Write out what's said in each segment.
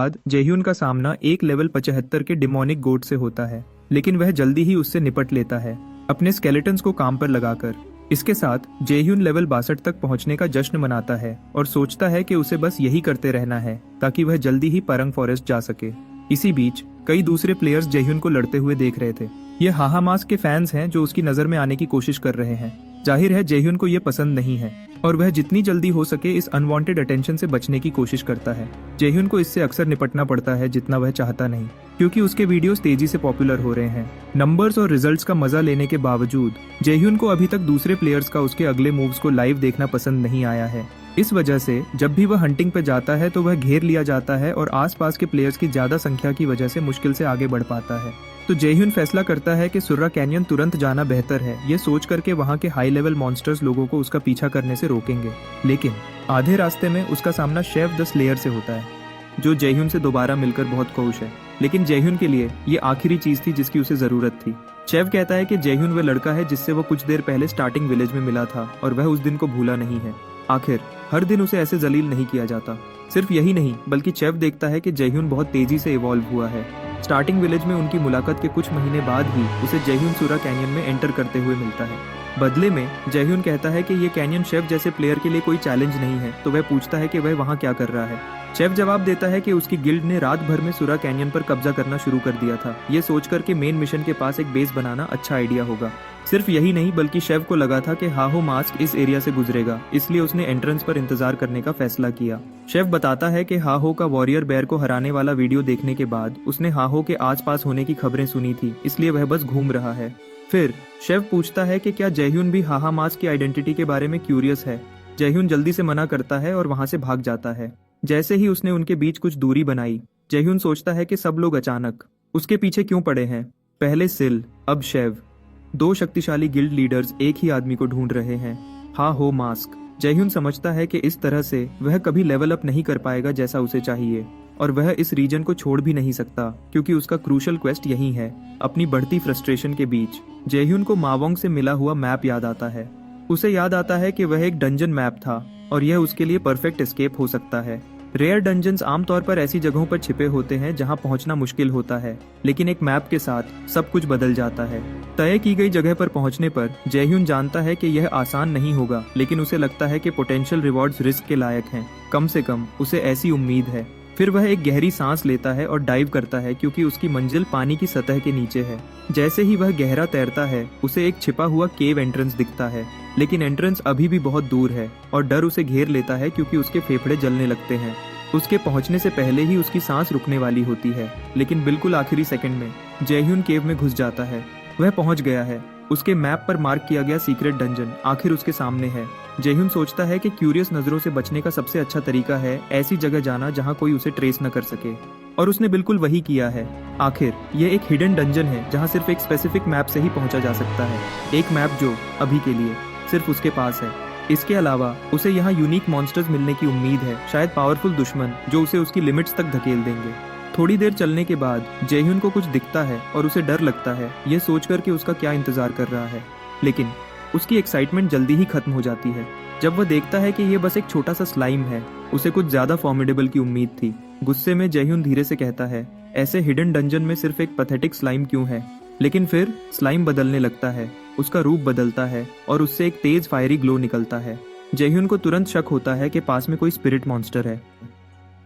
बाद जेह्यून का सामना एक लेवल 75 के डिमोनिक गोट से होता है, लेकिन वह जल्दी ही उससे निपट लेता है अपने स्केलेटन्स को काम पर लगाकर। इसके साथ जेह्यून लेवल 62 तक पहुंचने का जश्न मनाता है और सोचता है कि उसे बस यही करते रहना है ताकि वह जल्दी ही परंग फॉरेस्ट जा सके। इसी बीच कई दूसरे प्लेयर्स जेह्यून को लड़ते हुए देख रहे थे। ये हाहा मास्क के फैंस हैं जो उसकी नजर में आने की कोशिश कर रहे हैं। जाहिर है जेह्यून को ये पसंद नहीं है और वह जितनी जल्दी हो सके इस अनवांटेड अटेंशन से बचने की कोशिश करता है। जेह्यून को इससे अक्सर निपटना पड़ता है जितना वह चाहता नहीं, क्योंकि उसके वीडियोस तेजी से पॉपुलर हो रहे हैं। नंबर्स और रिजल्ट्स का मजा लेने के बावजूद जेह्यून को अभी तक दूसरे प्लेयर्स का उसके अगले मूव्स को लाइव देखना पसंद नहीं आया है। इस वजह से जब भी वह हंटिंग पे जाता है तो वह घेर लिया जाता है और आसपास के प्लेयर्स की ज्यादा संख्या की वजह से मुश्किल से आगे बढ़ पाता है। तो जेह्यून फैसला करता है कि सुर्रा कैनियन तुरंत जाना बेहतर है, ये सोच करके वहाँ के हाई लेवल मॉन्स्टर्स लोगों को उसका पीछा करने से रोकेंगे। लेकिन आधे रास्ते में उसका सामना शेफ द स्लेयर से होता है, जो जेह्यून से दोबारा मिलकर बहुत खुश है। लेकिन जेह्यून के लिए ये आखिरी चीज थी जिसकी उसे जरूरत थी। शेफ कहता है कि जेह्यून वह लड़का है जिससे वो कुछ देर पहले स्टार्टिंग विलेज में मिला था और वह उस दिन को भूला नहीं है। आखिर हर दिन उसे ऐसे जलील नहीं किया जाता। सिर्फ यही नहीं बल्कि शेफ देखता है कि जेह्यून बहुत तेजी से इवॉल्व हुआ है। स्टार्टिंग विलेज में उनकी मुलाकात के कुछ महीने बाद ही उसे जेह्यून सुरा कैनियन में एंटर करते हुए मिलता है। बदले में जेह्यून कहता है कि ये कैनियन शेफ जैसे प्लेयर के लिए कोई चैलेंज नहीं है, तो वह पूछता है कि वह वहाँ क्या कर रहा है। शेफ जवाब देता है कि उसकी गिल्ड ने रात भर में सुरा कैनियन पर कब्जा करना शुरू कर दिया था, ये सोचकर कि मेन मिशन के पास एक बेस बनाना अच्छा आइडिया होगा। सिर्फ यही नहीं बल्कि शेफ को लगा था कि हाहो मास्क इस एरिया से गुजरेगा, इसलिए उसने एंट्रेंस पर इंतजार करने का फैसला किया। शेफ बताता है कि हाहो का वॉरियर बेयर को हराने वाला वीडियो देखने के बाद उसने हाहो के आसपास होने की खबरें सुनी थी, इसलिए वह बस घूम रहा है। फिर शेफ पूछता है कि क्या जेह्यून भी हाहा मास्क की आइडेंटिटी के बारे में क्यूरियस है। जेह्यून जल्दी से मना करता है और वहां से भाग जाता है। जैसे ही उसने उनके बीच कुछ दूरी बनाई, जेह्यून सोचता है कि सब लोग अचानक उसके पीछे क्यों पड़े हैं। पहले सिल, अब शेव, दो शक्तिशाली गिल्ड लीडर्स एक ही आदमी को ढूंढ रहे हैं, हाहो मास्क। जेह्यून समझता है कि इस तरह से वह कभी लेवल अप नहीं कर पाएगा जैसा उसे चाहिए, और वह इस रीजन को छोड़ भी नहीं सकता क्योंकि उसका क्रूशल क्वेस्ट यही है। अपनी बढ़ती फ्रस्ट्रेशन के बीच जेह्यून को मावोंग से मिला हुआ मैप याद आता है। उसे याद आता है कि वह एक डंजन मैप था और यह उसके लिए परफेक्ट एस्केप हो सकता है। रेयर डंजन्स आमतौर पर ऐसी जगहों पर छिपे होते हैं जहां पहुंचना मुश्किल होता है, लेकिन एक मैप के साथ सब कुछ बदल जाता है। तय की गई जगह पर पहुंचने पर जेह्यून जानता है कि यह आसान नहीं होगा, लेकिन उसे लगता है कि पोटेंशियल रिवॉर्ड्स रिस्क के लायक हैं। कम से कम उसे ऐसी उम्मीद है। फिर वह एक गहरी सांस लेता है और डाइव करता है क्योंकि उसकी मंजिल पानी की सतह के नीचे है। जैसे ही वह गहरा तैरता है उसे एक छिपा हुआ केव एंट्रेंस दिखता है, लेकिन एंट्रेंस अभी भी बहुत दूर है और डर उसे घेर लेता है क्योंकि उसके फेफड़े जलने लगते हैं। उसके पहुंचने से पहले ही उसकी सांस रुकने वाली होती है, लेकिन बिल्कुल आखिरी सेकंड में जेह्यून केव में घुस जाता है। वह पहुंच गया है। उसके मैप पर मार्क किया गया सीक्रेट डंजन आखिर उसके सामने है। जेह्यून सोचता है कि क्यूरियस नजरों से बचने का सबसे अच्छा तरीका है ऐसी जगह जाना जहां कोई उसे ट्रेस न कर सके, और उसने बिल्कुल वही किया है। आखिर ये एक हिडन डंजन है जहां सिर्फ एक स्पेसिफिक मैप से ही पहुंचा जा सकता है, एक मैप जो अभी के लिए सिर्फ उसके पास है। इसके अलावा उसे यहाँ यूनिक मॉन्स्टर्स मिलने की उम्मीद है, शायद पावरफुल दुश्मन जो उसे उसकी लिमिट्स तक धकेल देंगे। थोड़ी देर चलने के बाद जेह्यून को कुछ दिखता है और उसे डर लगता है, यह सोचकर कि उसका क्या इंतजार कर रहा है। लेकिन उसकी एक्साइटमेंट जल्दी ही खत्म हो जाती है जब वह देखता है कि यह बस एक छोटा सा स्लाइम है। उसे कुछ ज्यादा फॉर्मिडेबल की उम्मीद थी। गुस्से में जेह्यून धीरे से कहता है, ऐसे हिडन डंजन में सिर्फ एक पैथेटिक स्लाइम क्यों है। लेकिन फिर स्लाइम बदलने लगता है, उसका रूप बदलता है और उससे एक तेज फायरी ग्लो निकलता है। जेह्यून को तुरंत शक होता है कि पास में कोई स्पिरिट मॉन्स्टर है।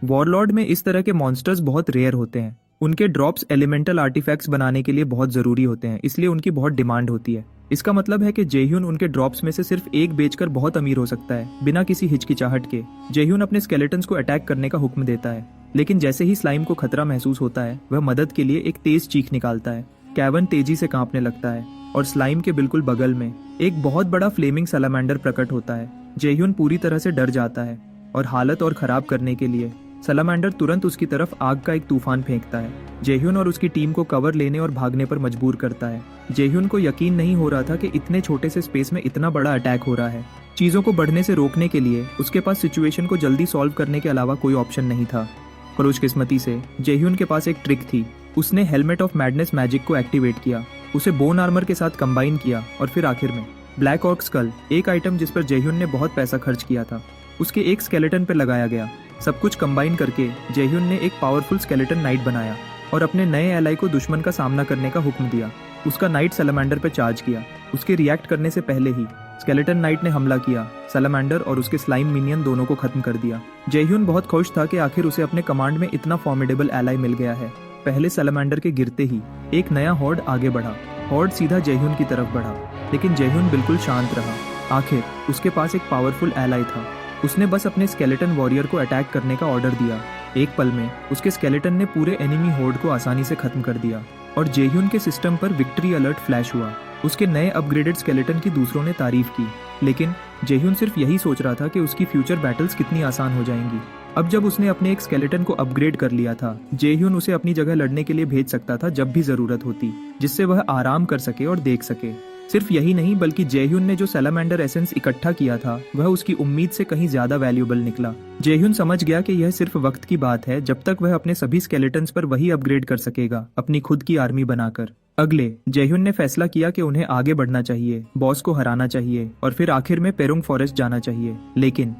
वॉरलॉर्ड में इस तरह के मॉन्स्टर्स बहुत रेयर होते हैं। उनके ड्रॉप्स एलिमेंटल आर्टिफैक्ट्स बनाने के लिए बहुत जरूरी होते हैं, इसलिए उनकी बहुत डिमांड होती है। इसका मतलब है कि जेह्यून उनके ड्रॉप्स में से सिर्फ एक बेचकर बहुत अमीर हो सकता है बिना किसी हिचकिचाहट के। जेह्यून अपने स्केलेटन्स को अटैक करने का हुक्म देता है, लेकिन जैसे ही स्लाइम को खतरा महसूस होता है वह मदद के लिए एक तेज चीख निकालता है। कैवन तेजी से कांपने लगता है और स्लाइम के बिल्कुल बगल में एक बहुत बड़ा फ्लेमिंग सैलामेंडर प्रकट होता है। जेह्यून पूरी तरह से डर जाता है और हालत और खराब करने के लिए सैलामेंडर तुरंत उसकी तरफ आग का एक तूफान फेंकता है। जेह्यून और उसकी टीम को कवर लेने और भागने पर मजबूर करता है। जेह्यून को यकीन नहीं हो रहा था कि इतने छोटे से स्पेस में इतना बड़ा अटैक हो रहा है। चीजों को बढ़ने से रोकने के लिए उसके पास सिचुएशन को जल्दी सॉल्व करने के अलावा कोई ऑप्शन नहीं था। खुशकिस्मती से जेह्यून के पास एक ट्रिक थी। उसने हेलमेट ऑफ मैडनेस मैजिक को एक्टिवेट किया, उसे बोन आर्मर के साथ कंबाइन किया और फिर आखिर में ब्लैक ऑर्क स्कल, एक आइटम जिस पर जेह्यून ने बहुत पैसा खर्च किया था, उसके एक स्केलेटन पर लगाया गया। सब कुछ कंबाइन करके जेह्यून ने एक पावरफुल स्केलेटन नाइट बनाया और अपने नए एलाई को दुश्मन का सामना करने का हुक्म दिया। उसका नाइट सैलामेंडर पर चार्ज किया। उसके रिएक्ट करने से पहले ही स्केलेटन नाइट ने हमला किया, सैलामेंडर और उसके स्लाइम मिनियन दोनों को खत्म कर दिया। जेह्यून बहुत खुश था कि आखिर उसे अपने कमांड में इतना फॉर्मिडेबल एलाई मिल गया है। पहले सैलामेंडर के गिरते ही एक नया हॉर्ड आगे बढ़ा। हॉर्ड सीधा जेह्यून की तरफ बढ़ा, लेकिन जेह्यून बिल्कुल शांत रहा। आखिर उसके पास एक पावरफुल एलाई था। उसने बस अपने स्केलेटन वॉरियर को अटैक करने का ऑर्डर दिया। एक पल में उसके स्केलेटन ने पूरे एनिमी हॉर्ड को आसानी से खत्म कर दिया और जेह्यून के सिस्टम पर विक्ट्री अलर्ट फ्लैश हुआ। उसके नए अपग्रेडेड स्केलेटन की दूसरों ने तारीफ की, लेकिन जेह्यून सिर्फ यही सोच रहा था कि उसकी फ्यूचर बैटल्स कितनी आसान हो जाएंगी। अब जब उसने अपने एक स्केलेटन को अपग्रेड कर लिया था, जेह्यून उसे अपनी जगह लड़ने के लिए भेज सकता था जब भी जरूरत होती, जिससे वह आराम कर सके और देख सके। सिर्फ यही नहीं, बल्कि जेह्यून ने जो सैलामेंडर एसेंस इकट्ठा किया था वह उसकी उम्मीद से कहीं ज्यादा वैल्यूएबल निकला। जेह्यून समझ गया कि यह सिर्फ वक्त की बात है जब तक वह अपने सभी स्केलेटन्स पर वही अपग्रेड कर सकेगा, अपनी खुद की आर्मी बनाकर। अगले जेह्यून ने फैसला किया कि उन्हें आगे बढ़ना चाहिए, बॉस को हराना चाहिए और फिर आखिर में पेरुंग फॉरेस्ट जाना चाहिए। लेकिन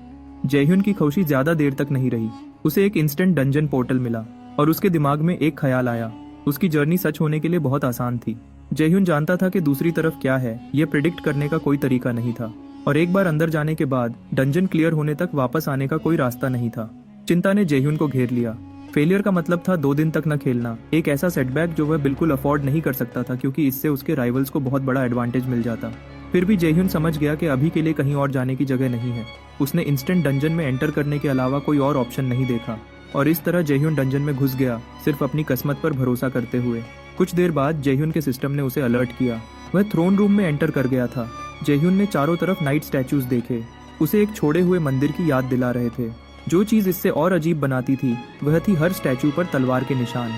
जेह्यून की खुशी ज्यादा देर तक नहीं रही। उसे एक इंस्टेंट डंजन पोर्टल मिला और उसके दिमाग में एक ख्याल आया। उसकी जर्नी सच होने के लिए बहुत आसान थी। जेह्यून जानता था कि दूसरी तरफ क्या है, यह प्रिडिक्ट करने का कोई तरीका नहीं था, और एक बार अंदर जाने के बाद डंजन क्लियर होने तक वापस आने का कोई रास्ता नहीं था। चिंता ने जेह्यून को घेर लिया। फेलियर का मतलब था 2 दिन तक न खेलना, एक ऐसा सेटबैक जो वह बिल्कुल अफोर्ड नहीं कर सकता था, क्योंकि इससे उसके राइवल्स को बहुत बड़ा एडवांटेज मिल जाता। फिर भी जेह्यून समझ गया कि अभी के लिए कहीं और जाने की जगह नहीं है। उसने इंस्टेंट डंजन में एंटर करने के अलावा कोई और ऑप्शन नहीं देखा, और इस तरह जेह्यून डंजन में घुस गया, सिर्फ अपनी किस्मत पर भरोसा करते हुए। कुछ देर बाद जेह्यून के सिस्टम ने उसे अलर्ट किया। वह थ्रोन रूम में एंटर कर गया था। जेह्यून ने चारों तरफ नाइट स्टैचूज देखे, उसे एक छोड़े हुए मंदिर की याद दिला रहे थे। जो चीज इससे और अजीब बनाती थी वह थी हर स्टैचू पर तलवार के निशान।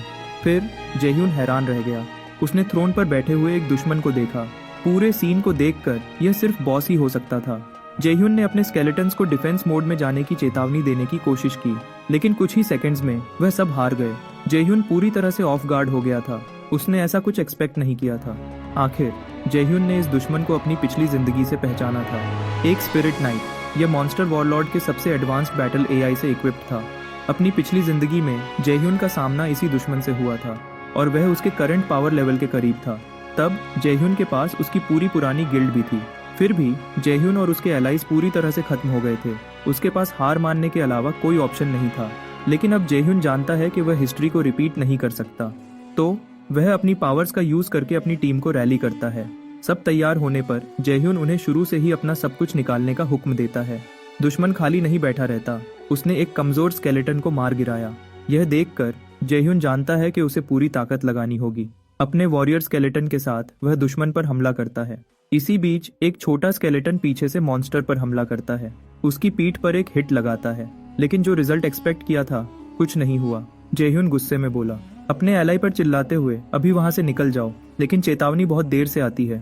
फिर जेह्यून हैरान रह गया। उसने थ्रोन पर बैठे हुए एक दुश्मन को देखा। पूरे सीन को देखकर यह सिर्फ बॉस ही हो सकता था। जेह्यून ने अपने स्केलेटन्स को डिफेंस मोड में जाने की चेतावनी देने की कोशिश की, लेकिन कुछ ही सेकंड्स में वह सब हार गए। जेह्यून पूरी तरह से ऑफ गार्ड हो गया था। उसने ऐसा कुछ एक्सपेक्ट नहीं किया था। आखिर जेह्यून ने इस दुश्मन को अपनी पिछली जिंदगी से पहचाना था। एक स्पिरिट नाइट, यह मॉन्स्टर वॉरलॉर्ड के सबसे एडवांस्ड बैटल एआई से इक्विप्ड था। अपनी पिछली जिंदगी में जेह्यून का सामना इसी दुश्मन से हुआ था, और वह उसके करंट पावर लेवल के करीब था। तब जेह्यून के पास उसकी पूरी पुरानी गिल्ड भी थी। फिर भी जेह्यून और उसके एलाइज पूरी तरह से खत्म हो गए थे। उसके पास हार मानने के अलावा कोई ऑप्शन नहीं था। लेकिन अब जेह्यून जानता है कि वह हिस्ट्री को रिपीट नहीं कर सकता, तो वह अपनी पावर्स का यूज करके अपनी टीम को रैली करता है। सब तैयार होने पर जेह्यून उन्हें शुरू से ही अपना सब कुछ निकालने का हुक्म देता है। दुश्मन खाली नहीं बैठा रहता। उसने एक कमजोर स्केलेटन को मार गिराया। यह देखकर जेह्यून जानता है कि उसे पूरी ताकत लगानी होगी। अपने वॉरियर स्केलेटन के साथ वह दुश्मन पर हमला करता है। इसी बीच एक छोटा स्केलेटन पीछे से मॉन्स्टर पर हमला करता है। उसकी पीठ पर एक हिट लगाता है, लेकिन जो रिजल्ट एक्सपेक्ट किया था कुछ नहीं हुआ। जेह्यून गुस्से में बोला, अपने एलाई पर चिल्लाते हुए, अभी वहां से निकल जाओ। लेकिन चेतावनी बहुत देर से आती है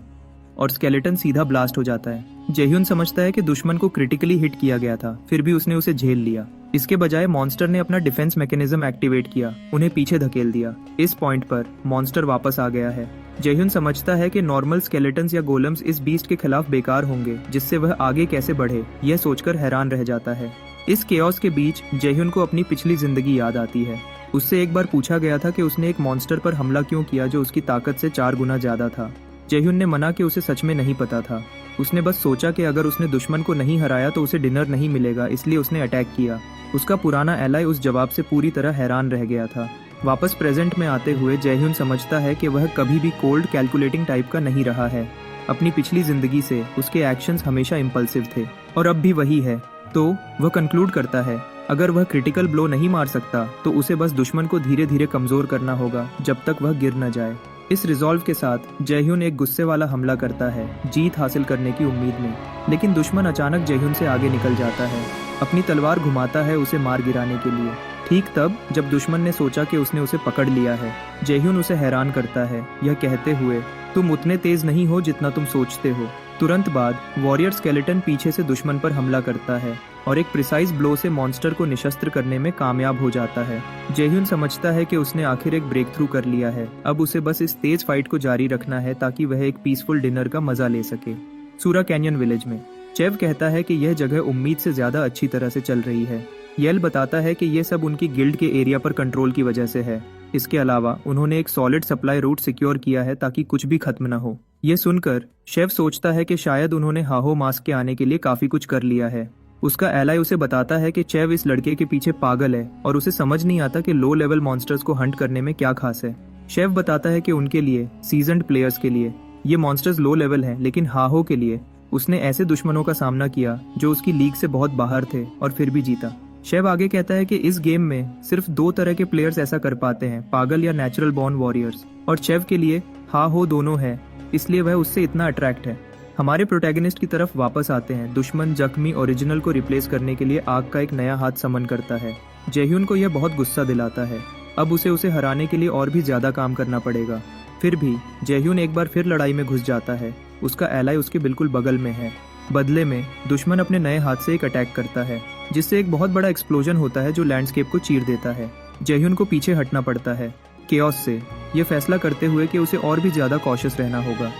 और स्केलेटन सीधा ब्लास्ट हो जाता है। जेह्यून समझता है कि दुश्मन को क्रिटिकली हिट किया गया था, फिर भी उसने उसे झेल लिया। इसके बजाय मॉन्स्टर ने अपना डिफेंस मैकेनिज्म एक्टिवेट किया, उन्हें पीछे धकेल दिया। इस पॉइंट पर मॉन्स्टर वापस आ गया है। जेह्यून समझता है कि नॉर्मल स्केलेटन्स या गोलम्स इस बीस्ट के खिलाफ बेकार होंगे, जिससे वह आगे कैसे बढ़े यह सोचकर हैरान रह जाता है। इस केओस के बीच जेह्यून को अपनी पिछली जिंदगी याद आती है। उससे एक बार पूछा गया था कि उसने एक मॉन्स्टर पर हमला क्यों किया जो उसकी ताकत से 4 गुना ज्यादा था। जेह्यून ने मना कि उसे सच में नहीं पता था। उसने बस सोचा कि अगर उसने दुश्मन को नहीं हराया तो उसे डिनर नहीं मिलेगा, इसलिए उसने अटैक किया। उसका पुराना एलाई उस जवाब से पूरी तरह हैरान रह गया था। वापस प्रेजेंट में आते हुए जेह्यून समझता है कि वह कभी भी कोल्ड कैलकुलेटिंग टाइप का नहीं रहा है। अपनी पिछली जिंदगी से उसके एक्शंस हमेशा इम्पल्सिव थे, और अब भी वही है। तो वह कंक्लूड करता है, अगर वह क्रिटिकल ब्लो नहीं मार सकता तो उसे बस दुश्मन को धीरे धीरे कमजोर करना होगा जब तक वह गिर न जाए। इस रिजॉल्व के साथ जेह्यून एक गुस्से वाला हमला करता है, जीत हासिल करने की उम्मीद में। लेकिन दुश्मन अचानक जेह्यून से आगे निकल जाता है। अपनी तलवार घुमाता है उसे मार गिराने के लिए। ठीक तब जब दुश्मन ने सोचा कि उसने उसे पकड़ लिया है, जेह्यून उसे हैरान करता है, यह कहते हुए, तुम उतने तेज नहीं हो जितना तुम सोचते हो। तुरंत बाद वॉरियर स्केलेटन पीछे से दुश्मन पर हमला करता है और एक प्रिसाइज ब्लो से मॉन्स्टर को निशस्त्र करने में कामयाब हो जाता है। जेह्यून समझता है कि उसने आखिर एक ब्रेक थ्रू कर लिया है। अब उसे बस इस तेज फाइट को जारी रखना है ताकि वह एक पीसफुल डिनर का मजा ले सके। सूरा कैनियन विलेज में चेव कहता है कि यह जगह उम्मीद से ज्यादा अच्छी तरह से चल रही है। येल बताता है कि ये सब उनकी गिल्ड के एरिया पर कंट्रोल की वजह से है। इसके अलावा उन्होंने एक सॉलिड सप्लाई रूट सिक्योर किया है ताकि कुछ भी खत्म न हो। ये सुनकर शेफ सोचता है कि शायद उन्होंने हाहो मास्क के आने के लिए काफी कुछ कर लिया है। उसका एलाई उसे बताता है कि चेव इस लड़के के पीछे पागल है और उसे समझ नहीं आता कि लो लेवल मॉन्स्टर्स को हंट करने में क्या खास है। शेफ बताता है कि उनके लिए, सीजन्ड प्लेयर्स के लिए, ये मॉन्स्टर्स लो लेवल हैं, लेकिन हाहो के लिए उसने ऐसे दुश्मनों का सामना किया जो उसकी लीग से बहुत बाहर थे और फिर भी जीता। शेव आगे कहता है कि इस गेम में सिर्फ 2 तरह के प्लेयर्स ऐसा कर पाते हैं, पागल या नेचुरल बॉर्न वॉरियर्स, और शेव के लिए हाहो दोनों है, इसलिए वह उससे इतना अट्रैक्ट है। हमारे प्रोटैगनिस्ट की तरफ वापस आते हैं। दुश्मन जख्मी ओरिजिनल को रिप्लेस करने के लिए आग का एक नया हाथ समन करता है। जेह्यून को यह बहुत गुस्सा दिलाता है। अब उसे हराने के लिए और भी ज्यादा काम करना पड़ेगा। फिर भी जेह्यून एक बार फिर लड़ाई में घुस जाता है। उसका एलाई उसके बिल्कुल बगल में है। बदले में दुश्मन अपने नए हाथ से एक अटैक करता है, जिससे एक बहुत बड़ा एक्सप्लोजन होता है जो लैंडस्केप को चीर देता है। जेह्यून को पीछे हटना पड़ता है केओस से, ये फैसला करते हुए कि उसे और भी ज्यादा कॉशियस रहना होगा।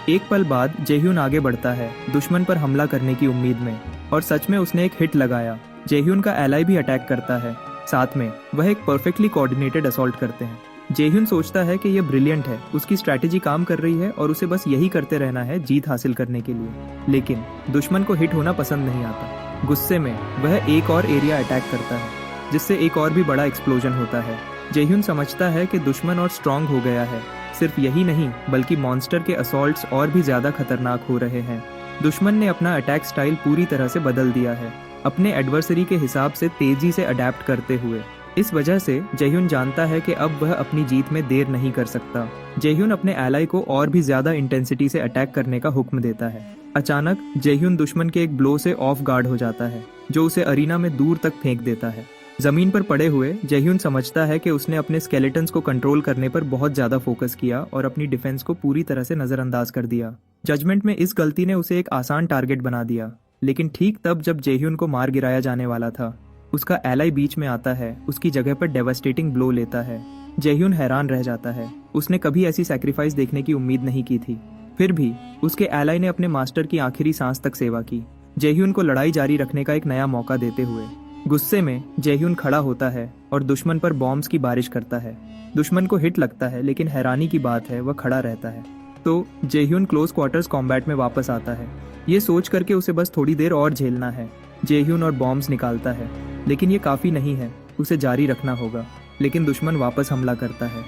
एक पल बाद जेह्यून आगे बढ़ता है दुश्मन पर हमला करने की उम्मीद में, और सच में उसने एक हिट लगाया। जेह्यून का एलाई भी अटैक करता है। साथ में वह एक परफेक्टली कोऑर्डिनेटेड असॉल्ट करते हैं। जेह्यून सोचता है कि यह ब्रिलियंट है, उसकी स्ट्रैटेजी काम कर रही है और उसे बस यही करते रहना है जीत हासिल करने के लिए। लेकिन दुश्मन को हिट होना पसंद नहीं आता। गुस्से में वह एक और एरिया अटैक करता है, जिससे एक और भी बड़ा एक्सप्लोजन होता है। जेह्यून समझता है कि दुश्मन और स्ट्रांग हो गया है। सिर्फ यही नहीं, बल्कि मॉन्स्टर के असॉल्ट्स और भी ज्यादा खतरनाक हो रहे हैं। दुश्मन ने अपना अटैक स्टाइल पूरी तरह से बदल दिया है, अपने एडवर्सरी के हिसाब से तेजी से अडेप्ट करते हुए। इस वजह से जेह्यून जानता है कि अब वह अपनी जीत में देर नहीं कर सकता। जेह्यून अपने एलाई को और भी ज्यादा इंटेंसिटी से अटैक करने का हुक्म देता है। अचानक जेह्यून दुश्मन के एक ब्लो से ऑफ गार्ड हो जाता है, जो उसे अरीना में दूर तक फेंक देता है। जमीन पर पड़े हुए जेह्यून समझता है कि उसने अपने स्केलेटन्स को कंट्रोल करने पर बहुत ज्यादा फोकस किया और अपनी डिफेंस को पूरी तरह से नजरअंदाज कर दिया। जजमेंट में इस गलती ने उसे एक आसान टारगेट बना दिया। लेकिन ठीक तब जब जेह्यून को मार गिराया जाने वाला था, उसका एलाई बीच में आता है, उसकी जगह पर डेवास्टेटिंग ब्लो लेता है। जेह्यून हैरान रह जाता है। उसने कभी ऐसी सैक्रिफाइस देखने की उम्मीद नहीं की थी। फिर भी उसके एलाई ने अपने मास्टर की आखिरी सांस तक सेवा की, जेह्यून को लड़ाई जारी रखने का एक नया मौका देते हुए। गुस्से में जेह्यून खड़ा होता है और दुश्मन पर बॉम्ब्स की बारिश करता है। दुश्मन को हिट लगता है, लेकिन हैरानी की बात है वह खड़ा रहता है। तो जेह्यून क्लोज क्वार्टर्स कॉम्बैट में वापस आता है, ये सोच करके उसे बस थोड़ी देर और झेलना है। जेह्यून और बॉम्ब्स निकालता है, लेकिन ये काफी नहीं है, उसे जारी रखना होगा। लेकिन दुश्मन वापस हमला करता है,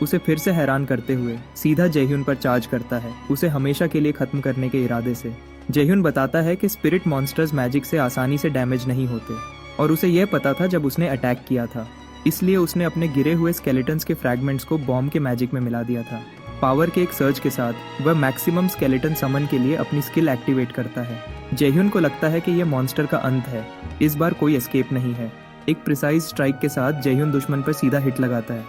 उसे फिर से हैरान करते हुए सीधा जेह्यून पर चार्ज करता है, उसे हमेशा के लिए खत्म करने के इरादे से। जेह्यून बताता है कि स्पिरिट मॉन्स्टर्स मैजिक से आसानी से डैमेज नहीं होते, और उसे यह पता था जब उसने अटैक किया था। इसलिए उसने अपने गिरे हुए स्केलेटन्स के फ्रैगमेंट्स को बॉम्ब के मैजिक में मिला दिया था। पावर के एक सर्च के साथ वह मैक्सिमम स्केलेटन समन के लिए अपनी स्किल एक्टिवेट करता है। जेह्यून को लगता है कि यह मॉन्स्टर का अंत है, इस बार कोई एस्केप नहीं है। एक प्रिसाइज स्ट्राइक के साथ जेह्यून दुश्मन पर सीधा हिट लगाता है।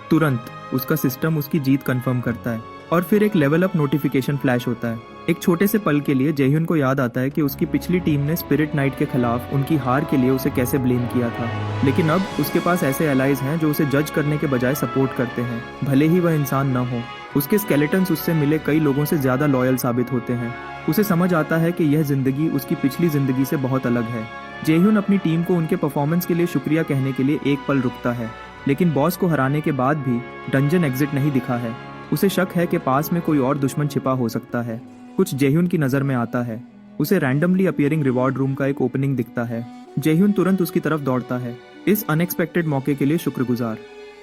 तुरंत उसका सिस्टम उसकी जीत कंफर्म करता है, और फिर एक लेवल अप नोटिफिकेशन फ्लैश होता है। एक छोटे से पल के लिए जेह्यून को याद आता है कि उसकी पिछली टीम ने स्पिरिट नाइट के खिलाफ उनकी हार के लिए उसे कैसे ब्लेम किया था। लेकिन अब उसके पास ऐसे एलाइज हैं जो उसे जज करने के बजाय सपोर्ट करते हैं, भले ही वह इंसान न हो। उसके स्केलेटन्स उससे मिले कई लोगों से ज्यादा लॉयल साबित होते हैं। उसे समझ आता है कि यह जिंदगी उसकी पिछली जिंदगी से बहुत अलग है। जेह्यून अपनी टीम को उनके परफॉर्मेंस के लिए शुक्रिया कहने के लिए एक पल रुकता है, लेकिन बॉस को हराने के बाद भी डंजन एग्जिट नहीं दिखा है। उसे शक है कि पास में कोई और दुश्मन छिपा हो सकता है। कुछ जेह्यून की नजर में आता है। उसे रैंडमली अपीयरिंग रिवॉर्ड रूम का एक ओपनिंग दिखता है। जेह्यून तुरंत उसकी तरफ दौड़ता है, इस अनएक्सपेक्टेड मौके के लिए शुक्रगुजार।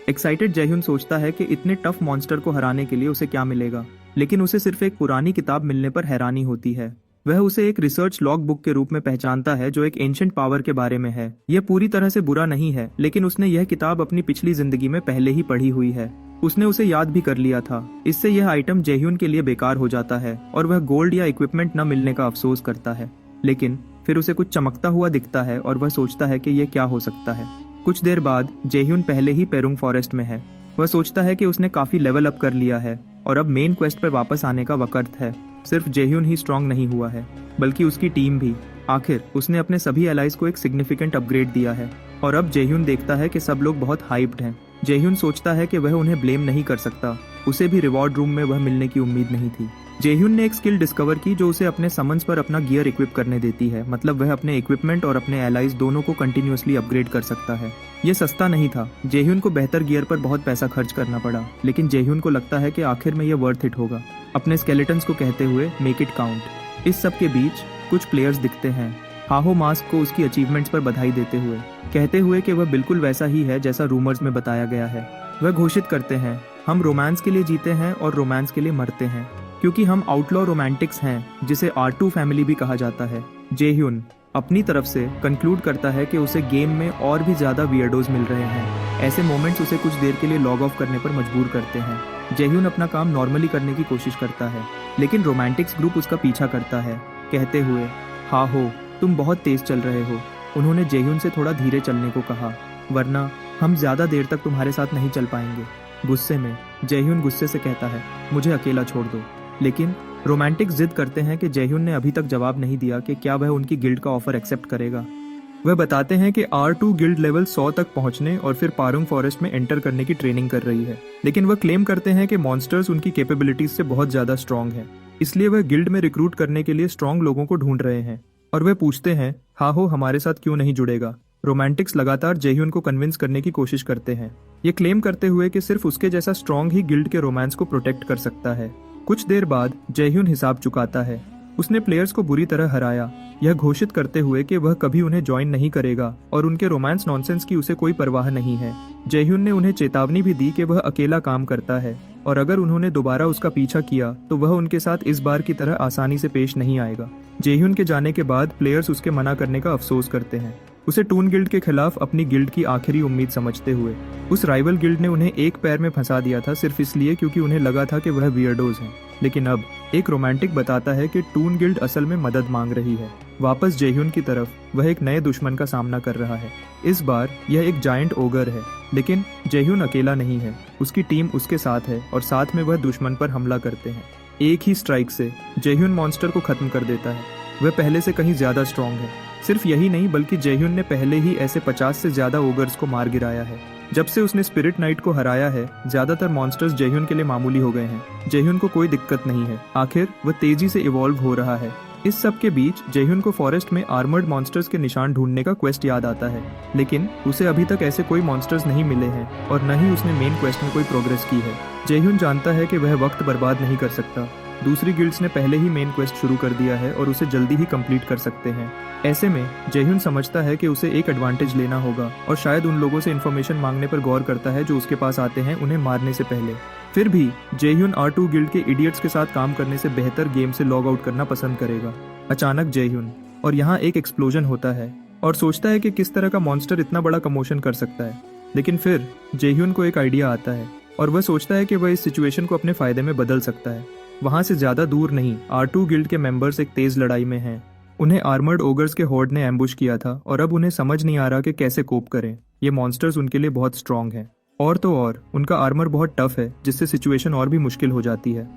एक्साइटेड जेह्यून सोचता है कि इतने टफ मॉन्स्टर को हराने के लिए उसे क्या मिलेगा, लेकिन उसे सिर्फ एक पुरानी किताब मिलने पर हैरानी होती है। वह उसे एक रिसर्च लॉग बुक के रूप में पहचानता है जो एक एंशिएंट पावर के बारे में है। यह पूरी तरह से बुरा नहीं है, लेकिन उसने यह किताब अपनी पिछली जिंदगी में पहले ही पढ़ी हुई है। उसने उसे याद भी कर लिया था। इससे यह आइटम जेह्यून के लिए बेकार हो जाता है और वह गोल्ड या इक्विपमेंट न मिलने का अफसोस करता है। लेकिन फिर उसे कुछ चमकता हुआ दिखता है और वह सोचता है कि यह क्या हो सकता है। कुछ देर बाद जेह्यून पहले ही पेरुंग फॉरेस्ट में है। वह सोचता है कि उसने काफी लेवल अप कर लिया है और अब मेन क्वेस्ट पर वापस आने का वक्त है। सिर्फ जेह्यून ही स्ट्रांग नहीं हुआ है, बल्कि उसकी टीम भी। आखिर उसने अपने सभी एलाइज को एक सिग्निफिकेंट अपग्रेड दिया है, और अब जेह्यून देखता है कि सब लोग बहुत हाइप्ड हैं। जेह्यून सोचता है कि वह उन्हें ब्लेम नहीं कर सकता, उसे भी रिवॉर्ड रूम में वह मिलने की उम्मीद नहीं थी। जेह्यून ने एक स्किल डिस्कवर की जो उसे अपने समन्स पर अपना गियर इक्विप करने देती है, मतलब वह अपने इक्विपमेंट और अपने एलाइज दोनों को कंटिन्यूअसली अपग्रेड कर सकता है। ये सस्ता नहीं था, जेह्यून को बेहतर गियर पर बहुत पैसा खर्च करना पड़ा, लेकिन जेह्यून को लगता है कि आखिर में यह वर्थ इट होगा, अपने स्केलेटन्स को कहते हुए मेक इट काउंट। इस सब के बीच कुछ प्लेयर्स दिखते हैं, हाहो मास्क को उसकी अचीवमेंट्स पर बधाई देते हुए, कहते हुए कि वह बिल्कुल वैसा ही है जैसा रूमर्स में बताया गया है। वह घोषित करते हैं, हम रोमांस के लिए जीते हैं और रोमांस के लिए मरते हैं, क्योंकि हम आउटलॉ रोमांटिक्स हैं, जिसे R2 फैमिली भी कहा जाता है। जेह्यून अपनी तरफ से कंक्लूड करता है कि उसे गेम में और भी ज्यादा वियर्डोज मिल रहे हैं। ऐसे मोमेंट्स उसे कुछ देर के लिए लॉग ऑफ करने पर मजबूर करते हैं। जेह्यून अपना काम नॉर्मली करने की कोशिश करता है, लेकिन रोमांटिक्स ग्रुप उसका पीछा करता है, कहते हुए, हाँ हो, तुम बहुत तेज चल रहे हो। उन्होंने जेह्यून से थोड़ा धीरे चलने को कहा, वरना हम ज्यादा देर तक तुम्हारे साथ नहीं चल पाएंगे। गुस्से में जेह्यून गुस्से से कहता है, मुझे अकेला छोड़ दो। लेकिन रोमांटिक्स जिद करते हैं कि जेह्यून ने अभी तक जवाब नहीं दिया कि क्या वह उनकी गिल्ड का ऑफर एक्सेप्ट करेगा। वह बताते हैं कि R2 गिल्ड लेवल 100 तक पहुंचने और फिर पारुंग फॉरेस्ट में एंटर करने की ट्रेनिंग कर रही है, लेकिन वह क्लेम करते हैं कि मॉन्स्टर्स उनकी कैपेबिलिटीज से बहुत ज्यादा स्ट्रांग है, इसलिए वह गिल्ड में रिक्रूट करने के लिए स्ट्रांग लोगों को ढूंढ रहे हैं। और वह पूछते हैं, हाहो हमारे साथ क्यों नहीं जुड़ेगा। रोमांटिक्स लगातार जेह्यून को कन्विंस करने की कोशिश करते हैं, ये क्लेम करते हुए कि सिर्फ उसके जैसा स्ट्रांग ही गिल्ड के रोमांस को प्रोटेक्ट कर सकता है। कुछ देर बाद जेह्यून हिसाब चुकाता है, उसने प्लेयर्स को बुरी तरह हराया, यह घोषित करते हुए कि वह कभी उन्हें ज्वाइन नहीं करेगा और उनके रोमांस नॉनसेंस की उसे कोई परवाह नहीं है। जेह्यून ने उन्हें चेतावनी भी दी कि वह अकेला काम करता है और अगर उन्होंने दोबारा उसका पीछा किया तो वह उनके साथ इस बार की तरह आसानी से पेश नहीं आएगा। जेह्यून के जाने के बाद प्लेयर्स उसके मना करने का अफसोस करते हैं, उसे टून गिल्ड के खिलाफ अपनी गिल्ड की आखिरी उम्मीद समझते हुए। उस राइवल गिल्ड ने उन्हें एक पैर में फंसा दिया था सिर्फ इसलिए क्योंकि उन्हें लगा था कि वह वियर्डोज हैं। लेकिन अब एक रोमांटिक बताता है कि टून गिल्ड असल में मदद मांग रही है। वापस जेह्यून की तरफ वह एक नए दुश्मन का सामना कर रहा है। इस बार यह एक जायंट ओगर है, लेकिन जेह्यून अकेला नहीं है, उसकी टीम उसके साथ है और साथ में वह दुश्मन पर हमला करते हैं। एक ही स्ट्राइक से जेह्यून मॉन्स्टर को खत्म कर देता है। वह पहले से कहीं ज्यादा स्ट्रांग है। सिर्फ यही नहीं बल्कि जेह्यून ने पहले ही ऐसे 50 से ज्यादा ओगर्स को मार गिराया है। जब से उसने स्पिरिट नाइट को हराया है, ज्यादातर मॉन्स्टर्स जेह्यून के लिए मामूली हो गए हैं। जेह्यून को कोई दिक्कत नहीं है, आखिर वह तेजी से इवॉल्व हो रहा है। इस सब के बीच जेह्यून को फॉरेस्ट में आर्मर्ड मॉन्स्टर्स के निशान ढूंढने का क्वेस्ट याद आता है, लेकिन उसे अभी तक ऐसे कोई मॉन्स्टर्स नहीं मिले हैं और न ही उसने मेन क्वेस्ट में कोई प्रोग्रेस की है। जेह्यून जानता है कि वह वक्त बर्बाद नहीं कर सकता। दूसरी गिल्ड्स ने पहले ही मेन क्वेस्ट शुरू कर दिया है और उसे जल्दी ही कंप्लीट कर सकते हैं। ऐसे में जेह्यून समझता है कि उसे एक एडवांटेज लेना होगा और शायद उन लोगों से इन्फॉर्मेशन मांगने पर गौर करता है जो उसके पास आते हैं उन्हें मारने से पहले। फिर भी जेह्यून R2 गिल्ड के इडियट्स के साथ काम करने से बेहतर गेम से लॉग आउट करना पसंद करेगा। अचानक जेह्यून और यहाँ एक एक्सप्लोजन होता है और सोचता है कि किस तरह का मॉन्स्टर इतना बड़ा कमोशन कर सकता है। लेकिन फिर जेह्यून को एक आइडिया आता है और वह सोचता है कि वह इस सिचुएशन को अपने फायदे में बदल सकता है। वहां से ज्यादा दूर नहीं R2 गिल्ड के मेंबर्स एक तेज लड़ाई में हैं। उन्हें आर्मर्ड ओगर्स के हॉर्ड ने एम्बुश किया था और अब उन्हें समझ नहीं आ रहा कि कैसे कोप करें। ये मॉन्स्टर्स उनके लिए बहुत स्ट्रांग हैं। और तो और उनका आर्मर बहुत टफ है, जिससे सिचुएशन और भी मुश्किल हो जाती है।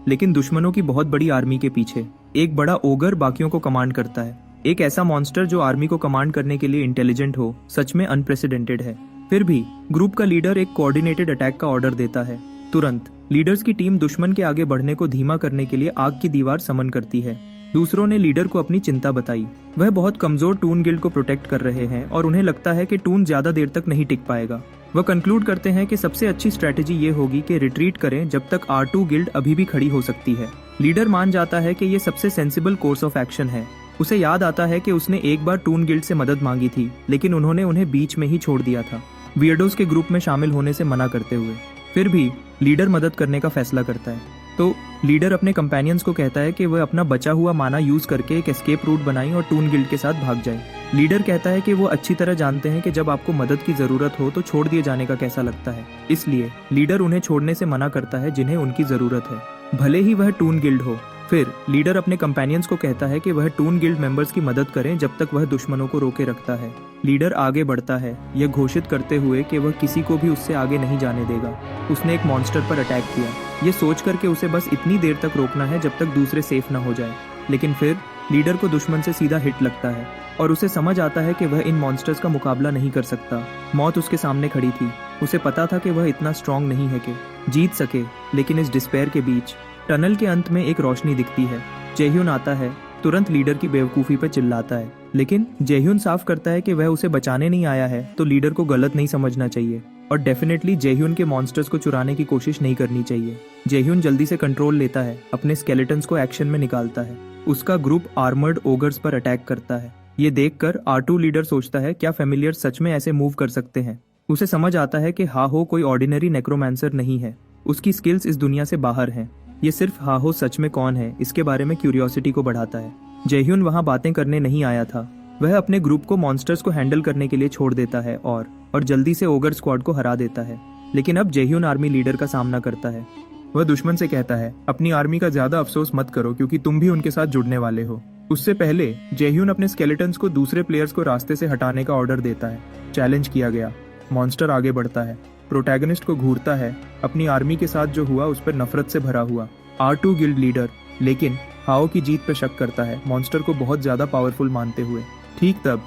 लेकिन दुश्मनों की बहुत बड़ी आर्मी के पीछे एक बड़ा ओगर बाकियों को कमांड करता है। एक ऐसा मॉन्स्टर जो आर्मी को कमांड करने के लिए इंटेलिजेंट हो, सच में अनप्रेसिडेंटेड है। फिर भी ग्रुप का लीडर एक कोऑर्डिनेटेड अटैक का ऑर्डर देता है। तुरंत लीडर्स की टीम दुश्मन के आगे बढ़ने को धीमा करने के लिए आग की दीवार समन करती है। दूसरों ने लीडर को अपनी चिंता बताई। वह बहुत कमजोर टून गिल्ड को प्रोटेक्ट कर रहे हैं और उन्हें लगता है कि टून ज्यादा देर तक नहीं टिक पाएगा। वह कंक्लूड करते हैं कि सबसे अच्छी स्ट्रेटेजी ये होगी कि रिट्रीट करें जब तक R2 गिल्ड अभी भी खड़ी हो सकती है। लीडर मान जाता है कि ये सबसे सेंसिबल कोर्स ऑफ एक्शन है। उसे याद आता है कि उसने एक बार टून गिल्ड से मदद मांगी थी, लेकिन उन्होंने उन्हें बीच में ही छोड़ दिया था, वियर्डोज के ग्रुप में शामिल होने से मना करते हुए। फिर भी लीडर मदद करने का फैसला करता है, तो लीडर अपने कंपेनियंस को कहता है कि वह अपना बचा हुआ माना यूज करके एक एस्केप रूट बनाई और टून गिल्ड के साथ भाग जाए। लीडर कहता है कि वो अच्छी तरह जानते हैं कि जब आपको मदद की जरूरत हो तो छोड़ दिए जाने का कैसा लगता है, इसलिए लीडर उन्हें छोड़ने से मना करता है जिन्हें उनकी जरूरत है, भले ही वह टून गिल्ड हो। फिर लीडर अपने कंपेनियंस को कहता है कि वह टून गिल्ड मेंबर्स की मदद करें जब तक वह दुश्मनों को रोके रखता है। लीडर आगे बढ़ता है, यह घोषित करते हुए कि वह किसी को भी उससे आगे नहीं जाने देगा। उसने एक मॉन्स्टर पर अटैक किया, ये सोचकर कि उसे बस इतनी देर तक रोकना है जब तक दूसरे सेफ न हो जाए। लेकिन फिर लीडर को दुश्मन से सीधा हिट लगता है और उसे समझ आता है कि वह इन मॉन्स्टर्स का मुकाबला नहीं कर सकता। मौत उसके सामने खड़ी थी। उसे पता था कि वह इतना स्ट्रांग नहीं है कि जीत सके, लेकिन इस डिस्पेयर के बीच टनल के अंत में एक रोशनी दिखती है। जेह्यून आता है, तुरंत लीडर की बेवकूफ़ी पर चिल्लाता है, लेकिन जेह्यून साफ करता है कि वह उसे बचाने नहीं आया है, तो लीडर को गलत नहीं समझना चाहिए और डेफिनेटली जेह्यून के मॉन्स्टर्स को चुराने की कोशिश नहीं करनी चाहिए। जेह्यून जल्दी से कंट्रोल लेता है, अपने स्केलेटन्स को एक्शन में निकालता है। उसका ग्रुप आर्मर्ड ओगर्स पर अटैक करता है। ये देखकर R2 लीडर सोचता है क्या फेमिलियर सच में ऐसे मूव कर सकते हैं। उसे समझ आता है कि हाहो कोई ऑर्डिनरी नेक्रोमैंसर नहीं है, उसकी स्किल्स इस दुनिया से बाहर हैं। ये सिर्फ हाहो सच में कौन है इसके बारे में क्यूरियोसिटी को बढ़ाता है। जेह्यून वहाँ बातें करने नहीं आया था, वह अपने ग्रुप को मॉन्स्टर्स को हैंडल करने के लिए छोड़ देता है और जल्दी से ओगर स्क्वाड को हरा देता है। लेकिन अब जेह्यून आर्मी लीडर का सामना करता है। वह दुश्मन से कहता है, अपनी आर्मी का ज्यादा अफसोस मत करो क्योंकि तुम भी उनके साथ जुड़ने वाले हो। उससे पहले जेह्यून अपने स्केलेटन्स को दूसरे प्लेयर्स को रास्ते से हटाने का ऑर्डर देता है। चैलेंज किया गया, मॉन्स्टर आगे बढ़ता है, प्रोटैगनिस्ट को घूरता है, अपनी आर्मी के साथ जो हुआ उस पर नफरत से भरा हुआ। R2 गिल्ड लीडर लेकिन हाओ की जीत पर शक करता है, मॉन्स्टर को बहुत ज्यादा पावरफुल मानते हुए। ठीक तब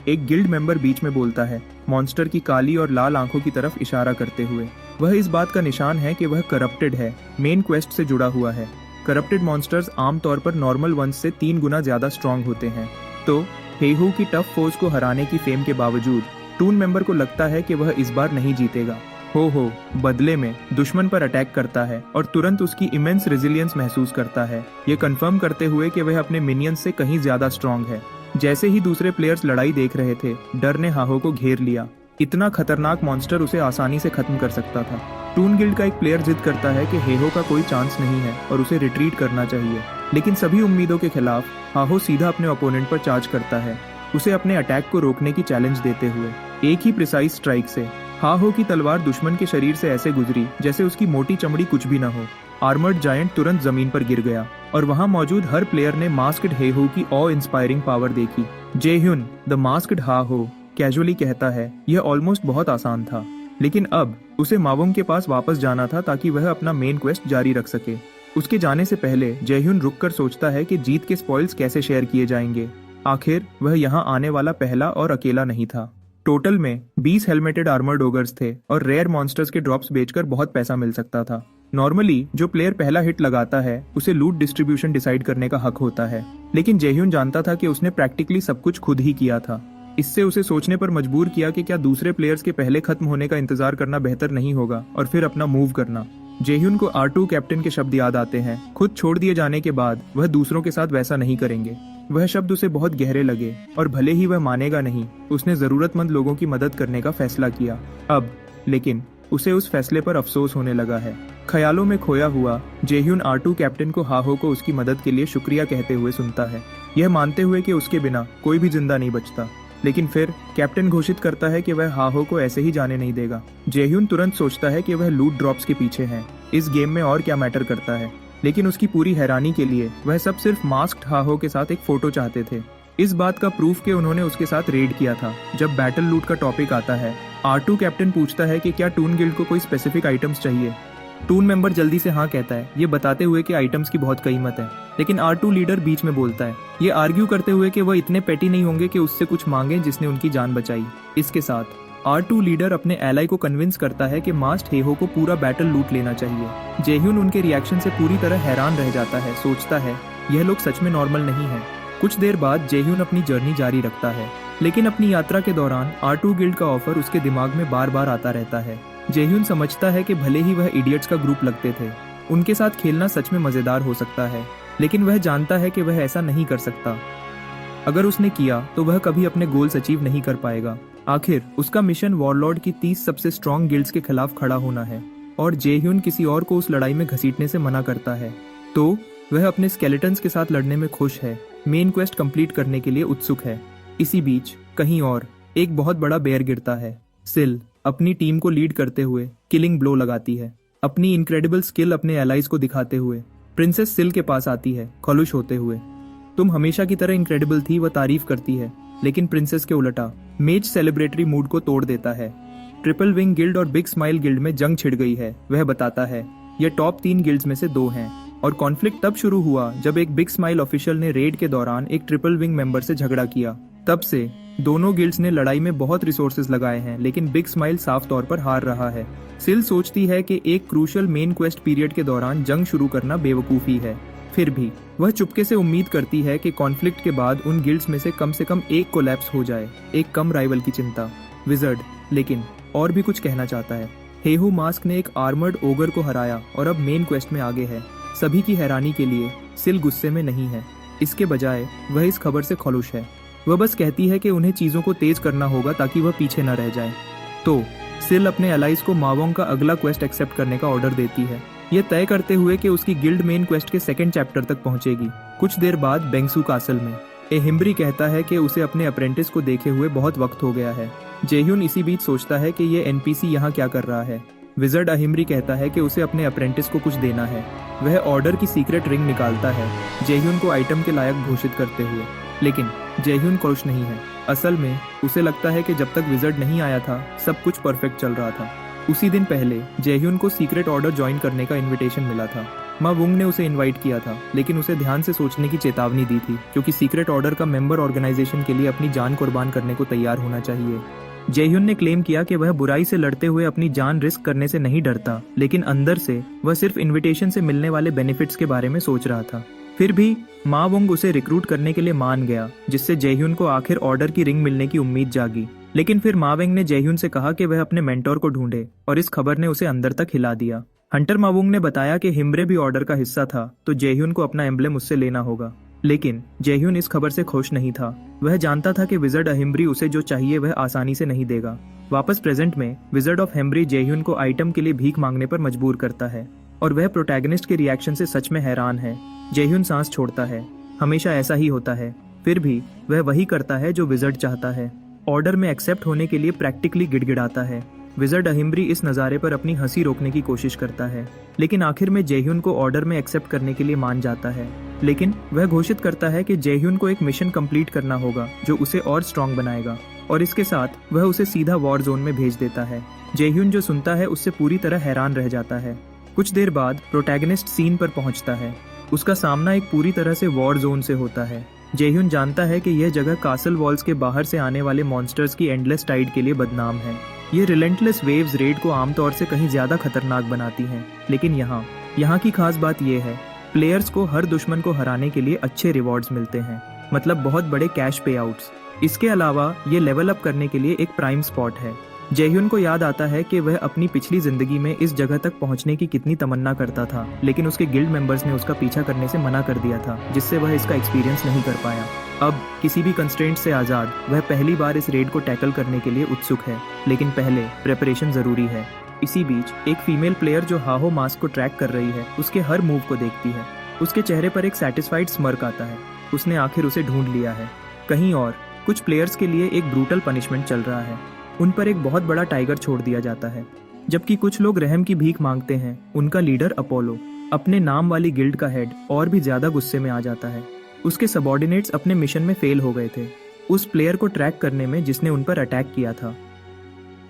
एक गिल्ड मेंबर बीच में बोलता है, मॉन्स्टर की काली और लाल आंखों की तरफ इशारा करते हुए। वह इस बात का निशान है कि वह करप्टेड है, मेन क्वेस्ट से जुड़ा हुआ है। करप्टेड मॉन्स्टर्स आमतौर पर नॉर्मल वंस से 3 गुना ज्यादा स्ट्रांग होते हैं। तो हेहू की टफ फोर्स को हराने की फेम के बावजूद टून मेंबर को लगता है कि वह इस बार नहीं जीतेगा। हो बदले में दुश्मन पर अटैक करता है और तुरंत उसकी इमेंस रेजिलियंस महसूस करता है, ये कंफर्म करते हुए कि वह अपने मिनियंस से कहीं ज्यादा स्ट्रांग है। जैसे ही दूसरे प्लेयर्स लड़ाई देख रहे थे, डर ने हाहो को घेर लिया। इतना खतरनाक मॉन्स्टर उसे आसानी से खत्म कर सकता था। टून गिल्ड का एक प्लेयर जिद करता है कि हेहो का कोई चांस नहीं है और उसे रिट्रीट करना चाहिए, लेकिन सभी उम्मीदों के खिलाफ हाहो सीधा अपने ओपोनेंट पर चार्ज करता है, उसे अपने अटैक को रोकने की चैलेंज देते हुए। एक ही प्रिसाइज स्ट्राइक से हाहो की तलवार दुश्मन के शरीर से ऐसे गुजरी जैसे उसकी मोटी चमड़ी कुछ भी न हो। आर्मर्ड जायंट तुरंत जमीन पर गिर गया और वहां मौजूद हर प्लेयर ने मास्क्ड हेहो की ऑ इंस्पायरिंग पावर देखी। जेह्यून द मास्क्ड हाहो कैजुअली कहता है, यह ऑलमोस्ट बहुत आसान था, लेकिन अब उसे मावोंग के पास वापस जाना था ताकि वह अपना मेन क्वेस्ट जारी रख सके। उसके जाने से पहले जेह्यून रुककर सोचता है कि जीत के स्पॉइल्स कैसे शेयर किए जाएंगे। आखिर वह यहाँ आने वाला पहला और अकेला नहीं था। टोटल में 20 हेलमेटेड आर्मर्ड ओगर्स थे और रेयर मॉन्स्टर्स के ड्रॉप्स बेचकर बहुत पैसा मिल सकता था। नॉर्मली जो प्लेयर पहला हिट लगाता है उसे लूट डिस्ट्रीब्यूशन डिसाइड करने का हक होता है, लेकिन जेह्यून जानता था कि उसने प्रैक्टिकली सब कुछ खुद ही किया था। इससे उसे सोचने पर मजबूर किया कि क्या दूसरे प्लेयर्स के पहले खत्म होने का इंतजार करना बेहतर नहीं होगा और फिर अपना मूव करना। जेह्यून को R2 कैप्टन के शब्द याद आते हैं, खुद छोड़ दिए जाने के बाद वह दूसरों के साथ वैसा नहीं करेंगे। वह शब्द उसे बहुत गहरे लगे और भले ही वह मानेगा नहीं, उसने जरूरतमंद लोगों की मदद करने का फैसला किया। अब लेकिन उसे उस फैसले पर अफसोस होने लगा है। ख्यालों में खोया हुआ जेह्यून R2 कैप्टन को हाहो को उसकी मदद के लिए शुक्रिया कहते हुए सुनता है, यह मानते हुए कि उसके बिना कोई भी जिंदा नहीं बचता। लेकिन फिर कैप्टन घोषित करता है कि वह हाहो को ऐसे ही जाने नहीं देगा। जेह्यून तुरंत सोचता है कि वह लूट ड्रॉप्स के पीछे है, इस गेम में और क्या मैटर करता है, लेकिन उसकी पूरी हैरानी के लिए वह सब सिर्फ मास्क्ड हाहो के साथ एक फोटो चाहते थे। इस बात का प्रूफ कि उन्होंने उसके साथ रेड किया था। जब बैटल लूट का टॉपिक आता है, R2 कैप्टन पूछता है कि क्या टून गिल्ड को कोई स्पेसिफिक आइटम्स चाहिए। टून मेंबर जल्दी से हाँ कहता है, ये बताते हुए कि आइटम्स की बहुत कीमत है, लेकिन R2 लीडर बीच में बोलता है, ये आर्ग्यू करते हुए कि वह इतने पेटी नहीं होंगे कि उससे कुछ मांगे जिसने उनकी जान बचाई। इसके साथ R2 लीडर अपने एलाई को कन्विंस करता है कि मास्ट हेहो को पूरा बैटल लूट लेना चाहिए। जेह्यून उनके रिएक्शन से पूरी तरह हैरान रह जाता है, सोचता है यह लोग सच में नॉर्मल नहीं है। कुछ देर बाद जेह्यून अपनी जर्नी जारी रखता है, लेकिन अपनी यात्रा के दौरान R2 गिल्ड का ऑफर उसके दिमाग में बार बार आता रहता है। जेह्यून समझता है कि भले ही वह इडियट्स का ग्रुप लगते थे, उनके साथ खेलना सच में मजेदार हो सकता है, लेकिन वह जानता है कि वह ऐसा नहीं कर सकता। अगर उसने किया तो वह कभी अपने गोल्स अचीव नहीं कर पाएगा। आखिर उसका मिशन वॉरलॉर्ड की 30 सबसे स्ट्रॉन्ग गिल्ड्स के खिलाफ खड़ा होना है और जेह्यून किसी और को उस लड़ाई में घसीटने से मना करता है। तो वह अपने स्केलेटन्स के साथ लड़ने में खुश है, मेन क्वेस्ट कंप्लीट करने के लिए उत्सुक है। इसी बीच कहीं और एक बहुत बड़ा बेयर गिरता है। सिल अपनी टीम को लीड करते हुए किलिंग ब्लो लगाती है, अपनी इनक्रेडिबल स्किल अपने एलाइज को दिखाते हुए। प्रिंसेस सिल के पास आती है खुश होते हुए। तुम हमेशा की तरह इनक्रेडिबल थी, वह तारीफ करती है, लेकिन प्रिंसेस के उल्टा मेज सेलिब्रेटरी मूड को तोड़ देता है। ट्रिपल विंग गिल्ड और बिग स्माइल गिल्ड में जंग छिड़ गई है, वह बताता है। यह टॉप 3 गिल्ड्स में से 2 हैं और कॉन्फ्लिक्ट तब शुरू हुआ जब एक बिग स्माइल ऑफिशियल ने रेड के दौरान एक ट्रिपल विंग मेंबर से झगड़ा किया। तब से दोनों गिल्ड्स ने लड़ाई में बहुत रिसोर्सेज लगाए हैं, लेकिन बिग स्माइल साफ तौर पर हार रहा है। सिल सोचती है कि एक क्रूशियल मेन क्वेस्ट पीरियड के दौरान जंग शुरू करना बेवकूफ़ी है। फिर भी वह चुपके से उम्मीद करती है कि कॉन्फ्लिक्ट के बाद उन गिल्ड्स में से कम एक कोलैप्स हो जाए, एक कम राइवल की चिंता। विजर्ड लेकिन और भी कुछ कहना चाहता है। हेहू मास्क ने एक आर्मर्ड ओगर को हराया और अब मेन क्वेस्ट में आगे है। सभी की हैरानी के लिए सिल गुस्से में नहीं है, इसके बजाय वह इस खबर से खुश है। वह बस कहती है कि उन्हें चीज़ों को तेज करना होगा ताकि वह पीछे न रह जाए। तो सिल अपने एलाइज को मावोंग का अगला क्वेस्ट एक्सेप्ट करने का ऑर्डर देती है, यह तय करते हुए कि उसकी गिल्ड मेन क्वेस्ट के सेकंड चैप्टर तक पहुंचेगी। कुछ देर बाद बेंगसू कासल में एहिम्ब्री कहता है कि उसे अपने अप्रेंटिस को देखे हुए बहुत वक्त हो गया है। जेह्यून इसी बीच सोचता है कि ये एनपीसी यहाँ क्या कर रहा है। विजर्ड अहिम्ब्री कहता है कि उसे अपने अप्रेंटिस को कुछ देना है। वह ऑर्डर की सीक्रेट रिंग निकालता है, जेह्यून को आइटम के लायक घोषित करते हुए, लेकिन जेह्यून खुश नहीं है। असल में उसे लगता है कि जब तक विजर्ड नहीं आया था सब कुछ परफेक्ट चल रहा था। उसी दिन पहले जेह्यून को सीक्रेट ऑर्डर ज्वाइन करने का इनविटेशन मिला था। माँ वुंग ने उसे इनवाइट किया था, लेकिन उसे ध्यान से सोचने की चेतावनी दी थी, क्योंकि सीक्रेट ऑर्डर का मेंबर ऑर्गेनाइजेशन के लिए अपनी जान कुर्बान करने को तैयार होना चाहिए। जेह्यून ने क्लेम किया कि वह बुराई से लड़ते हुए अपनी जान रिस्क करने से नहीं डरता, लेकिन अंदर से वह सिर्फ इनविटेशन से मिलने वाले बेनिफिट्स के बारे में सोच रहा था। फिर भी माँ वुंग उसे रिक्रूट करने के लिए मान गया, जिससे जेह्यून को आखिर ऑर्डर की रिंग मिलने की उम्मीद जागी। लेकिन फिर मा वेंग ने जेह्यून से कहा कि वह अपने मेंटोर को ढूंढे, और इस खबर ने उसे अंदर तक हिला दिया। हंटर मावुंग ने बताया कि हिम्ब्रे भी ऑर्डर का हिस्सा था, तो जेह्यून को अपना एम्ब्लेम उससे लेना होगा। लेकिन जेह्यून इस खबर से खुश नहीं था। वह जानता था कि विजर्ड अहिम्ब्री उसे जो चाहिए वह आसानी से नहीं देगा। वापस प्रेजेंट में विजर्ड ऑफ हेम्ब्री जेह्यून को आइटम के लिए भीख मांगने पर मजबूर करता है, और वह प्रोटैगनिस्ट के रिएक्शन से सच में हैरान है। जेह्यून सांस छोड़ता है, हमेशा ऐसा ही होता है। फिर भी वह वही करता है जो विजर्ड चाहता है। ऑर्डर में एक्सेप्ट होने के लिए प्रैक्टिकली गिड़गिड़ाता है। विजर्ड अहिम्ब्री इस नज़ारे पर अपनी हंसी रोकने की कोशिश करता है, लेकिन आखिर में जेह्यून को ऑर्डर में एक्सेप्ट करने के लिए मान जाता है। लेकिन वह घोषित करता है कि जेह्यून को एक मिशन कंप्लीट करना होगा जो उसे और स्ट्रांग बनाएगा, और इसके साथ वह उसे सीधा वॉर जोन में भेज देता है। जेह्यून जो सुनता है उससे पूरी तरह हैरान रह जाता है। कुछ देर बाद प्रोटैगनिस्ट सीन पर पहुंचता है। उसका सामना एक पूरी तरह से वॉर जोन से होता है। जेह्यून जानता है कि यह जगह कासल वॉल्स के बाहर से आने वाले मॉन्स्टर्स की एंडलेस टाइड के लिए बदनाम है। ये रिलेंटलेस वेव्स रेड को आमतौर से कहीं ज्यादा खतरनाक बनाती हैं, लेकिन यहाँ की खास बात यह है, प्लेयर्स को हर दुश्मन को हराने के लिए अच्छे रिवॉर्ड्स मिलते हैं, मतलब बहुत बड़े कैश पे आउट्स। इसके अलावा ये लेवल अप करने के लिए एक प्राइम स्पॉट है। जेह्यून को याद आता है कि वह अपनी पिछली जिंदगी में इस जगह तक पहुंचने की कितनी तमन्ना करता था, लेकिन उसके गिल्ड मेंबर्स ने उसका पीछा करने से मना कर दिया था, जिससे वह इसका एक्सपीरियंस नहीं कर पाया। अब किसी भी कंस्ट्रेंट से आज़ाद वह पहली बार इस रेड को टैकल करने के लिए उत्सुक है, लेकिन पहले प्रेपरेशन ज़रूरी है। इसी बीच एक फीमेल प्लेयर जो हाहो मास्क को ट्रैक कर रही है, उसके हर मूव को देखती है। उसके चेहरे पर एक सेटिस्फाइड स्मर्क आता है। उसने आखिर उसे ढूंढ लिया है। कहीं और कुछ प्लेयर्स के लिए एक ब्रूटल पनिशमेंट चल रहा है। उन पर एक बहुत बड़ा टाइगर छोड़ दिया जाता है, जबकि कुछ लोग रहम की भीख मांगते हैं। उनका लीडर अपोलो, अपने नाम वाली गिल्ड का हेड, और भी ज्यादा गुस्से में आ जाता है। उसके सबॉर्डिनेट्स अपने मिशन में फेल हो गए थे, उस प्लेयर को ट्रैक करने में जिसने उन पर अटैक किया था।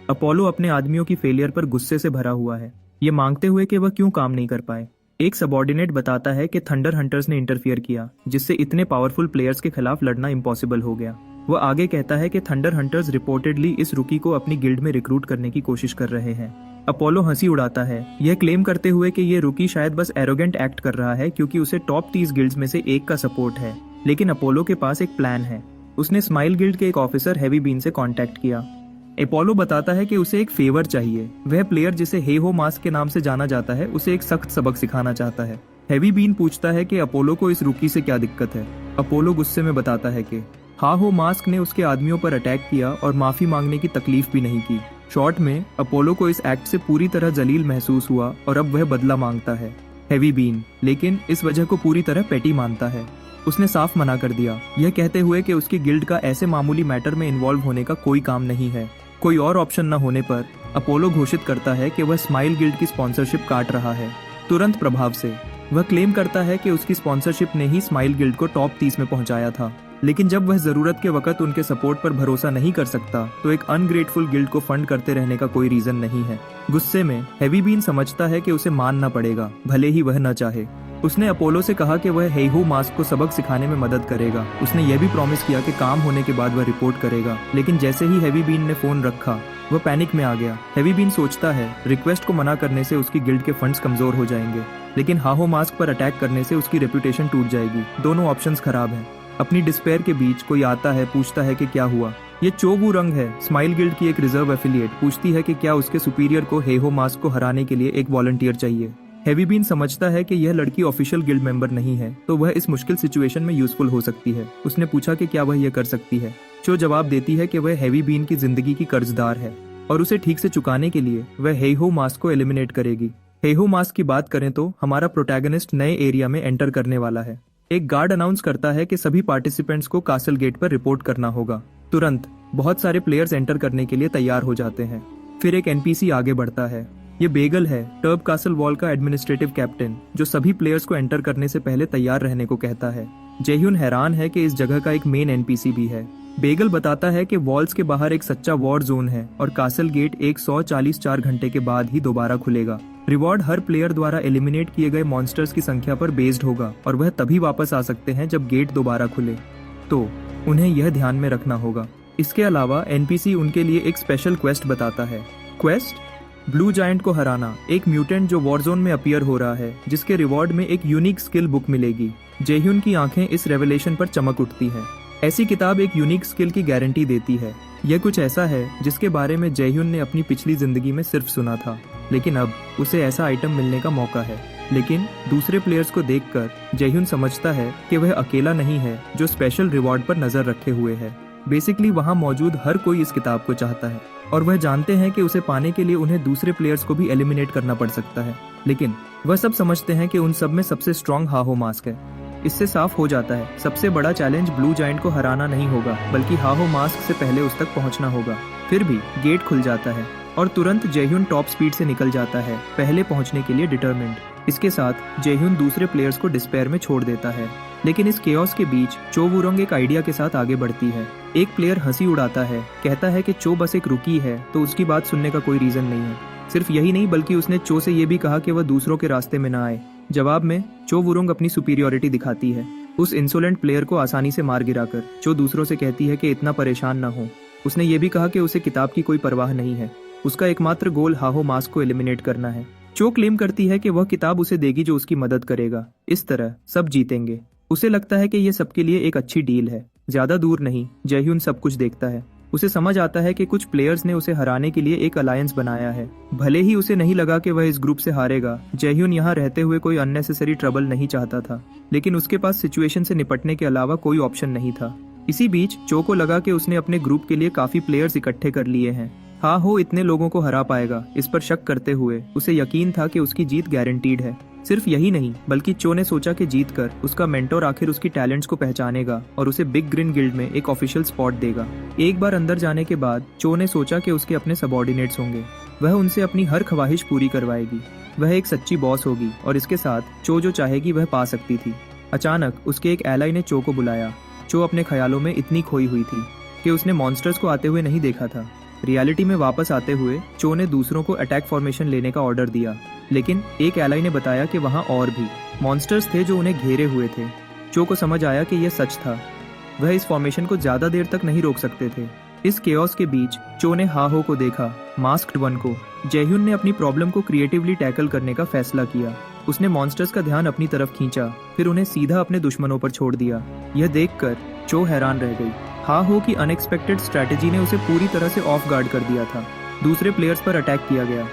अपोलो अपने आदमियों की फेलियर पर गुस्से से भरा हुआ है, ये मांगते हुए कि वह क्यों काम नहीं कर पाए। एक सबॉर्डिनेट बताता है कि थंडर हंटर्स ने इंटरफियर किया, जिससे इतने पावरफुल प्लेयर्स के खिलाफ लड़ना इम्पॉसिबल हो गया। वह आगे कहता है कि थंडर हंटर्स रिपोर्टेडली इस रुकी को अपनी गिल्ड में रिक्रूट करने की कोशिश कर रहे हैं। अपोलो हंसी उड़ाता है, यह क्लेम करते हुए कि ये रुकी शायद बस एरोगेंट एक्ट कर रहा है क्योंकि उसे टॉप 30 गिल्ड्स में से एक का सपोर्ट है। लेकिन अपोलो के पास एक प्लान है। उसने स्माइल गिल्ड के एक ऑफिसर हेवी बीन से कांटेक्ट किया। अपोलो बताता है कि उसे एक फेवर चाहिए। वह प्लेयर जिसे हेहो मास्क के नाम से जाना जाता है, उसे एक सख्त सबक सिखाना चाहता है। हेवी बीन पूछता है कि अपोलो को इस रुकी से क्या दिक्कत है। अपोलो गुस्से में बताता है कि हाहो मास्क ने उसके आदमियों पर अटैक किया और माफी मांगने की तकलीफ भी नहीं की। शॉर्ट में अपोलो को इस एक्ट से पूरी तरह जलील महसूस हुआ और अब वह बदला मांगता है। हेवी बीन लेकिन इस वजह को पूरी तरह पेटी मानता है। उसने साफ मना कर दिया, यह कहते हुए कि उसकी गिल्ड का ऐसे मामूली मैटर में इन्वॉल्व होने का कोई काम नहीं है। कोई और ऑप्शन न होने पर अपोलो घोषित करता है कि वह स्माइल गिल्ड की स्पॉन्सरशिप काट रहा है, तुरंत प्रभाव से। वह क्लेम करता है कि उसकी स्पॉन्सरशिप ने ही स्माइल गिल्ड को टॉप 30 में पहुंचाया था। लेकिन जब वह जरूरत के वक्त उनके सपोर्ट पर भरोसा नहीं कर सकता, तो एक अनग्रेटफुल गिल्ड को फंड करते रहने का कोई रीजन नहीं है। गुस्से में हेवी बीन समझता है कि उसे मानना पड़ेगा, भले ही वह न चाहे। उसने अपोलो से कहा कि वह हेईहो मास्क को सबक सिखाने में मदद करेगा। उसने यह भी प्रॉमिस किया कि काम होने के बाद वह रिपोर्ट करेगा। लेकिन जैसे ही हेवी बीन ने फोन रखा, वह पैनिक में आ गया। हेवी बीन सोचता है रिक्वेस्ट को मना करने से उसकी गिल्ड के फंड्स कमजोर हो जाएंगे, लेकिन हाहो मास्क पर अटैक करने से उसकी रेपुटेशन टूट जाएगी। दोनों ऑप्शंस खराब हैं। अपनी डिस्पेयर के बीच कोई आता है, पूछता है कि क्या हुआ। ये चो वू रंग है, स्माइल गिल्ड की एक रिजर्व एफिलिएट। पूछती है कि क्या उसके सुपीरियर को हेईहो मास्क को हराने के लिए एक वॉलंटियर चाहिए। हेवी बीन समझता है कि यह लड़की ऑफिशियल गिल्ड मेंबर नहीं है, तो वह इस मुश्किल सिचुएशन में यूजफुल हो सकती है। उसने पूछा कि क्या वह यह कर सकती है। चो जवाब देती है कि वह हेवी बीन की जिंदगी की कर्जदार है और उसे ठीक से चुकाने के लिए वह हेईहो मास्क को एलिमिनेट करेगी। हेईहो मास्क की बात करें तो हमारा प्रोटैगनिस्ट नए एरिया में एंटर करने वाला है। एक गार्ड अनाउंस करता है कि सभी पार्टिसिपेंट्स को कासल गेट पर रिपोर्ट करना होगा। तुरंत बहुत सारे प्लेयर्स एंटर करने के लिए तैयार हो जाते हैं। फिर एक एनपीसी आगे बढ़ता है। ये बेगल है, टर्ब कासल वॉल का एडमिनिस्ट्रेटिव कैप्टन, जो सभी प्लेयर्स को एंटर करने से पहले तैयार रहने को कहता है। जेह्यून हैरान है कि इस जगह का एक मेन एनपीसी भी है। बेगल बताता है कि वॉल्स के बाहर एक सच्चा वॉर जोन है और कासल गेट 144 घंटे के बाद ही दोबारा खुलेगा। रिवॉर्ड हर प्लेयर द्वारा एलिमिनेट किए गए मॉन्स्टर्स की संख्या पर बेस्ड होगा और वह तभी वापस आ सकते हैं जब गेट दोबारा खुले, तो उन्हें यह ध्यान में रखना होगा। इसके अलावा एनपीसी उनके लिए एक स्पेशल क्वेस्ट बताता है। क्वेस्ट ब्लू जायंट को हराना, एक म्यूटेंट जो वॉरजोन में अपीयर हो रहा है, जिसके रिवॉर्ड में एक यूनिक स्किल बुक मिलेगी। जेह्यून की आंखें इस रेवलेशन पर चमक उठती हैं। ऐसी किताब एक यूनिक स्किल की गारंटी देती है। यह कुछ ऐसा है जिसके बारे में जेह्यून ने अपनी पिछली जिंदगी में सिर्फ सुना था, लेकिन अब उसे ऐसा आइटम मिलने का मौका है। लेकिन दूसरे प्लेयर्स को देखकर जेह्यून समझता है कि वह अकेला नहीं है जो स्पेशल रिवॉर्ड पर नजर रखे हुए है। बेसिकली वहाँ मौजूद हर कोई इस किताब को चाहता है और वह जानते हैं कि उसे पाने के लिए उन्हें दूसरे प्लेयर्स को भी एलिमिनेट करना पड़ सकता है। लेकिन वह सब समझते हैं कि उन सब में सबसे स्ट्रॉन्ग हाहो मास्क है। इससे साफ हो जाता है सबसे बड़ा चैलेंज ब्लू जायंट को हराना नहीं होगा, बल्कि हाहो मास्क से पहले उस तक पहुंचना होगा। फिर भी गेट खुल जाता है और तुरंत जेह्यून टॉप स्पीड से निकल जाता है, पहले पहुंचने के लिए डिटरमिन्ड। इसके साथ जेह्यून दूसरे प्लेयर्स को डिस्पेयर में छोड़ देता है। लेकिन इस केओस के बीच चो वूरोंग एक आइडिया के साथ आगे बढ़ती है। एक प्लेयर हंसी उड़ाता है, कहता है कि चो बस एक रुकी है, तो उसकी बात सुनने का कोई रीजन नहीं है। सिर्फ यही नहीं, बल्कि उसने चो से ये भी कहा कि वह दूसरों के रास्ते में न आए। जवाब में चो वूरोंग अपनी सुपीरियोरिटी दिखाती है। उस इंसोलेंट प्लेयर को आसानी से मार गिराकर चो दूसरों से कहती है कि इतना परेशान न हो। उसने ये भी कहा कि उसे किताब की कोई परवाह नहीं है, उसका एकमात्र गोल हाहो मास्क को एलिमिनेट करना है। चो क्लेम करती है कि वह किताब उसे देगी जो उसकी मदद करेगा। इस तरह सब जीतेंगे। उसे लगता है कि यह सबके लिए एक अच्छी डील है। ज्यादा दूर नहीं, जेह्यून सब कुछ देखता है। उसे समझ आता है कि कुछ प्लेयर्स ने उसे हराने के लिए एक अलायंस बनाया है। भले ही उसे नहीं लगा कि वह इस ग्रुप से हारेगा। जेह्यून यहाँ रहते हुए कोई अननेसेसरी ट्रबल नहीं चाहता था, लेकिन उसके पास सिचुएशन से निपटने के अलावा कोई ऑप्शन नहीं था। इसी बीच चो को लगा कि उसने अपने ग्रुप के लिए काफी प्लेयर्स इकट्ठे कर लिए हैं। हाहो इतने लोगों को हरा पाएगा, इस पर शक करते हुए उसे यकीन था कि उसकी जीत गारंटीड है। सिर्फ यही नहीं, बल्कि चो ने सोचा कि जीतकर उसका मेंटोर आखिर उसकी टैलेंट्स को पहचानेगा और उसे बिग ग्रिन गिल्ड में एक ऑफिशियल स्पॉट देगा। एक बार अंदर जाने के बाद चो ने सोचा कि उसके अपने सबॉर्डिनेट्स होंगे। वह उनसे अपनी हर ख्वाहिश पूरी करवाएगी। वह एक सच्ची बॉस होगी और इसके साथ चो जो चाहेगी वह पा सकती थी। अचानक उसके एक एलाई ने चो को बुलाया। चो अपने ख्यालों में इतनी खोई हुई थी कि उसने मॉन्स्टर्स को आते हुए नहीं देखा था। रियलिटी में वापस आते हुए चो ने दूसरों को अटैक फॉर्मेशन लेने का ऑर्डर दिया, लेकिन एक एलाई ने बताया कि वहां और भी मॉन्स्टर्स थे जो उन्हें घेरे हुए थे। चो को समझ आया कि यह सच था। वह इस फॉर्मेशन को ज्यादा देर तक नहीं रोक सकते थे। इस केओस के बीच चो ने हाहो को देखा, मास्क्ड वन को। जेह्यून ने अपनी प्रॉब्लम को क्रिएटिवली टैकल करने का फैसला किया। उसने मॉन्स्टर्स का ध्यान अपनी तरफ खींचा, फिर उन्हें सीधा अपने दुश्मनों पर छोड़ दिया। यह देखकर चो हैरान रह गई। हाहो की अनएक्सपेक्टेड स्ट्रैटेजी ने उसे पूरी तरह से ऑफ गार्ड कर दिया था। दूसरे प्लेयर्स पर अटैक किया गया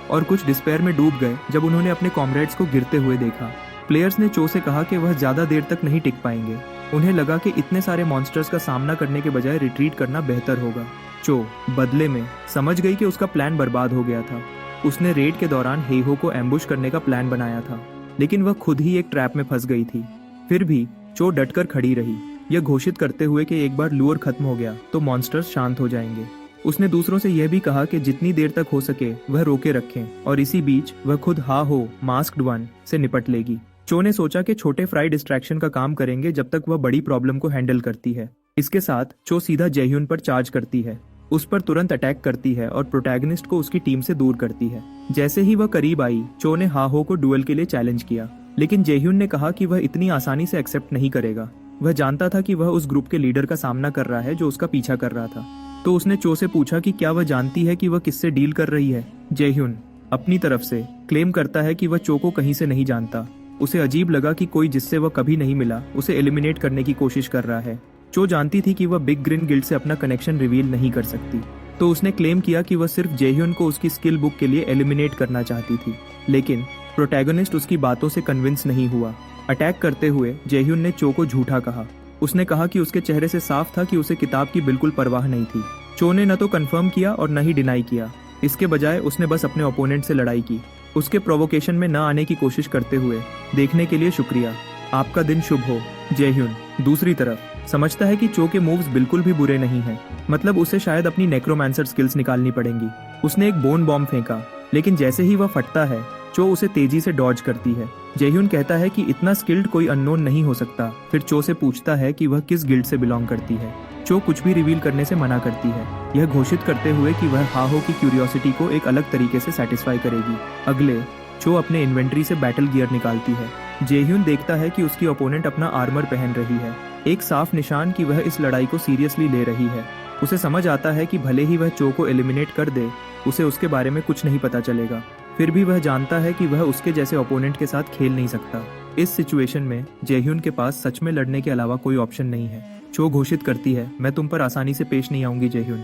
और कुछ डिस्पेयर में डूब गए जब उन्होंने अपने कॉमरेड्स को गिरते हुए देखा। प्लेयर्स ने चो से कहा कि वह ज्यादा देर तक नहीं टिक पाएंगे। उन्हें लगा कि इतने सारे मॉन्स्टर्स का सामना करने के बजाय रिट्रीट करना बेहतर होगा। चो बदले में समझ गई कि उसका प्लान बर्बाद हो गया था। उसने रेड के दौरान हेईहो को एम्बुश करने का प्लान बनाया था, लेकिन वह खुद ही एक ट्रैप में फंस गई थी। फिर भी चो डटकर खड़ी रही, यह घोषित करते हुए कि एक बार लूर खत्म हो गया तो मॉन्स्टर्स शांत हो जाएंगे। उसने दूसरों से यह भी कहा कि जितनी देर तक हो सके वह रोके रखें और इसी बीच वह खुद हाहो मास्क्ड वन से निपट लेगी। चो ने सोचा कि छोटे फ्राई डिस्ट्रैक्शन का काम करेंगे जब तक वह बड़ी प्रॉब्लम को हैंडल करती है। इसके साथ चो सीधा जेह्यून पर चार्ज करती है, उस पर तुरंत अटैक करती है और प्रोटैगनिस्ट को उसकी टीम से दूर करती है। जैसे ही वह करीब आई, चो ने हाहो को डुएल के लिए चैलेंज किया, लेकिन जेह्यून ने कहा कि वह इतनी आसानी से एक्सेप्ट नहीं करेगा। वह जानता था कि वह उस ग्रुप के लीडर का सामना कर रहा है जो उसका पीछा कर रहा था। तो उसने चो से पूछा कि क्या वह जानती है कि वह किससे डील कर रही है। जेह्यून अपनी तरफ से क्लेम करता है कि वह चो को कहीं से नहीं जानता। उसे अजीब लगा कि कोई जिससे वह कभी नहीं मिला उसे एलिमिनेट करने की कोशिश कर रहा है। चो जानती थी कि वह बिग ग्रिन गिल्ड से अपना कनेक्शन रिवील नहीं कर सकती, तो उसने क्लेम किया कि वह सिर्फ जेह्यून को उसकी स्किल बुक के लिए एलिमिनेट करना चाहती थी। लेकिन प्रोटैगनिस्ट उसकी बातों से कन्विंस नहीं हुआ। अटैक करते हुए जेह्यून ने चो को झूठा कहा। उसने कहा कि उसके चेहरे से साफ था कि उसे किताब की बिल्कुल परवाह नहीं थी। चो ने न तो कंफर्म किया और न ही डिनाई किया। इसके बजाय उसने बस अपने ओपोनेंट से लड़ाई की। उसके प्रोवोकेशन में न आने की कोशिश करते हुए देखने के लिए शुक्रिया, आपका दिन शुभ हो। जेह्यून दूसरी तरफ समझता है कि चो के मूव्स बिल्कुल भी बुरे नहीं हैं, मतलब उसे शायद अपनी नेक्रोमांसर स्किल्स निकालनी पड़ेंगी। उसने एक बोन बॉम्ब फेंका, लेकिन जैसे ही वह फटता है चो उसे तेजी से डॉज करती है। जेह्यून कहता है कि इतना स्किल्ड कोई अननोन नहीं हो सकता। फिर चो से पूछता है कि वह किस गिल्ड से बिलोंग करती है। चो कुछ भी रिवील करने से मना करती है, यह घोषित करते हुए कि वह हाहो की क्यूरियोसिटी को एक अलग तरीके से सेटिस्फाई करेगी। अगले चो अपने इन्वेंट्री से बैटल गियर निकालती है। जेह्यून देखता है कि उसकी ओपोनेंट अपना आर्मर पहन रही है, एक साफ निशान कि वह इस लड़ाई को सीरियसली ले रही है। उसे समझ आता है कि भले ही वह चो को एलिमिनेट कर दे, उसे उसके बारे में कुछ नहीं पता चलेगा। फिर भी वह जानता है कि वह उसके जैसे ओपोनेंट के साथ खेल नहीं सकता। इस सिचुएशन में जेह्यून के पास सच में लड़ने के अलावा कोई ऑप्शन नहीं है। चो घोषित करती है, मैं तुम पर आसानी से पेश नहीं आऊंगी जेह्यून।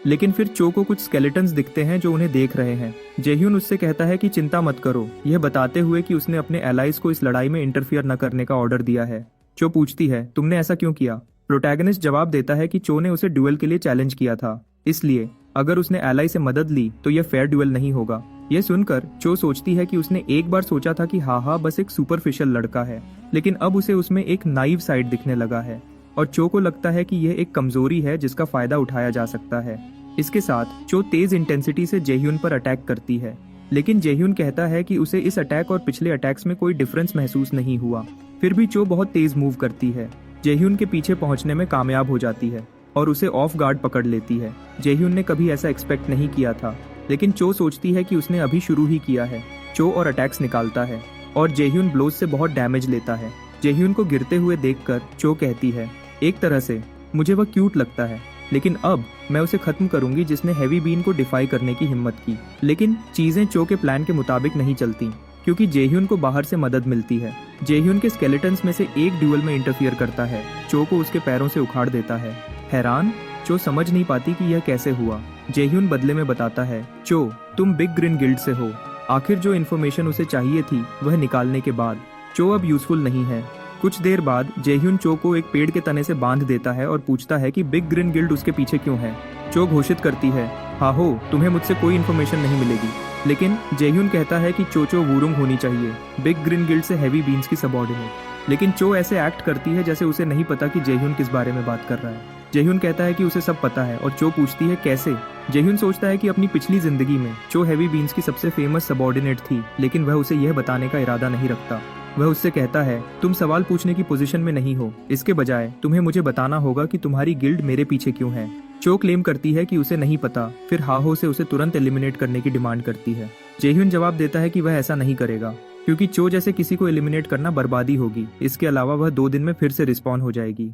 लेकिन फिर चो को कुछ स्केलेटन्स दिखते हैं जो उन्हें देख रहे हैं। जेह्यून उससे कहता है कि चिंता मत करो, यह बताते हुए कि उसने अपने एलाइज को इस लड़ाई में इंटरफियर न करने का ऑर्डर दिया है। चो पूछती है, तुमने ऐसा क्यों किया? प्रोटैगनिस्ट जवाब देता है कि चो ने उसे ड्यूएल के लिए चैलेंज किया था, इसलिए अगर उसने एलाई से मदद ली तो यह फेयर ड्यूएल नहीं होगा। यह सुनकर चो सोचती है कि उसने एक बार सोचा था कि हाहा बस एक सुपरफिशियल लड़का है, लेकिन अब उसे उसमें एक नाइव साइड दिखने लगा है और चो को लगता है कि यह एक कमजोरी है जिसका फायदा उठाया जा सकता है। इसके साथ चो तेज इंटेंसिटी से जेह्यून पर अटैक करती है, लेकिन जेह्यून कहता है कि उसे इस अटैक और पिछले अटैक्स में कोई डिफरेंस महसूस नहीं हुआ। फिर भी चो बहुत तेज मूव करती है, जेह्यून के पीछे पहुंचने में कामयाब हो जाती है और उसे ऑफ गार्ड पकड़ लेती है। जेह्यून ने कभी ऐसा एक्सपेक्ट नहीं किया था, लेकिन चो सोचती है कि उसने अभी शुरू ही किया है। चो और अटैक्स निकालता है और जेह्यून ब्लोज से बहुत डैमेज लेता है। जेह्यून को गिरते हुए देखकर चो कहती है, एक तरह से मुझे वह क्यूट लगता है, लेकिन अब मैं उसे खत्म करूंगी जिसने हैवी बीन को डिफाई करने की हिम्मत की। लेकिन चीजें चो के प्लान के मुताबिक नहीं चलती, क्योंकि जेह्यून को बाहर से मदद मिलती है। जेह्यून के स्केलेटन्स में से एक ड्यूएल में इंटरफियर करता है, चो को उसके पैरों से उखाड़ देता है। हैरान चो समझ नहीं पाती कि यह कैसे हुआ। जेह्यून बदले में बताता है, चो तुम बिग ग्रिन गिल्ड से हो। आखिर जो इन्फॉर्मेशन उसे चाहिए थी वह निकालने के बाद चो अब यूजफुल नहीं है। कुछ देर बाद जेह्यून चो को एक पेड़ के तने से बांध देता है और पूछता है कि बिग ग्रिन गिल्ड उसके पीछे क्यों है। चो घोषित करती है, हाहो तुम्हें मुझसे कोई इन्फॉर्मेशन नहीं मिलेगी। लेकिन जेह्यून कहता है कि चो वूरुंग होनी चाहिए, बिग ग्रिन गिल्ड से हैवी बीन्स की सबऑर्डिनेट। लेकिन चो ऐसे एक्ट करती है जैसे उसे नहीं पता कि जेह्यून किस बारे में बात कर रहा है। जेह्यून कहता है कि उसे सब पता है और चो पूछती है कैसे। जेह्यून सोचता है कि अपनी पिछली जिंदगी में चो हैवी बीन्स की सबसे फेमस सबऑर्डिनेट थी, लेकिन वह उसे यह बताने का इरादा नहीं रखता। वह उससे कहता है, तुम सवाल पूछने की पोजीशन में नहीं हो, इसके बजाय तुम्हें मुझे बताना होगा कि तुम्हारी गिल्ड मेरे पीछे क्यों है। चो क्लेम करती है कि उसे नहीं पता, फिर हाहो से उसे तुरंत एलिमिनेट करने की डिमांड करती है। जेह्यून जवाब देता है कि वह ऐसा नहीं करेगा, क्योंकि चो जैसे किसी को एलिमिनेट करना बर्बादी होगी। इसके अलावा वह 2 दिन में फिर से रिस्पॉन हो जाएगी।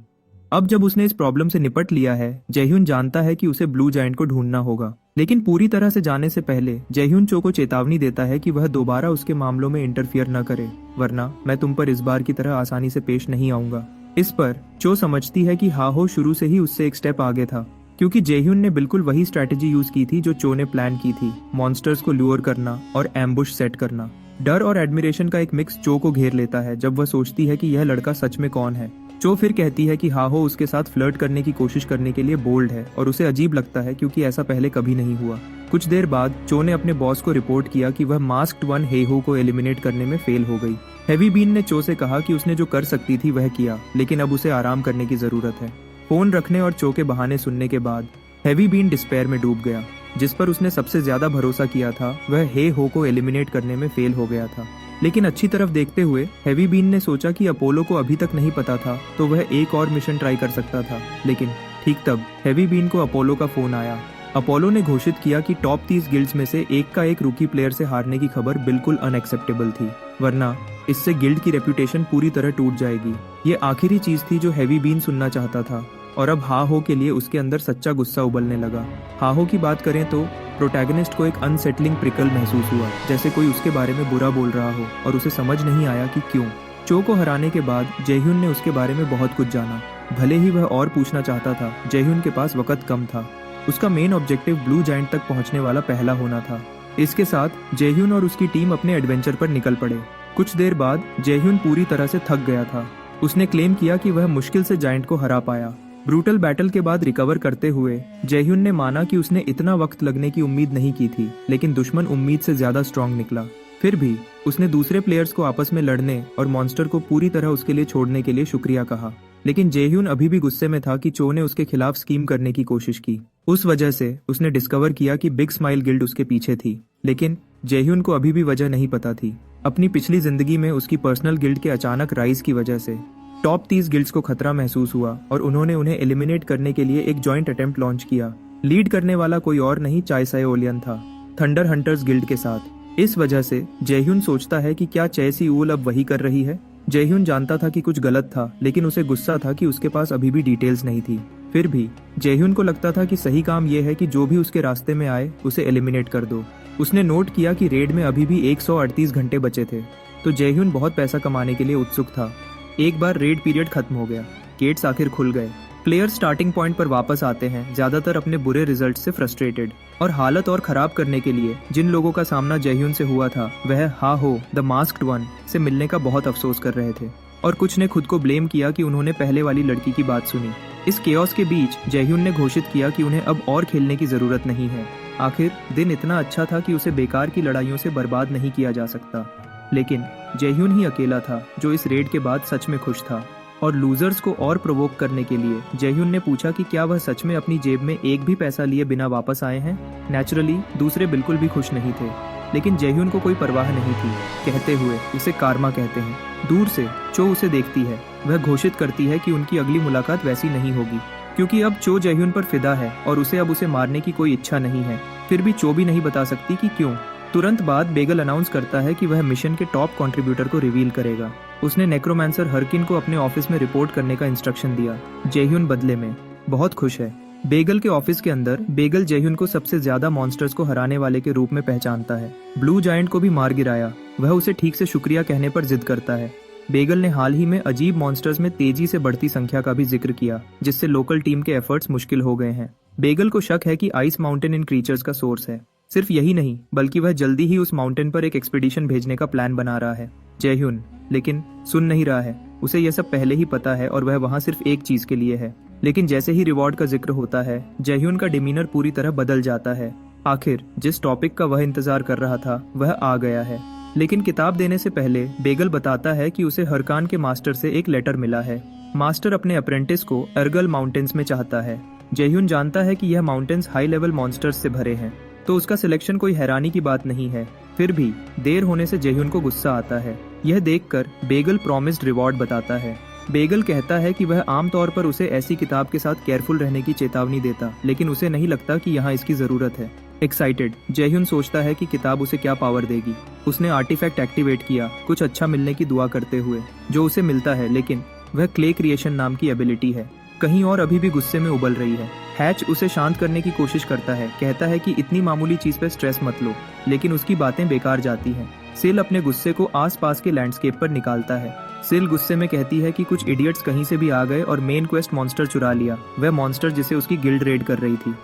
अब जब उसने इस प्रॉब्लम से निपट लिया है, जेह्यून जानता है कि उसे ब्लू जायंट को ढूंढना होगा। लेकिन पूरी तरह से जाने से पहले जेह्यून चो को चेतावनी देता है कि वह दोबारा उसके मामलों में इंटरफियर न करे, वरना मैं तुम पर इस बार की तरह आसानी से पेश नहीं आऊंगा। इस पर चो समझती है कि हाहो शुरू से ही उससे एक स्टेप आगे था, क्योंकि जेह्यून ने बिल्कुल वही स्ट्रैटेजी यूज की थी जो चो ने प्लान की थी, मॉन्स्टर्स को लूर करना और एम्बुश सेट करना। डर और एडमिरेशन का एक मिक्स चो को घेर लेता है जब वह सोचती है कि यह लड़का सच में कौन है। चो फिर कहती है कि हाहो उसके साथ फ्लर्ट करने की कोशिश करने के लिए बोल्ड है और उसे अजीब लगता है क्योंकि ऐसा पहले कभी नहीं हुआ। कुछ देर बाद चो ने अपने बॉस को रिपोर्ट किया कि वह मास्क्ड वन हेहो को एलिमिनेट करने में फेल हो गई। हैवी बीन ने चो से कहा कि उसने जो कर सकती थी वह किया, लेकिन अब उसे आराम करने की जरूरत है। फोन रखने और चो के बहाने सुनने के बाद हैवी बीन डिस्पेयर में डूब गया। जिस पर उसने सबसे ज्यादा भरोसा किया था वह हेहो को एलिमिनेट करने में फेल हो गया था। लेकिन अच्छी तरफ देखते हुए हैवी बीन ने सोचा कि अपोलो को अभी तक नहीं पता था, तो वह एक और मिशन ट्राई कर सकता था। लेकिन ठीक तब हैवी बीन को अपोलो का फोन आया। अपोलो ने घोषित किया कि टॉप 30 गिल्ड्स में से एक का एक रूकी प्लेयर से हारने की खबर बिल्कुल अनएक्सेप्टेबल थी, वरना इससे गिल्ड की रेपुटेशन पूरी तरह टूट जाएगी। ये आखिरी चीज थी जो हैवी बीन सुनना चाहता था, और अब हाहो के लिए उसके अंदर सच्चा गुस्सा उबलने लगा। हाहो की बात करें तो प्रोटैगनिस्ट को एक अनसेटलिंग प्रिकल महसूस हुआ, जैसे कोई उसके बारे में बुरा बोल रहा हो और उसे समझ नहीं आया कि क्यों। चो को हराने के बाद जयह्यून ने उसके बारे में बहुत कुछ जाना। भले ही वह और पूछना चाहता था, जयह्यून के पास वक्त कम था। उसका मेन ऑब्जेक्टिव ब्लू जायंट तक पहुंचने वाला पहला होना था। इसके साथ जयह्यून और उसकी टीम अपने एडवेंचर पर निकल पड़े। कुछ देर बाद जयह्यून पूरी तरह से थक गया था। उसने क्लेम किया कि वह मुश्किल से जायंट को हरा पाया। ब्रूटल बैटल के बाद रिकवर करते हुए जयह्यून ने माना कि उसने इतना वक्त लगने की उम्मीद नहीं की थी, लेकिन दुश्मन उम्मीद से ज्यादा स्ट्रांग निकला। फिर भी उसने दूसरे प्लेयर्स को आपस में लड़ने और मॉन्स्टर को पूरी तरह उसके लिए छोड़ने के लिए शुक्रिया कहा। लेकिन जयह्यून अभी भी गुस्से में था कि चो ने उसके खिलाफ स्कीम करने की कोशिश की। उस वजह से उसने डिस्कवर किया कि बिग स्माइल गिल्ड उसके पीछे थी, लेकिन जयह्यून को अभी भी वजह नहीं पता थी। अपनी पिछली जिंदगी में उसकी पर्सनल गिल्ड के अचानक राइज की वजह से टॉप 30 गिल्ड्स को खतरा महसूस हुआ और उन्होंने उन्हें एलिमिनेट करने के लिए एक जॉइंट अटेम्प्ट लॉन्च किया। लीड करने वाला कोई और नहीं, चायसाए ओलियन था, थंडर हंटर्स गिल्ड के साथ। इस वजह से जयह्यून सोचता है कि क्या चेसी ऊल अब वही कर रही है। जयह्यून जानता था कि कुछ गलत था, लेकिन उसे गुस्सा था कि उसके पास अभी भी डिटेल्स नहीं थी। फिर भी जयह्यून को लगता था कि सही काम यह है कि जो भी उसके रास्ते में आए उसे एलिमिनेट कर दो। उसने नोट किया कि रेड में अभी भी 138 घंटे बचे थे, तो जयह्यून बहुत पैसा कमाने के लिए उत्सुक था। एक बार रेड पीरियड खत्म हो गया, गेट्स आखिर खुल गए। प्लेयर स्टार्टिंग पॉइंट पर वापस आते हैं, ज्यादातर अपने बुरे रिजल्ट से फ्रस्ट्रेटेड, और हालत और खराब करने के लिए जिन लोगों का सामना जयह्यून से हुआ था वह हाहो द मास्क्ड वन से मिलने का बहुत अफसोस कर रहे थे, और कुछ ने खुद को ब्लेम किया कि उन्होंने पहले वाली लड़की की बात सुनी। इस केओस के बीच जयह्यून ने घोषित किया कि उन्हें अब और खेलने की जरूरत नहीं है। आखिर दिन इतना अच्छा था कि उसे बेकार की लड़ाइयों से बर्बाद नहीं किया जा सकता। लेकिन जयह्यून ही अकेला था जो इस रेड के बाद सच में खुश था, और लूजर्स को और प्रोवोक करने के लिए जयह्यून ने पूछा कि क्या वह सच में अपनी जेब में एक भी पैसा लिए बिना वापस आए हैं। नेचुरली दूसरे बिल्कुल भी खुश नहीं थे, लेकिन जयह्यून को कोई परवाह नहीं थी, कहते हुए इसे कारमा कहते हैं। दूर से चो उसे देखती है। वह घोषित करती है कि उनकी अगली मुलाकात वैसी नहीं होगी, क्योंकि अब चो जयह्यून पर फिदा है और उसे अब उसे मारने की कोई इच्छा नहीं है। फिर भी चो भी नहीं बता सकती कि क्यों। तुरंत बाद बेगल अनाउंस करता है कि वह मिशन के टॉप कंट्रीब्यूटर को रिवील करेगा। उसने नेक्रोमैंसर हरकिन को अपने ऑफिस में रिपोर्ट करने का इंस्ट्रक्शन दिया। जयह्यून बदले में बहुत खुश है। बेगल के ऑफिस के अंदर बेगल जयह्यून को सबसे ज्यादा मॉन्स्टर्स को हराने वाले के रूप में पहचानता है। ब्लू जायंट को भी मार गिराया। वह उसे ठीक से शुक्रिया कहने पर जिद करता है। बेगल ने हाल ही में अजीब मॉन्स्टर्स में तेजी से बढ़ती संख्या का भी जिक्र किया, जिससे लोकल टीम के एफर्ट्स मुश्किल हो गए हैं। बेगल को शक है कि आइस माउंटेन इन क्रीचर्स का सोर्स है। सिर्फ यही नहीं, बल्कि वह जल्दी ही उस माउंटेन पर एक एक्सपीडिशन भेजने का प्लान बना रहा है। जयह्यून लेकिन सुन नहीं रहा है। उसे यह सब पहले ही पता है और वह वहाँ सिर्फ एक चीज के लिए है। लेकिन जैसे ही रिवॉर्ड का जिक्र होता है, जयह्यून का डिमीनर पूरी तरह बदल जाता है। आखिर जिस टॉपिक का वह इंतजार कर रहा था वह आ गया है। लेकिन किताब देने से पहले बेगल बताता है कि उसे हरकान के मास्टर से एक लेटर मिला है। मास्टर अपने अप्रेंटिस को अर्गल माउंटेन्स में चाहता है। जयह्यून जानता है कि यह माउंटेन्स हाई लेवल मॉन्स्टर्स से भरे हैं, तो उसका सिलेक्शन कोई हैरानी की बात नहीं है। फिर भी देर होने से जयह्यून को गुस्सा आता है। यह देखकर बेगल प्रॉमिस्ड रिवॉर्ड बताता है। बेगल कहता है कि वह आमतौर पर उसे ऐसी किताब के साथ केयरफुल रहने की चेतावनी देता, लेकिन उसे नहीं लगता कि यहाँ इसकी जरूरत है। एक्साइटेड जयह्यून सोचता है कि किताब उसे क्या पावर देगी। उसने आर्टिफैक्ट एक्टिवेट किया, कुछ अच्छा मिलने की दुआ करते हुए, जो उसे मिलता है, लेकिन वह क्ले क्रिएशन नाम की एबिलिटी है। कहीं और अभी भी गुस्से में उबल रही है। हैच उसे शांत करने की कोशिश करता है, कहता है कि इतनी मामूली चीज पे स्ट्रेस मत लो, लेकिन उसकी बातें बेकार जाती हैं। सिल अपने गुस्से को आसपास के लैंडस्केप पर निकालता है। सिल गुस्से में कहती है कि कुछ इडियट्स कहीं से भी आ गए और मेन क्वेस्ट मॉन्स्टर चुरा लिया, वह मॉन्स्टर जिसे उसकी गिल्ड रेड कर रही थी।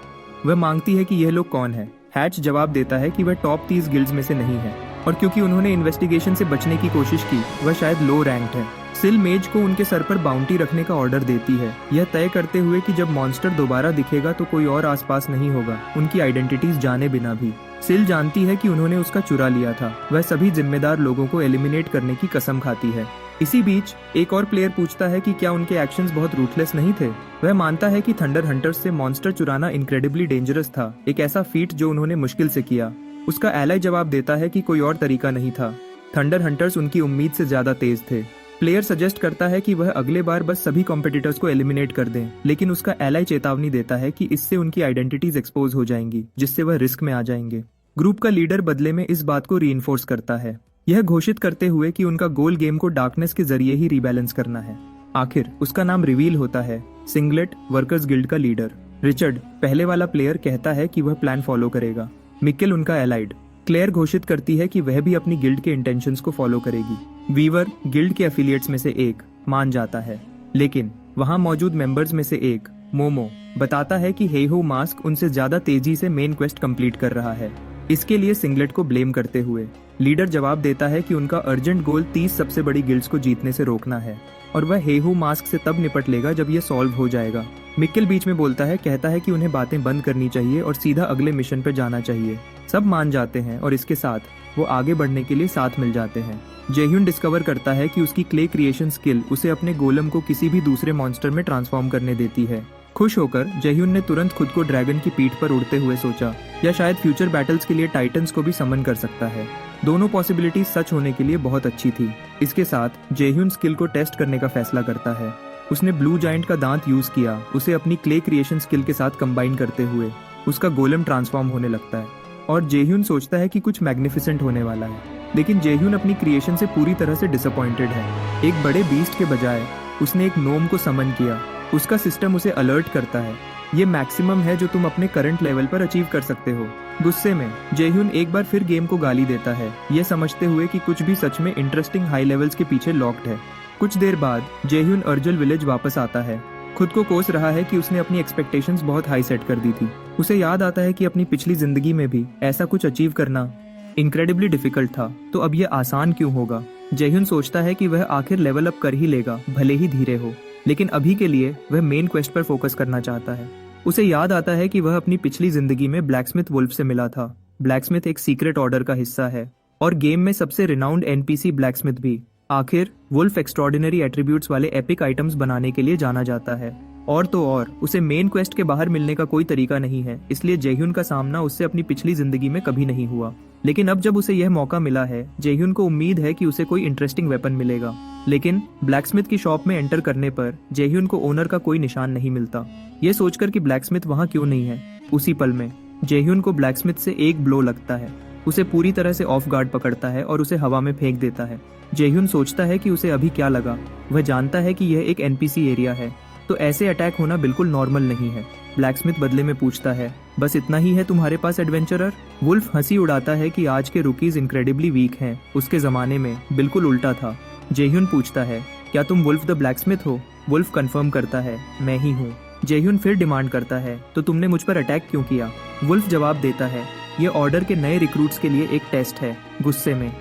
वह मांगती है कि यह लोग कौन है। हैच जवाब देता है कि वह टॉप 30 गिल्ड्स में से नहीं है, और क्योंकि उन्होंने इन्वेस्टिगेशन से बचने की कोशिश की, वह शायद लो रैंक्ड है। सिल मेज को उनके सर पर बाउंटी रखने का ऑर्डर देती है, यह तय करते हुए कि जब मॉन्स्टर दोबारा दिखेगा तो कोई और आसपास नहीं होगा, उनकी आइडेंटिटीज जाने बिना भी। सिल जानती है कि उन्होंने उसका चुरा लिया था। वह सभी जिम्मेदार लोगों को एलिमिनेट करने की कसम खाती है। इसी बीच एक और प्लेयर पूछता है कि क्या उनके एक्शंस बहुत रूथलेस नहीं थे। वह मानता है कि थंडर हंटर्स से मॉन्स्टर चुराना इनक्रेडिबली डेंजरस था, एक ऐसा फीट जो उन्होंने मुश्किल से किया। उसका एलाई जवाब देता है कि कोई और तरीका नहीं था। थंडर हंटर्स उनकी उम्मीद से ज्यादा तेज थे। प्लेयर सजेस्ट करता है कि वह अगले बार बस सभी कॉम्पिटिटर्स को एलिमिनेट कर दें, लेकिन उसका एलाई चेतावनी देता है कि इससे उनकी आइडेंटिटीज एक्सपोज हो जाएंगी, जिससे वह रिस्क में आ जाएंगे। ग्रुप का लीडर बदले में इस बात को रीइंफोर्स करता है, यह घोषित करते हुए कि उनका गोल गेम को डार्कनेस के जरिए ही रीबैलेंस करना है। आखिर उसका नाम रिवील होता है, सिंगलेट वर्कर्स गिल्ड का लीडर। रिचर्ड, पहले वाला प्लेयर, कहता है कि वह प्लान फॉलो करेगा। मिकेल उनका एलाइड। क्लेयर घोषित करती है कि वह भी अपनी गिल्ड के इंटेंशंस को फॉलो करेगी। वीवर, गिल्ड के एफिलिएट्स में से एक, मान जाता है, लेकिन वहां मौजूद मेंबर्स में से एक, मोमो, बताता है कि हेहो मास्क उनसे ज्यादा तेजी से मेन क्वेस्ट कंप्लीट कर रहा है। इसके लिए सिंगलेट को ब्लेम करते हुए लीडर जवाब देता है कि उनका अर्जेंट गोल 30 सबसे बड़ी गिल्ड्स को जीतने से रोकना है और वह हेहो मास्क से तब निपट लेगा जब यह सॉल्व हो जाएगा। मिकेल बीच में बोलता है, कहता है कि उन्हें बातें बंद करनी चाहिए और सीधा अगले मिशन पर जाना चाहिए। सब मान जाते हैं और इसके साथ वो आगे बढ़ने के लिए साथ मिल जाते हैं। जेह्यून डिस्कवर करता है कि उसकी क्ले क्रिएशन स्किल उसे अपने गोलम को किसी भी दूसरे मॉन्स्टर में ट्रांसफॉर्म करने देती है। खुश होकर जेह्यून ने तुरंत खुद को ड्रैगन की पीठ पर उड़ते हुए सोचा, या शायद फ्यूचर बैटल्स के लिए टाइटन्स को भी समन कर सकता है। दोनों पॉसिबिलिटीज सच होने के लिए बहुत अच्छी थी। इसके साथ जेह्यून स्किल को टेस्ट करने का फैसला करता है। उसने ब्लू जायंट का दांत यूज किया, उसे अपनी क्ले क्रिएशन स्किल के साथ कंबाइन करते हुए उसका गोलम ट्रांसफॉर्म होने लगता है और जेह्यून सोचता है कि कुछ मैग्निफिसेंट होने वाला है, लेकिन जेह्यून अपनी क्रिएशन से पूरी तरह से डिसअपॉइंटेड है। एक बड़े बीस्ट के बजाय उसने एक नोम को समन किया। उसका सिस्टम उसे अलर्ट करता है, ये मैक्सिमम है जो तुम अपने करंट लेवल पर अचीव कर सकते हो। गुस्से में जेह्यून एक बार फिर गेम को गाली देता है, ये समझते हुए कि कुछ भी सच में इंटरेस्टिंग हाई लेवल्स के पीछे लॉक्ड है। कुछ देर बाद जेह्यून अर्जुल विलेज वापस आता है। खुद को कोस रहा है कि उसने अपनी एक्सपेक्टेशंस बहुत हाई सेट कर दी थी। उसे याद आता है कि अपनी पिछली जिंदगी में भी ऐसा कुछ अचीव करना इनक्रेडिबली डिफिकल्ट था, तो अब ये आसान क्यों होगा। जेह्यून सोचता है कि वह आखिर लेवल अप कर ही लेगा, भले ही धीरे हो, लेकिन अभी के लिए वह मेन क्वेस्ट पर फोकस करना चाहता है। उसे याद आता है कि वह अपनी पिछली जिंदगी में ब्लैकस्मिथ वुल्फ से मिला था। ब्लैकस्मिथ एक सीक्रेट ऑर्डर का हिस्सा है और गेम में सबसे रिनाउंड एनपीसी ब्लैकस्मिथ भी। आखिर वुल्फ एक्स्ट्रॉर्डिनरी एट्रीब्यूट्स वाले एपिक आइटम्स बनाने के लिए जाना जाता है, और तो और उसे मेन क्वेस्ट के बाहर मिलने का कोई तरीका नहीं है, इसलिए जेह्यून का सामना उससे अपनी पिछली जिंदगी में कभी नहीं हुआ। लेकिन अब जब उसे यह मौका मिला है, जेह्यून को उम्मीद है कि उसे कोई इंटरेस्टिंग वेपन मिलेगा। लेकिन ब्लैकस्मिथ की शॉप में एंटर करने पर जेह्यून को ओनर का कोई निशान नहीं मिलता। ये सोचकर कि ब्लैकस्मिथ वहाँ क्यों नहीं है, उसी पल में जेह्यून को ब्लैकस्मिथ से एक ब्लो लगता है। उसे पूरी तरह से ऑफ गार्ड पकड़ता है और उसे हवा में फेंक देता है। जेह्यून सोचता है कि उसे अभी क्या लगा। वह जानता है कि यह एक एनपीसी एरिया है, तो ऐसे अटैक होना बिल्कुल नॉर्मल नहीं है। ब्लैकस्मिथ बदले में पूछता है, बस इतना ही है तुम्हारे पास एडवेंचरर? वुल्फ हंसी उड़ाता है कि आज के रुकीज इनक्रेडिबली वीक हैं, उसके जमाने में बिल्कुल उल्टा था। जेह्यून पूछता है, क्या तुम वुल्फ द ब्लैकस्मिथ हो? वुल्फ कंफर्म करता है, मैं ही हूँ। जेह्यून फिर डिमांड करता है, तो तुमने मुझ पर अटैक क्यों किया? वुल्फ जवाब देता है, यह ऑर्डर के नए रिक्रूट्स के लिए एक टेस्ट है। गुस्से में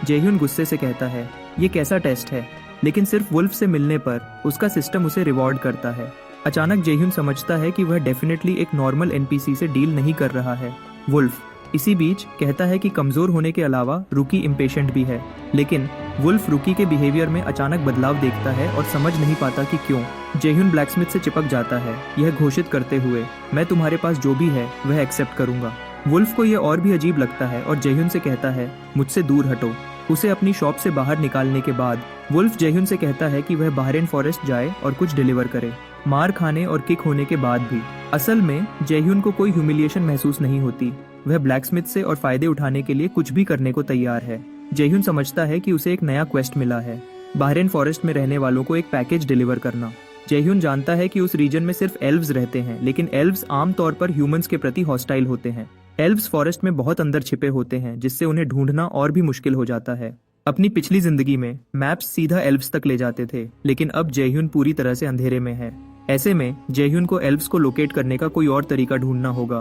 जेह्यून गुस्से से कहता है, ये कैसा टेस्ट है? लेकिन सिर्फ वुल्फ से मिलने पर उसका सिस्टम उसे रिवॉर्ड करता है। अचानक जेह्यून समझता है कि वह डेफिनेटली एक नॉर्मल एनपीसी से डील नहीं कर रहा है। वुल्फ इसी बीच कहता है कि कमजोर होने के अलावा रुकी इम्पेशेंट भी है, लेकिन वुल्फ रुकी के बिहेवियर में अचानक बदलाव देखता है और समझ नहीं पाता कि क्यों। जेह्यून ब्लैकस्मिथ से चिपक जाता है, यह घोषित करते हुए, मैं तुम्हारे पास जो भी है वह एक्सेप्ट करूंगा। वुल्फ को यह और भी अजीब लगता है और जेह्यून से कहता है, मुझसे दूर हटो। उसे अपनी शॉप से बाहर निकालने के बाद वुल्फ जेह्यून से कहता है कि वह बाहरेन फॉरेस्ट जाए और कुछ डिलीवर करे। मार खाने और किक होने के बाद भी असल में जेह्यून को कोई ह्यूमिलिएशन महसूस नहीं होती। वह ब्लैकस्मिथ से और फायदे उठाने के लिए कुछ भी करने को तैयार है। जेह्यून समझता है कि उसे एक नया क्वेस्ट मिला है, बाहरेन फॉरेस्ट में रहने वालों को एक पैकेज डिलीवर करना। जेह्यून जानता है कि उस रीजन में सिर्फ एल्व्स रहते हैं, लेकिन एल्व्स आमतौर पर ह्यूमंस के प्रति हॉस्टाइल होते हैं। एल्व्स फॉरेस्ट में बहुत अंदर छिपे होते हैं, जिससे उन्हें ढूंढना और भी मुश्किल हो जाता है। अपनी पिछली जिंदगी में मैप्स सीधा एल्व्स तक ले जाते थे, लेकिन अब जेह्यून पूरी तरह से अंधेरे में है। ऐसे में जेह्यून को एल्व्स को लोकेट करने का कोई और तरीका ढूंढना होगा।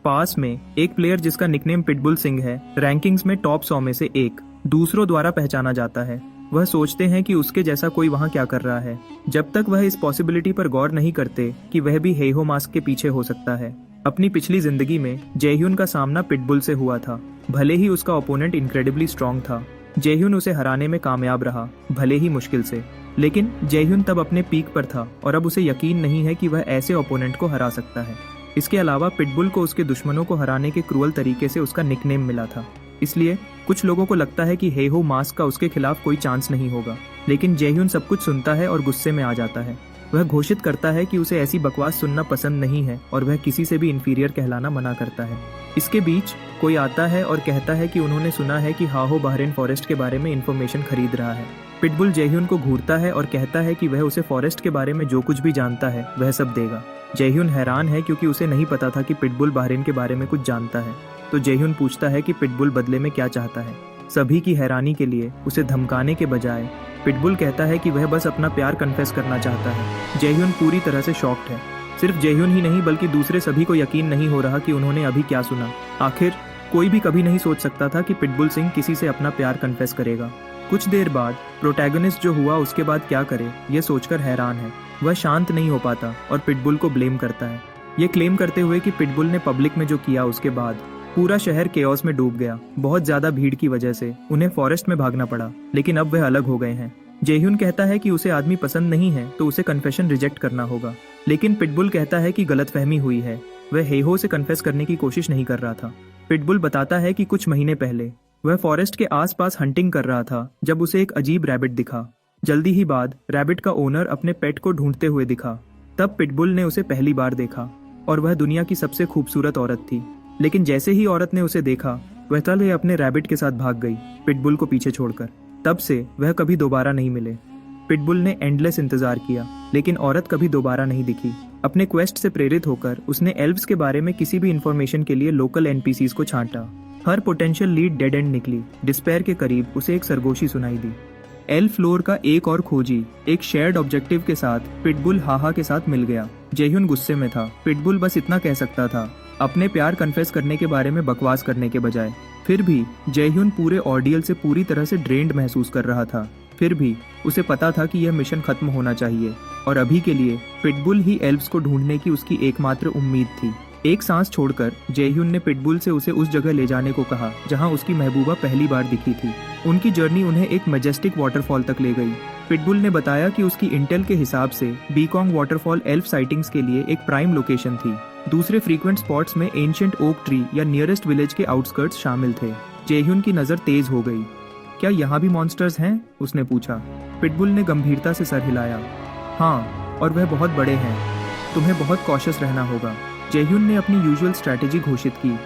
पास में एक प्लेयर जिसका निकनेम पिटबुल सिंह है, रैंकिंग्स में टॉप 100 में से एक, दूसरों द्वारा पहचाना जाता है। वह सोचते हैं कि उसके जैसा कोई वहाँ क्या कर रहा है, जब तक वह इस पॉसिबिलिटी पर गौर नहीं करते कि वह भी हेहो मास्क के पीछे हो सकता है। अपनी पिछली जिंदगी में जेह्यून का सामना पिटबुल से हुआ था। भले ही उसका ओपोनेंट इनक्रेडिबली स्ट्रॉन्ग था, जेह्यून उसे हराने में कामयाब रहा, भले ही मुश्किल से। लेकिन जेह्यून तब अपने पीक पर था और अब उसे यकीन नहीं है कि वह ऐसे ओपोनेंट को हरा सकता है। इसके अलावा पिटबुल को उसके दुश्मनों को हराने के क्रूअल तरीके से उसका निकनेम मिला था। इसलिए कुछ लोगों को लगता है कि हेहो मास्क का उसके खिलाफ कोई चांस नहीं होगा, लेकिन जेह्यून सब कुछ सुनता है और गुस्से में आ जाता है। वह घोषित करता है कि उसे ऐसी बकवास सुनना पसंद नहीं है और वह किसी से भी इन्फीरियर कहलाना मना करता है। इसके बीच कोई आता है और कहता है कि उन्होंने सुना है कि हाहो बहरेन फॉरेस्ट के बारे में इंफॉर्मेशन खरीद रहा है। पिटबुल जेह्यून को घूरता है और कहता है कि वह उसे फॉरेस्ट के बारे में जो कुछ भी जानता है वह सब देगा। जेह्यून हैरान है क्योंकि उसे नहीं पता था कि पिटबुल बहरेन के बारे में कुछ जानता है। तो जेह्यून पूछता है कि पिटबुल बदले में क्या चाहता है। सभी की हैरानी के लिए उसे धमकाने के बजाय पिटबुल कहता है कि वह बस अपना प्यार कन्फेस करना चाहता है। जेह्यून पूरी तरह से शॉक्ड है। सिर्फ जेह्यून ही नहीं बल्कि दूसरे सभी को यकीन नहीं हो रहा कि उन्होंने अभी क्या सुना। आखिर कोई भी कभी नहीं सोच सकता था कि पिटबुल सिंह किसी से अपना प्यार कन्फेस करेगा। कुछ देर बाद प्रोटैगनिस्ट जो हुआ उसके बाद क्या करे ये सोचकर हैरान है। वह शांत नहीं हो पाता और पिटबुल को ब्लेम करता है, ये क्लेम करते हुए कि पिटबुल ने पब्लिक में जो किया उसके बाद पूरा शहर केओस में डूब गया। बहुत ज्यादा भीड़ की वजह से उन्हें फॉरेस्ट में भागना पड़ा, लेकिन अब वह अलग हो गए हैं। जेह्यून कहता है कि उसे आदमी पसंद नहीं है तो उसे कन्फेशन रिजेक्ट करना होगा, लेकिन पिटबुल कहता है कि गलतफहमी हुई है, वह हेहो से कन्फेस करने की कोशिश नहीं कर रहा था। पिटबुल बताता है कि कुछ महीने पहले वह फॉरेस्ट के आसपास हंटिंग कर रहा था जब उसे एक अजीब रैबिट दिखा। जल्दी ही बाद रैबिट का ओनर अपने पेट को ढूंढते हुए दिखा। तब पिटबुल ने उसे पहली बार देखा और वह दुनिया की सबसे खूबसूरत औरत थी। लेकिन जैसे ही औरत ने उसे देखा वह तुरंत अपने रैबिट के साथ भाग गई, पिटबुल को पीछे छोड़कर। तब से वह कभी दोबारा नहीं मिले। पिटबुल ने एंडलेस इंतजार किया, लेकिन औरत कभी दोबारा नहीं दिखी। अपने क्वेस्ट से प्रेरित होकर उसने एल्व्स के बारे में किसी भी इंफॉर्मेशन के लिए लोकल एनपीसीज को छांटा। हर पोटेंशियल लीड डेड एंड निकली। डिस्पेयर के करीब उसे एक सरगोशी सुनाई दी। एल्फ लोर का एक और खोजी एक शेयर्ड ऑब्जेक्टिव के साथ पिटबुल हाहा के साथ मिल गया। जेह्यून गुस्से में था। पिटबुल बस इतना कह सकता था, अपने प्यार कन्फेस करने के बारे में बकवास करने के बजाय। फिर भी जेह्यून पूरे ऑर्डियल से पूरी तरह से ड्रेन्ड महसूस कर रहा था। फिर भी उसे पता था कि यह मिशन खत्म होना चाहिए और अभी के लिए पिटबुल ही एल्व्स को ढूंढने की उसकी एकमात्र उम्मीद थी। एक सांस छोड़कर जेह्यून ने पिटबुल से उसे उस जगह ले जाने को कहा जहां उसकी महबूबा पहली बार दिखी थी। उनकी जर्नी उन्हें एक मैजेस्टिक वाटरफॉल तक ले गई। पिटबुल ने बताया कि उसकी इंटेल के हिसाब से बीकॉन्ग वाटरफॉल एल्फ साइटिंग्स के लिए एक प्राइम लोकेशन थी। दूसरे फ्रीक्वेंट स्पॉट्स में एंशिएंट ओक ट्री या नियरेस्ट विलेज के आउटस्कर्ट्स शामिल थे। जेह्यून की नजर तेज हो गई। क्या यहाँ भी मॉन्स्टर्स हैं? उसने पूछा। पिटबुल ने गंभीरता से सर हिलाया। हाँ, और वह बहुत बड़े हैं। तुम्हें बहुत कॉशियस रहना होगा। जेह्यून ने अपनी यूजुअल स्ट्रैटेजी घोषित की।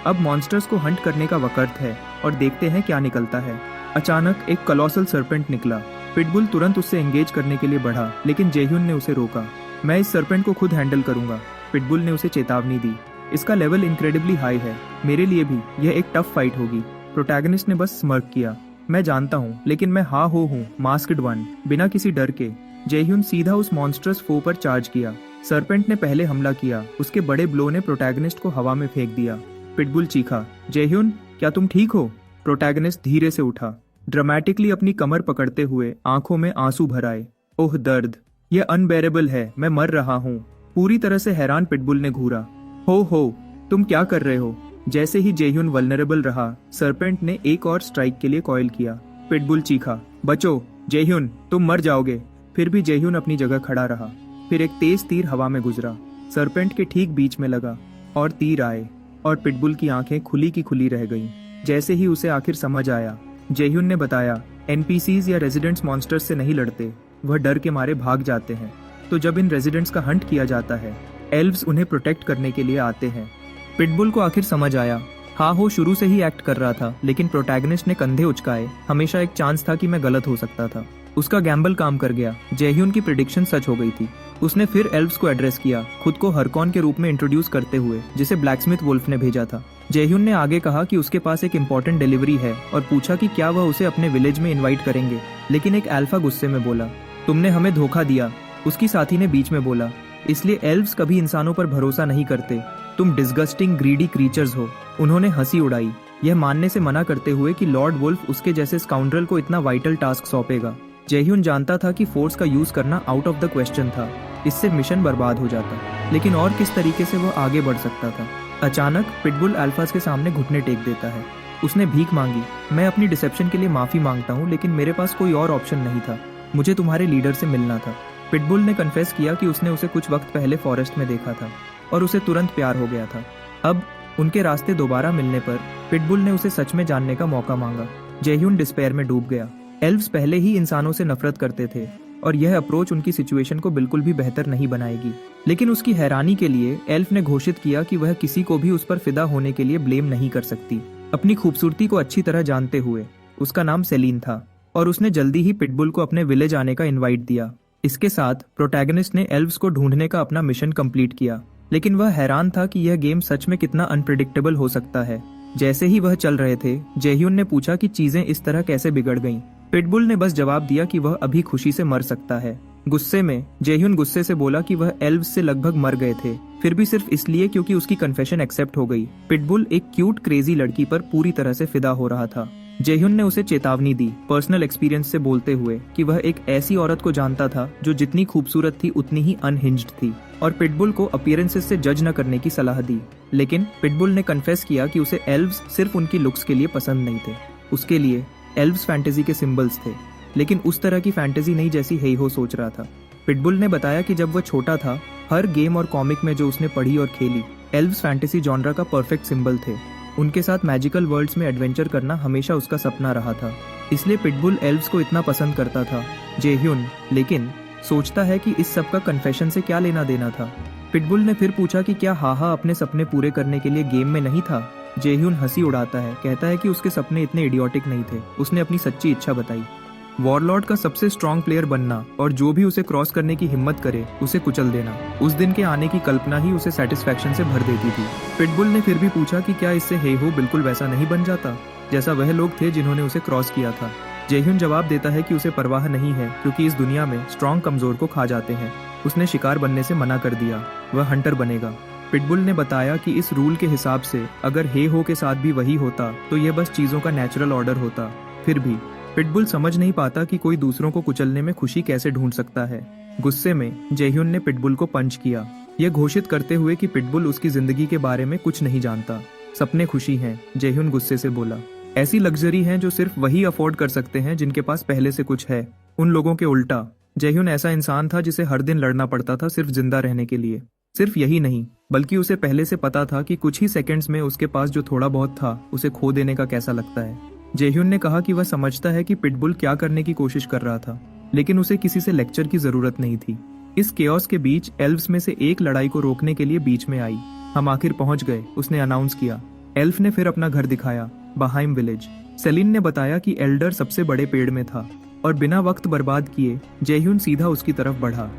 अब मॉन्स्टर्स को हंट करने का वक्त है और देखते हैं क्या निकलता है। अचानक एक कॉलोसल सर्पेंट निकला। पिटबुल तुरंत उससे एंगेज करने के लिए बढ़ा, लेकिन जेह्यून ने उसे रोका। मैं इस सर्पेंट को खुद हैंडल करूंगा, पिटबुल ने उसे चेतावनी दी। इसका लेवल इनक्रेडिबली हाई है, मेरे लिए भी यह एक टफ फाइट होगी। प्रोटैगनिस्ट ने बस स्मर्क किया। मैं जानता हूँ, लेकिन मैं हा हो हूँ, मास्क्ड वन। बिना किसी डर के जेह्यून सीधा उस मॉन्स्टरस फो पर चार्ज किया। सर्पेंट ने पहले हमला किया। उसके बड़े ब्लो ने प्रोटैगनिस्ट को हवा में फेंक दिया। पिटबुल चीखा, जेह्यून क्या तुम ठीक हो? प्रोटैगनिस्ट धीरे से उठा, ड्रामेटिकली अपनी कमर पकड़ते हुए आंखों में आंसू भर आए। ओह दर्द, यह अनबेरेबल है, मैं मर रहा हूँ। पूरी तरह से हैरान पिटबुल ने घूरा। हो, तुम क्या कर रहे हो? जैसे ही जेह्यून वल्नरेबल रहा, सर्पेंट ने एक और स्ट्राइक के लिए कॉइल किया। पिटबुल चीखा, बचो जेह्यून, तुम मर जाओगे। फिर भी जेह्यून अपनी जगह खड़ा रहा। फिर एक तेज तीर हवा में गुजरा, सर्पेंट के ठीक बीच में लगा और तीर आए और पिटबुल की आंखें खुली की खुली रह गईं। जैसे ही उसे आखिर समझ आया, जेह्यून ने बताया, एनपीसीज या रेजिडेंट्स मॉन्स्टर्स से नहीं लड़ते, वह डर के मारे भाग जाते हैं। तो जब इन रेजिडेंट्स का हंट किया जाता है, एल्व्स उन्हें प्रोटेक्ट करने के लिए आते हैं। पिटबुल को आखिर समझ आया। हो शुरू से ही एक्ट कर रहा था, लेकिन प्रोटैगनिस्ट ने कंधे उचकाए। हमेशा एक चांस था कि मैं गलत हो सकता था। उसका गैम्बल काम कर गया। जेह्यून की प्रेडिक्शन सच हो गई थी। उसने फिर एल्व्स को एड्रेस किया, खुद को हरकॉन के रूप में इंट्रोड्यूस करते हुए, जिसे ब्लैकस्मिथ वुल्फ ने भेजा था। जेह्यून ने आगे कहा कि उसके पास एक इम्पोर्टेंट डिलीवरी है और पूछा कि क्या वह उसे अपने विलेज में इनवाइट करेंगे। लेकिन एक अल्फा गुस्से में बोला, तुमने हमें धोखा दिया। उसकी साथी ने बीच में बोला, इसलिए एल्व्स कभी इंसानों पर भरोसा नहीं करते। तुम डिस्गस्टिंग ग्रीडी क्रीचर्स हो। उन्होंने हंसी उड़ाई, यह मानने से मना करते हुए कि लॉर्ड वुल्फ उसके जैसे स्काउंड्रल को इतना वाइटल टास्क सौंपेगा। जेह्यून जानता था कि फोर्स का यूज करना आउट ऑफ द क्वेश्चन था, इससे मिशन बर्बाद हो जाता, लेकिन और किस तरीके से वह आगे बढ़ सकता था। अचानक पिटबुल अल्फास के सामने घुटने टेक देता है। उसने भीख मांगी, मैं अपनी डिसेप्शन के लिए माफी मांगता हूँ, लेकिन मेरे पास कोई और ऑप्शन नहीं था। मुझे तुम्हारे लीडर से मिलना था। पिटबुल ने कन्फेस किया कि उसने उसे कुछ वक्त पहले फॉरेस्ट में देखा था और उसे तुरंत प्यार हो गया था। अब उनके रास्ते दोबारा मिलने पर पिटबुल ने उसे सच में जानने का मौका मांगा। जेह्यून डिस्पेयर में डूब गया। एल्व्स पहले ही इंसानों से नफरत करते थे और यह अप्रोच उनकी सिचुएशन को बिल्कुल भी बेहतर नहीं बनाएगी। लेकिन उसकी हैरानी के लिए एल्फ ने घोषित किया कि वह किसी को भी उस पर फिदा होने के लिए ब्लेम नहीं कर सकती। अपनी खूबसूरती को अच्छी तरह जानते हुए, उसका नाम सेलिन था और उसने जल्दी ही पिटबुल को अपने विलेज आने का इनवाइट दिया। इसके साथ प्रोटैगनिस्ट ने एल्व्स को ढूंढने का अपना मिशन कंप्लीट किया, लेकिन वह हैरान था कि यह गेम सच में कितना अनप्रिडिक्टेबल हो सकता है। जैसे ही वह चल रहे थे, जेह्यून ने पूछा कि चीजें इस तरह कैसे बिगड़ गईं। पिटबुल ने बस जवाब दिया कि वह अभी खुशी से मर सकता है। गुस्से में जेह्यून गुस्से से बोला कि वह एल्व्स से लगभग मर गए थे, फिर भी सिर्फ इसलिए क्योंकि उसकी कन्फेशन एक्सेप्ट हो गई। पिटबुल एक क्यूट क्रेजी लड़की पर पूरी तरह से फिदा हो रहा था। जेह्यून ने उसे चेतावनी दी, पर्सनल एक्सपीरियंस से बोलते हुए कि वह एक ऐसी औरत को जानता था जो जितनी खूबसूरत थी उतनी ही अनहिंज्ड थी, और पिटबुल को अपीयरेंसेस से जज न करने की सलाह दी। लेकिन पिटबुल ने कन्फेस किया कि उसे एल्व्स सिर्फ उनकी लुक्स के लिए पसंद नहीं थे। उसके लिए एल्व्स फैंटेसी के सिंबल्स थे, लेकिन उस तरह की फैंटेसी नहीं जैसी हेईहो सोच रहा था। पिटबुल ने बताया कि जब वह छोटा था, हर गेम और कॉमिक में जो उसने पढ़ी और खेली, एल्व्स फैंटेसी जॉनरा का परफेक्ट सिंबल थे। उनके साथ मैजिकल वर्ल्ड्स में एडवेंचर करना हमेशा उसका सपना रहा था, इसलिए पिटबुल एल्व्स को इतना पसंद करता था। जेह्यून लेकिन सोचता है कि इस सब का कन्फेशन से क्या लेना देना था। पिटबुल ने फिर पूछा कि क्या हाहा अपने सपने पूरे करने के लिए गेम में नहीं था। जेह्यून हंसी उड़ाता है, कहता है कि उसके सपने इतने इडियोटिक नहीं थे। उसने अपनी सच्ची इच्छा बताई, वॉरलॉर्ड का सबसे स्ट्रॉन्ग प्लेयर बनना और जो भी उसे क्रॉस करने की हिम्मत करे उसे कुचल देना। उस दिन के आने की कल्पना ही उसे सेटिस्फैक्शन से भर देती थी। पिटबुल ने फिर भी पूछा कि क्या इससे हेईहो बिल्कुल वैसा नहीं बन जाता जैसा वह लोग थे जिन्होंने उसे क्रॉस किया था। जेह्यून जवाब देता है कि उसे परवाह नहीं है, क्योंकि इस दुनिया में स्ट्रॉन्ग कमजोर को खा जाते हैं। उसने शिकार बनने से मना कर दिया, वह हंटर बनेगा। पिटबुल ने बताया कि इस रूल के हिसाब से अगर हेईहो के साथ भी वही होता तो यह बस चीजों का नेचुरल ऑर्डर होता। फिर भी पिटबुल समझ नहीं पाता कि कोई दूसरों को कुचलने में खुशी कैसे ढूंढ सकता है। गुस्से में जेह्यून ने पिटबुल को पंच किया, यह घोषित करते हुए कि पिटबुल उसकी जिंदगी के बारे में कुछ नहीं जानता। सपने खुशी हैं, जेह्यून गुस्से से बोला। ऐसी लग्जरी हैं जो सिर्फ वही अफोर्ड कर सकते हैं जिनके पास पहले से कुछ है। उन लोगों के उल्टा, जेह्यून ऐसा इंसान था जिसे हर दिन लड़ना पड़ता था सिर्फ जिंदा रहने के लिए। सिर्फ यही नहीं, बल्कि उसे पहले से पता था कि कुछ ही सेकंड्स में उसके पास जो थोड़ा बहुत था उसे खो देने का कैसा लगता है। जेह्यून ने कहा कि वह समझता है कि पिटबुल क्या करने की कोशिश कर रहा था, लेकिन उसे किसी से लेक्चर की जरूरत नहीं थी। इस केओस के बीच एल्व्स में से एक लड़ाई को रोकने के लिए बीच में आई। हम आखिर पहुंच गए, उसने अनाउंस किया। एल्फ ने फिर अपना घर दिखाया, बहाइम विलेज। सेलिन ने बताया कि एल्डर सबसे बड़े पेड़ में था और बिना वक्त बर्बाद किए जेह्यून सीधा उसकी तरफ बढ़ा।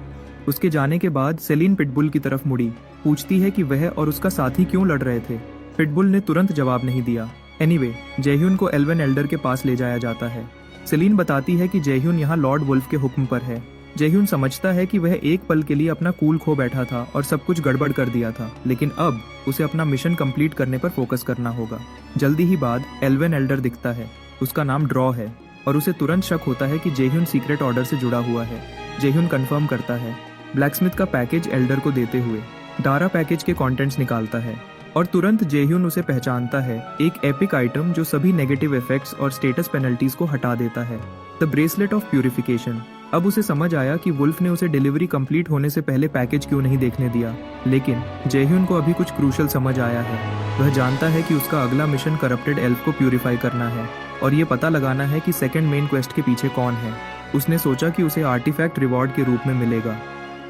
उसके जाने के बाद सेलिन पिटबुल की तरफ मुड़ी, पूछती है कि वह और उसका साथी क्यों लड़ रहे थे। पिटबुल ने तुरंत जवाब नहीं दिया। एनीवे, जेह्यून को एल्वन एल्डर के पास ले जाया जाता है। सेलिन बताती है कि जेह्यून यहाँ लॉर्ड वुल्फ के हुक्म पर है। जेह्यून समझता है कि वह एक पल के लिए अपना कूल खो बैठा था और सब कुछ गड़बड़ कर दिया था, लेकिन अब उसे अपना मिशन कंप्लीट करने पर फोकस करना होगा। जल्दी ही बाद एल्वन एल्डर दिखता है, उसका नाम ड्रॉ है और उसे तुरंत शक होता है कि जेह्यून सीक्रेट ऑर्डर से जुड़ा हुआ है। जेह्यून कंफर्म करता है, ब्लैकस्मिथ का पैकेज एल्डर को देते हुए डारा पैकेज के कंटेंट्स निकालता है और तुरंत जेह्यून उसे पहचानता है, एक एपिक आइटम जो सभी नेगेटिव इफेक्ट्स और स्टेटस पेनल्टीज को हटा देता है, द ब्रेसलेट ऑफ प्यूरिफिकेशन। अब उसे समझ आया कि वुल्फ ने उसे डिलीवरी कंप्लीट होने से पहले पैकेज क्यों नहीं देखने दिया, लेकिन जेह्यून को अभी कुछ क्रूशल समझ आया है। वह जानता है कि उसका अगला मिशन करप्टेड एल्फ को प्यूरिफाई करना है और ये पता लगाना है कि सेकंड मेन क्वेस्ट के पीछे कौन है। उसने सोचा कि उसे आर्टिफैक्ट रिवॉर्ड के रूप में मिलेगा,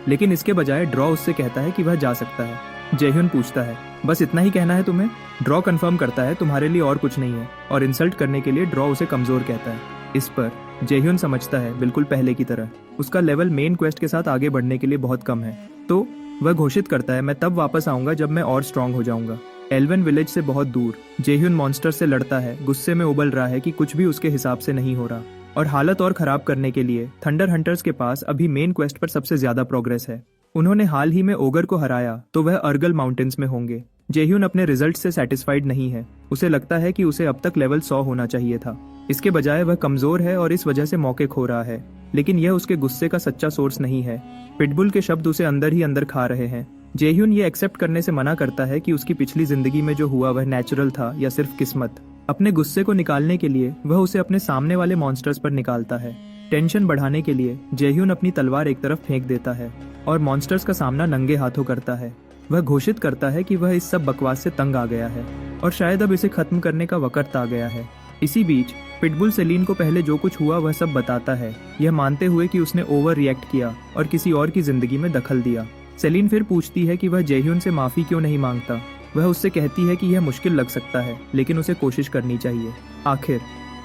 लेकिन इसके बजाय ड्रॉ उससे कहता है कि वह जा सकता है। जेह्यून पूछता है, बस इतना ही कहना है तुम्हें? ड्रॉ कंफर्म करता है तुम्हारे लिए और कुछ नहीं है, और इंसल्ट करने के लिए ड्रॉ उसे कमजोर कहता है। इस पर जेह्यून समझता है, बिल्कुल पहले की तरह उसका लेवल मेन क्वेस्ट के साथ आगे बढ़ने के लिए बहुत कम है, तो वह घोषित करता है, मैं तब वापस आऊंगा जब मैं और स्ट्रांग हो जाऊंगा। एल्वन विलेज से बहुत दूर जेह्यून मॉन्स्टर से लड़ता है, गुस्से में उबल रहा है कि कुछ भी उसके हिसाब से नहीं हो रहा, और हालत और खराब करने के लिए थंडर हंटर्स के पास अभी मेन क्वेस्ट पर सबसे ज्यादा प्रोग्रेस है। उन्होंने हाल ही में ओगर को हराया, तो वह अर्गल माउंटेन्स में होंगे। जेह्यून अपने रिजल्ट से सेटिस्फाइड नहीं है, उसे लगता है कि उसे अब तक लेवल 100 होना चाहिए था। इसके बजाय वह कमजोर है और इस वजह से मौके खो रहा है, लेकिन यह उसके गुस्से का सच्चा सोर्स नहीं है। पिटबुल के शब्द उसे अंदर ही अंदर खा रहे हैं। जेह्यून ये एक्सेप्ट करने से मना करता है कि उसकी पिछली जिंदगी में जो हुआ वह नेचुरल था या सिर्फ किस्मत। अपने गुस्से को निकालने के लिए वह उसे अपने सामने वाले मॉन्स्टर्स पर निकालता है। टेंशन बढ़ाने के लिए जेह्यून अपनी तलवार एक तरफ फेंक देता है और मॉन्स्टर्स का सामना नंगे हाथों करता है। वह घोषित करता है कि वह इस सब बकवास से तंग आ गया है और शायद अब इसे खत्म करने का वक्त आ गया है। इसी बीच पिटबुल सेलिन को पहले जो कुछ हुआ वह सब बताता है, यह मानते हुए कि उसने ओवर रिएक्ट किया और किसी और की जिंदगी में दखल दिया। सेलिन फिर पूछती है कि वह जेह्यून से माफी क्यों नहीं मांगता। वह उससे कहती है कि यह मुश्किल लग सकता है, लेकिन उसे कोशिश करनी चाहिए। आखिर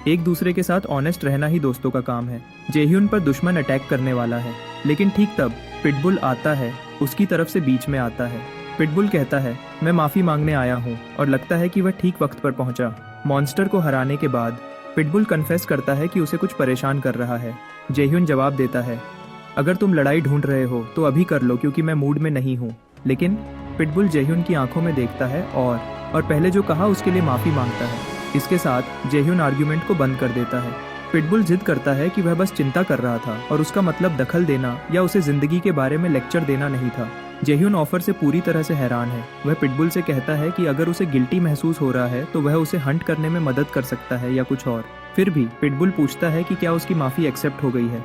एक दूसरे के साथ ऑनेस्ट रहना ही दोस्तों का काम है। जेह्यून पर दुश्मन अटैक करने वाला है, लेकिन ठीक तब पिटबुल आता है, उसकी तरफ से बीच में आता है। पिटबुल कहता है, मैं माफी मांगने आया हूँ, और लगता है कि वह ठीक वक्त पर पहुंचा। मॉन्स्टर को हराने के बाद पिटबुल कन्फेस करता है कि उसे कुछ परेशान कर रहा है। जेह्यून जवाब देता है, अगर तुम लड़ाई ढूंढ रहे हो तो अभी कर लो, क्योंकि मैं मूड में नहीं हूँ। लेकिन पिटबुल जेह्यून की आंखों में देखता है और पहले जो कहा उसके लिए माफी मांगता है। इसके साथ जेह्यून आर्ग्यूमेंट को बंद कर देता है। पिटबुल जिद करता है कि वह बस चिंता कर रहा था और उसका मतलब दखल देना या उसे जिंदगी के बारे में लेक्चर देना नहीं था। जेह्यून ऑफर से पूरी तरह से हैरान है। वह पिटबुल से कहता है कि अगर उसे गिल्टी महसूस हो रहा है तो वह उसे हंट करने में मदद कर सकता है या कुछ और। फिर भी पिटबुल पूछता है कि क्या उसकी माफी एक्सेप्ट हो गई है।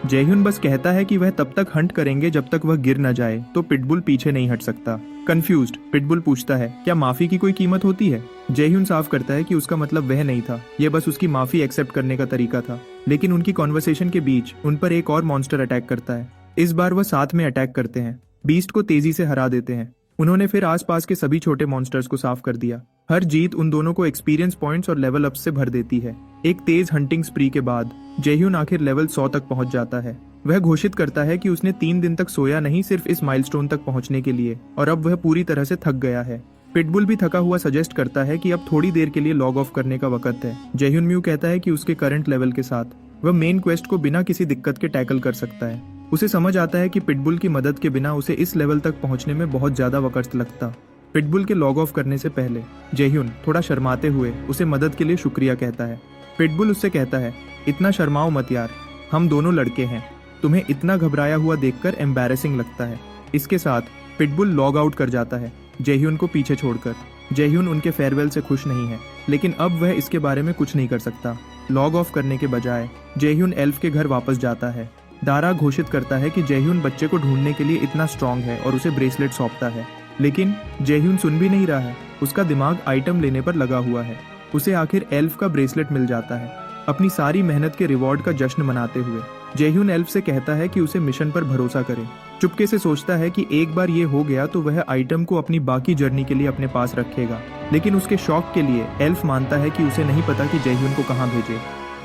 जेह्यून बस कहता है कि वह तब तक हंट करेंगे जब तक वह गिर न जाए, तो पिटबुल पीछे नहीं हट सकता। कंफ्यूज्ड पिटबुल पूछता है, क्या माफी की कोई कीमत होती है? जेह्यून साफ करता है कि उसका मतलब वह नहीं था, यह बस उसकी माफी एक्सेप्ट करने का तरीका था। लेकिन उनकी कॉन्वर्सेशन के बीच उन पर एक और मॉन्स्टर अटैक करता है। इस बार वह साथ में अटैक करते हैं, बीस्ट को तेजी से हरा देते हैं। उन्होंने फिर आसपास के सभी छोटे मॉन्स्टर्स को साफ कर दिया। हर जीत उन दोनों को एक्सपीरियंस पॉइंट्स और लेवल अप से भर देती है। एक तेज हंटिंग स्प्री के बाद जेह्यून आखिर लेवल 100 तक पहुंच जाता है। वह घोषित करता है कि उसने 3 दिन तक सोया नहीं, सिर्फ इस माइलस्टोन तक पहुंचने के लिए, और अब वह पूरी तरह से थक गया है। पिटबुल भी थका हुआ सजेस्ट करता है कि अब थोड़ी देर के लिए लॉग ऑफ करने का वक्त है। जेह्यून म्यू कहता है कि उसके करंट लेवल के साथ वह मेन क्वेस्ट को बिना किसी दिक्कत के टैकल कर सकता है। उसे समझ आता है कि पिटबुल की मदद के बिना उसे इस लेवल तक पहुंचने में बहुत ज्यादा वक्त लगता। पिटबुल के लॉग ऑफ करने से पहले जेह्यून थोड़ा शर्माते हुए उसे मदद के लिए शुक्रिया कहता है। पिटबुल उससे कहता है, इतना शर्माओ मत यार, हम दोनों लड़के हैं, तुम्हें इतना घबराया हुआ देखकर एम्बैरेसिंग लगता है। इसके साथ पिटबुल लॉग आउट कर जाता है, जेह्यून को पीछे छोड़कर। जेह्यून उनके फेयरवेल से खुश नहीं है, लेकिन अब वह इसके बारे में कुछ नहीं कर सकता। लॉग ऑफ करने के बजाय जेह्यून एल्फ के घर वापस जाता है। दारा घोषित करता है कि जेह्यून बच्चे को ढूंढने के लिए इतना स्ट्रांग है और उसे ब्रेसलेट सौंपता है। लेकिन जेह्यून सुन भी नहीं रहा है, उसका दिमाग आइटम लेने पर लगा हुआ है। उसे आखिर एल्फ का ब्रेसलेट मिल जाता है। अपनी सारी मेहनत के रिवॉर्ड का जश्न मनाते हुए जेह्यून एल्फ से कहता है कि उसे मिशन पर भरोसा करे। चुपके से सोचता है कि एक बार ये हो गया तो वह आइटम को अपनी बाकी जर्नी के लिए अपने पास रखेगा। लेकिन उसके शौक के लिए एल्फ मानता है कि उसे नहीं पता कि जेह्यून को कहाँ भेजे।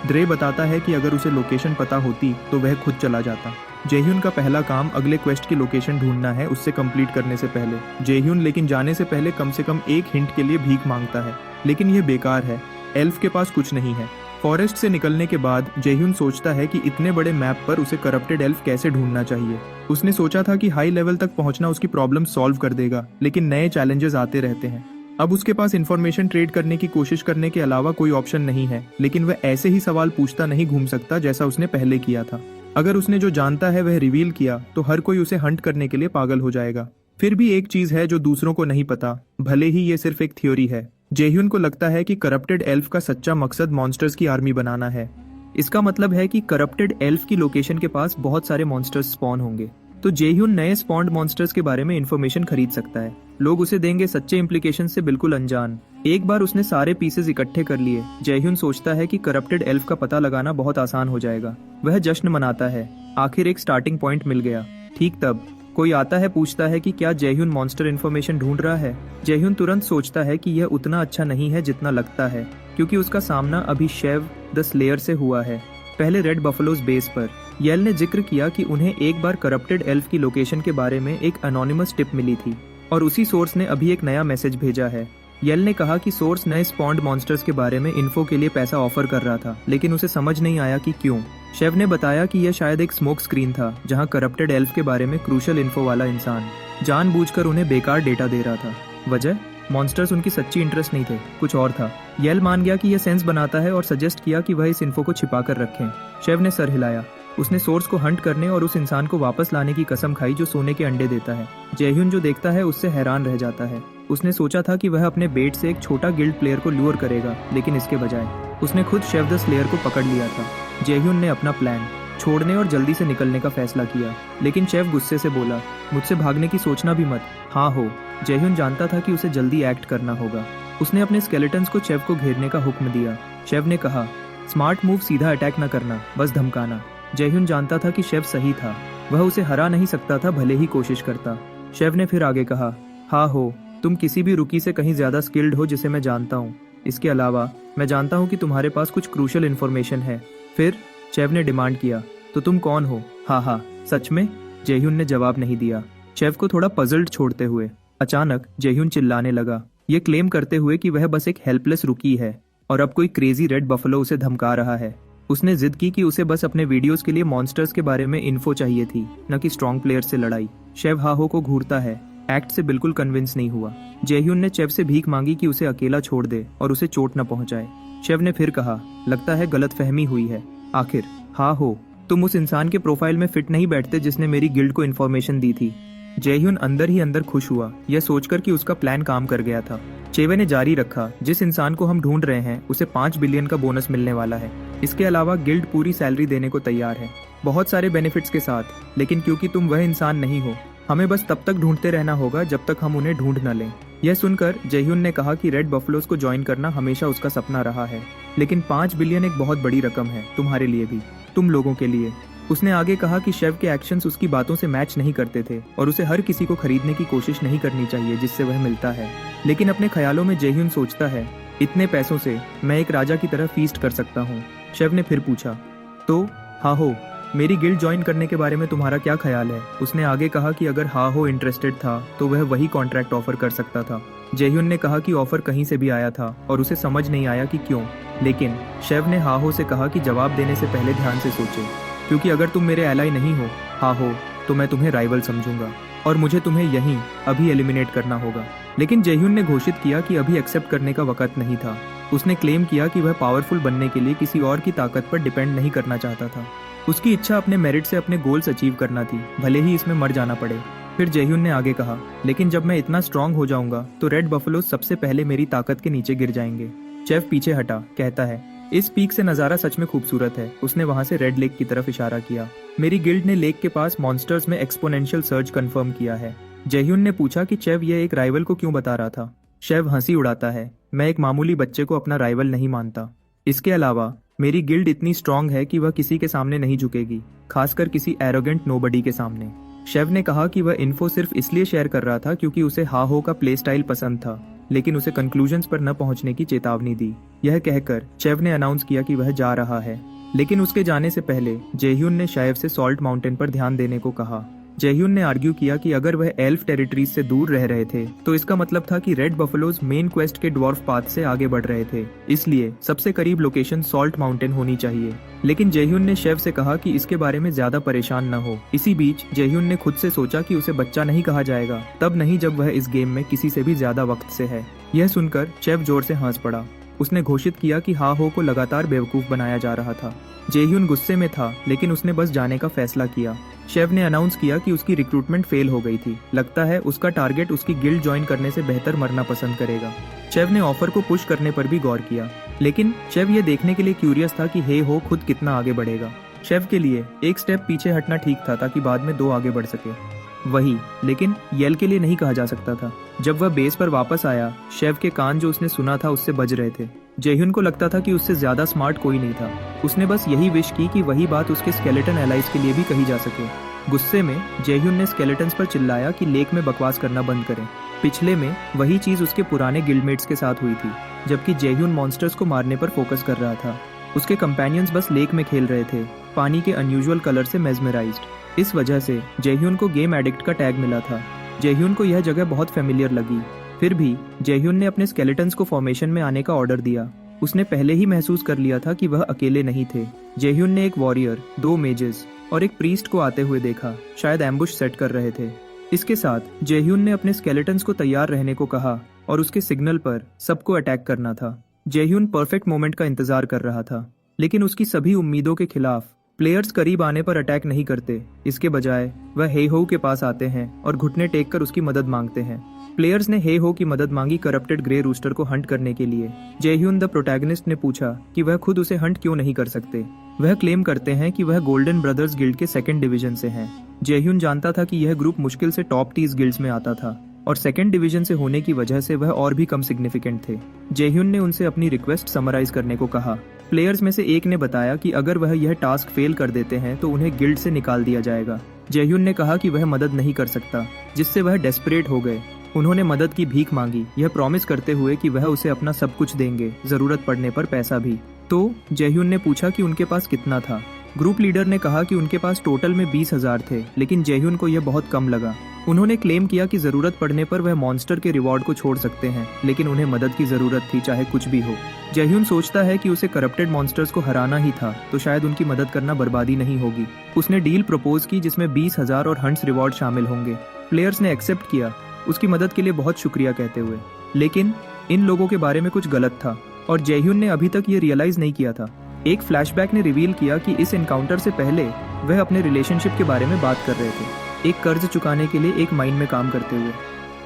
द्रे बताता है कि अगर उसे लोकेशन पता होती तो वह खुद चला जाता। जेह्यून का पहला काम अगले क्वेस्ट की लोकेशन ढूंढना है, उससे कंप्लीट करने से पहले। जेह्यून लेकिन जाने से पहले कम से कम एक हिंट के लिए भीख मांगता है, लेकिन यह बेकार है, एल्फ के पास कुछ नहीं है। फॉरेस्ट से निकलने के बाद जेह्यून सोचता है कि इतने बड़े मैप पर उसे करप्टेड एल्फ कैसे ढूंढना चाहिए। उसने सोचा था कि हाई लेवल तक पहुंचना उसकी प्रॉब्लम सॉल्व कर देगा, लेकिन नए चैलेंजेस आते रहते हैं। अब उसके पास इंफॉर्मेशन ट्रेड करने की कोशिश करने के अलावा कोई ऑप्शन नहीं है, लेकिन वह ऐसे ही सवाल पूछता नहीं घूम सकता जैसा उसने पहले किया था। अगर उसने जो जानता है वह रिवील किया तो हर कोई उसे हंट करने के लिए पागल हो जाएगा। फिर भी एक चीज है जो दूसरों को नहीं पता, भले ही ये सिर्फ एक थ्योरी है। जेह्यून को लगता है कि करप्टेड एल्फ का सच्चा मकसद मॉन्स्टर्स की आर्मी बनाना है। इसका मतलब है कि करप्टेड एल्फ की लोकेशन के पास बहुत सारे मॉन्स्टर्स स्पॉन होंगे, तो जेह्यून नए स्पॉन्ड मॉन्स्टर्स के बारे में इंफॉर्मेशन खरीद सकता है। लोग उसे देंगे सच्चे इम्प्लीकेशन से बिल्कुल अनजान। एक बार उसने सारे पीसेस इकट्ठे कर लिए, जेह्यून सोचता है कि करप्टेड एल्फ का पता लगाना बहुत आसान हो जाएगा। वह जश्न मनाता है, आखिर एक स्टार्टिंग पॉइंट मिल गया। ठीक तब कोई आता है, पूछता है कि क्या जेह्यून मॉन्स्टर इन्फॉर्मेशन ढूंढ रहा है। जेह्यून तुरंत सोचता है कि यह उतना अच्छा नहीं है जितना लगता है, क्योंकि उसका सामना अभी शेव द स्लेयर से हुआ है, पहले रेड बफलोज बेस पर। येल ने जिक्र किया कि उन्हें एक बार करप्टेड एल्फ की लोकेशन के बारे में एक एनोनिमस टिप मिली थी, और उसी सोर्स ने अभी एक नया मैसेज भेजा है। येल ने कहा कि सोर्स नए स्पॉन्ड मॉन्स्टर्स के बारे में इन्फो के लिए पैसा ऑफर कर रहा था, लेकिन उसे समझ नहीं आया कि क्यों। शेव ने बताया कि यह शायद एक स्मोक स्क्रीन था, जहां करप्टेड एल्फ के बारे में क्रूशल इन्फो वाला इंसान जानबूझकर उन्हें बेकार डेटा दे रहा था। वजह, मॉन्स्टर्स उनकी सच्ची इंटरेस्ट नहीं थे, कुछ और था। येल मान गया कि यह सेंस बनाता है और सजेस्ट किया कि वह इस इन्फो को छिपा कर रखें। शेव ने सर हिलाया। उसने सोर्स को हंट करने और उस इंसान को वापस लाने की कसम खाई जो सोने के अंडे देता है। जेह्यून जो देखता है उससे हैरान रह जाता है। उसने सोचा था कि वह अपने बेट से एक छोटा गिल्ड प्लेयर को लूर करेगा, लेकिन इसके बजाय उसने खुद शेव द स्लेयर को पकड़ लिया था। जेह्यून ने अपना प्लान छोड़ने और जल्दी से निकलने का फैसला किया। लेकिन चेव गुस्से से बोला, मुझसे भागने की सोचना भी मत। हाँ हो। जयह्यून जानता था कि उसे जल्दी एक्ट करना होगा। उसने अपने स्केलेटन्स को चेव को घेरने का हुक्म दिया। चेव ने कहा, स्मार्ट मूव, सीधा अटैक न करना, बस धमकाना। जयह्यून जानता था कि शेव सही था। वह उसे हरा नहीं सकता था, भले ही कोशिश करता। शेव ने फिर आगे कहा, हाँ हो, तुम किसी भी रुकी से कहीं ज्यादा स्किल्ड हो जिसे मैं जानता हूँ। इसके अलावा मैं जानता हूँ कि तुम्हारे पास कुछ क्रूशल इन्फॉर्मेशन है। फिर चेव ने डिमांड किया, तो तुम कौन हो? हाँ, सच में? जयह्यून ने जवाब नहीं दिया, चेव को थोड़ा पजल्ड छोड़ते हुए। अचानक जयह्यून चिल्लाने लगा, ये क्लेम करते हुए कि वह बस एक हेल्पलेस रुकी है और अब कोई क्रेजी रेड बफलो उसे धमका रहा है। उसने जिद की कि उसे बस अपने वीडियोस के लिए मॉन्स्टर्स के बारे में इन्फो चाहिए थी, न कि स्ट्रॉन्ग प्लेयर से लड़ाई। शेव हाहो को घूरता है, एक्ट से बिल्कुल कन्विंस नहीं हुआ। जयह्यून ने चेव से भीख मांगी कि उसे अकेला छोड़ दे और उसे चोट न पहुंचाए। शेव ने फिर कहा, लगता है गलतफहमी हुई है। आखिर हाहो, तुम उस इंसान के प्रोफाइल में फिट नहीं बैठते जिसने मेरी गिल्ड को इन्फॉर्मेशन दी थी। जयह्यून अंदर ही अंदर खुश हुआ, यह सोचकर कि उसका प्लान काम कर गया था। चेवे ने जारी रखा, जिस इंसान को हम ढूंढ रहे हैं उसे 5 बिलियन का बोनस मिलने वाला है। इसके अलावा गिल्ड पूरी सैलरी देने को तैयार है, बहुत सारे बेनिफिट्स के साथ। लेकिन क्योंकि तुम वह इंसान नहीं हो, हमें बस तब तक ढूंढते रहना होगा जब तक हम उन्हें ढूंढ न लें। यह सुनकर जयह्यून ने कहा कि रेड बफलोज को ज्वाइन करना हमेशा उसका सपना रहा है, लेकिन 5 बिलियन एक बहुत बड़ी रकम है, तुम्हारे लिए भी, तुम लोगों के लिए। उसने आगे कहा कि शेव के एक्शंस उसकी बातों से मैच नहीं करते थे और उसे हर किसी को खरीदने की कोशिश नहीं करनी चाहिए जिससे वह मिलता है। लेकिन अपने ख्यालों में जयह्यून सोचता है, इतने पैसों से मैं एक राजा की तरह फीस्ट कर सकता हूँ। शेव ने फिर पूछा, तो हाहो, मेरी गिल्ड ज्वाइन करने के बारे में तुम्हारा क्या ख्याल है? उसने आगे कहा कि अगर हाहो इंटरेस्टेड था तो वह वही कॉन्ट्रैक्ट ऑफर कर सकता था। जयह्यून ने कहा कि ऑफर कहीं से भी आया था और उसे समझ नहीं आया कि क्यों। लेकिन शेव ने हाहो से कहा कि जवाब देने से पहले ध्यान से सोचे, क्योंकि अगर तुम मेरे एलाई नहीं हो हाहो, तो मैं तुम्हें राइवल समझूंगा और मुझे तुम्हें यहीं अभी एलिमिनेट करना होगा। लेकिन जयह्यून ने घोषित किया कि अभी एक्सेप्ट करने का वक्त नहीं था। उसने क्लेम किया कि वह पावरफुल बनने के लिए किसी और की ताकत पर डिपेंड नहीं करना चाहता था। उसकी इच्छा अपने मेरिट से अपने गोल्स अचीव करना थी, भले ही इसमें मर जाना पड़े। फिर जयह्यून ने आगे कहा, लेकिन जब मैं इतना स्ट्रांग हो जाऊंगा तो रेड बफलो सबसे पहले मेरी ताकत के नीचे गिर जाएंगे। चेव पीछे हटा, कहता है, इस पीक से नज़ारा सच में खूबसूरत है। उसने वहां से रेड लेक की तरफ इशारा किया। मेरी गिल्ड ने लेक के पास मॉन्स्टर्स में एक्सपोनेंशियल सर्ज कंफर्म किया है। जयह्यून ने पूछा कि चेव यह एक राइवल को क्यों बता रहा था। शेव हंसी उड़ाता है, मैं एक मामूली बच्चे को अपना राइवल नहीं मानता। इसके अलावा मेरी गिल्ड इतनी स्ट्रांग है कि वह किसी के सामने नहीं झुकेगी, खासकर किसी एरोगेंट नोबडी के सामने। शेव ने कहा कि वह इन्फो सिर्फ इसलिए शेयर कर रहा था क्योंकि उसे हाहो का प्ले स्टाइल पसंद था, लेकिन उसे कंक्लूजन्स पर न पहुंचने की चेतावनी दी। यह कहकर शेव ने अनाउंस किया कि वह जा रहा है। लेकिन उसके जाने से पहले जयह्यून ने शेव से सॉल्ट माउंटेन पर ध्यान देने को कहा। जयह्यून ने आर्ग्यू किया कि अगर वह एल्फ टेरिटरीज से दूर रह रहे थे तो इसका मतलब था कि रेड बफलोज मेन क्वेस्ट के ड्वार्फ पाथ से आगे बढ़ रहे थे, इसलिए सबसे करीब लोकेशन सॉल्ट माउंटेन होनी चाहिए। लेकिन जयह्यून ने शेव से कहा कि इसके बारे में ज्यादा परेशान न हो। इसी बीच जयह्यून ने खुद से सोचा कि उसे बच्चा नहीं कहा जाएगा, तब नहीं जब वह इस गेम में किसी से भी ज्यादा वक्त से है। यह सुनकर शेव जोर से हंस पड़ा। उसने घोषित किया कि हाहो को लगातार बेवकूफ बनाया जा रहा था। जयह्यून गुस्से में था, लेकिन उसने बस जाने का फैसला किया। शेव ने अनाउंस किया कि उसकी रिक्रूटमेंट फेल हो गई थी। लगता है उसका टारगेट उसकी गिल्ड ज्वाइन करने से बेहतर मरना पसंद करेगा। शेव ने ऑफर को पुश करने पर भी गौर किया, लेकिन शेव ये देखने के लिए क्यूरियस था कि हे हो खुद कितना आगे बढ़ेगा। शेव के लिए एक स्टेप पीछे हटना ठीक था ताकि बाद में 2 आगे बढ़ सके। वही, लेकिन यल के लिए नहीं कहा जा सकता था। जब वह बेस पर वापस आया, शेव के कान जो उसने सुना था उससे बज रहे थे। जयह्यून को लगता था कि उससे ज्यादा स्मार्ट कोई नहीं था। उसने बस यही विश की कि वही बात उसके स्केलेटन एलाइज के लिए भी कही जा सके। गुस्से में जयह्यून ने स्केलेटन्स पर चिल्लाया कि लेक में बकवास करना बंद करें। पिछले में वही चीज उसके पुराने गिल्डमेट्स के साथ हुई थी, जबकि जयह्यून मॉन्स्टर्स को मारने पर फोकस कर रहा था। उसके कंपेनियंस बस लेक में खेल रहे थे, पानी के अनयूजुअल कलर से मेस्मराइज्ड। इस वजह से जयह्यून को गेम एडिक्ट का टैग मिला था। जयह्यून को यह जगह बहुत फेमिलियर लगी। फिर भी जयह्यून ने अपने स्केलेटन्स को फॉर्मेशन में आने का ऑर्डर दिया। उसने पहले ही महसूस कर लिया था कि वह अकेले नहीं थे। जयह्यून ने एक वॉरियर, 2 मेजेस और एक प्रीस्ट को आते हुए देखा, शायद एम्बुश सेट कर रहे थे। इसके साथ जयह्यून ने अपने स्केलेटन्स को तैयार रहने को कहा और उसके सिग्नल पर सबको अटैक करना था। जयह्यून परफेक्ट मोमेंट का इंतजार कर रहा था, लेकिन उसकी सभी उम्मीदों के खिलाफ प्लेयर्स करीब आने पर अटैक नहीं करते। इसके बजाय वह हेहो के पास आते हैं और घुटने टेक कर उसकी मदद मांगते हैं। प्लेयर्स ने हे हो की मदद मांगी करप्टेड ग्रे रूस्टर को हंट करने के लिए। जेह्यून द प्रोटैगनिस्ट ने पूछा कि वह खुद उसे हंट क्यों नहीं कर सकते। वह क्लेम करते हैं कि वह गोल्डन ब्रदर्स गिल्ड के सेकंड डिवीजन से हैं। जेह्यून जानता था कि यह ग्रुप मुश्किल से टॉप 30 गिल्ड्स में आता था और सेकंड डिवीजन से होने की वजह से वह और भी कम सिग्निफिकेंट थे। जेह्यून ने उनसे अपनी रिक्वेस्ट समराइज करने को कहा। प्लेयर्स में से एक ने बताया कि अगर वह यह टास्क फेल कर देते हैं तो उन्हें गिल्ड से निकाल दिया जाएगा। जेह्यून ने कहा कि वह मदद नहीं कर सकता, जिससे वह डेस्परेट हो गए। उन्होंने मदद की भीख मांगी, यह प्रॉमिस करते हुए कि वह उसे अपना सब कुछ देंगे, जरूरत पड़ने पर पैसा भी। तो जेह्यून ने पूछा कि उनके पास कितना था। ग्रुप लीडर ने कहा कि उनके पास टोटल में 20,000 थे, लेकिन जेह्यून को यह बहुत कम लगा। उन्होंने क्लेम किया कि जरूरत पड़ने पर वह मॉन्स्टर के रिवॉर्ड को छोड़ सकते हैं, लेकिन उन्हें मदद की जरूरत थी, चाहे कुछ भी हो। जेह्यून सोचता है कि उसे करप्टेड मॉन्स्टर्स को हराना ही था, तो शायद उनकी मदद करना बर्बादी नहीं होगी। उसने डील प्रपोज की जिसमें 20,000 और हंट्स रिवॉर्ड शामिल होंगे। प्लेयर्स ने एक्सेप्ट किया, उसकी मदद के लिए बहुत शुक्रिया कहते हुए। लेकिन इन लोगों के बारे में कुछ गलत था और जेह्यून ने अभी तक ये रियलाइज नहीं किया था। एक फ्लैशबैक ने रिवील किया कि इस एनकाउंटर से पहले वह अपने रिलेशनशिप के बारे में बात कर रहे थे, एक कर्ज चुकाने के लिए एक माइन में काम करते हुए।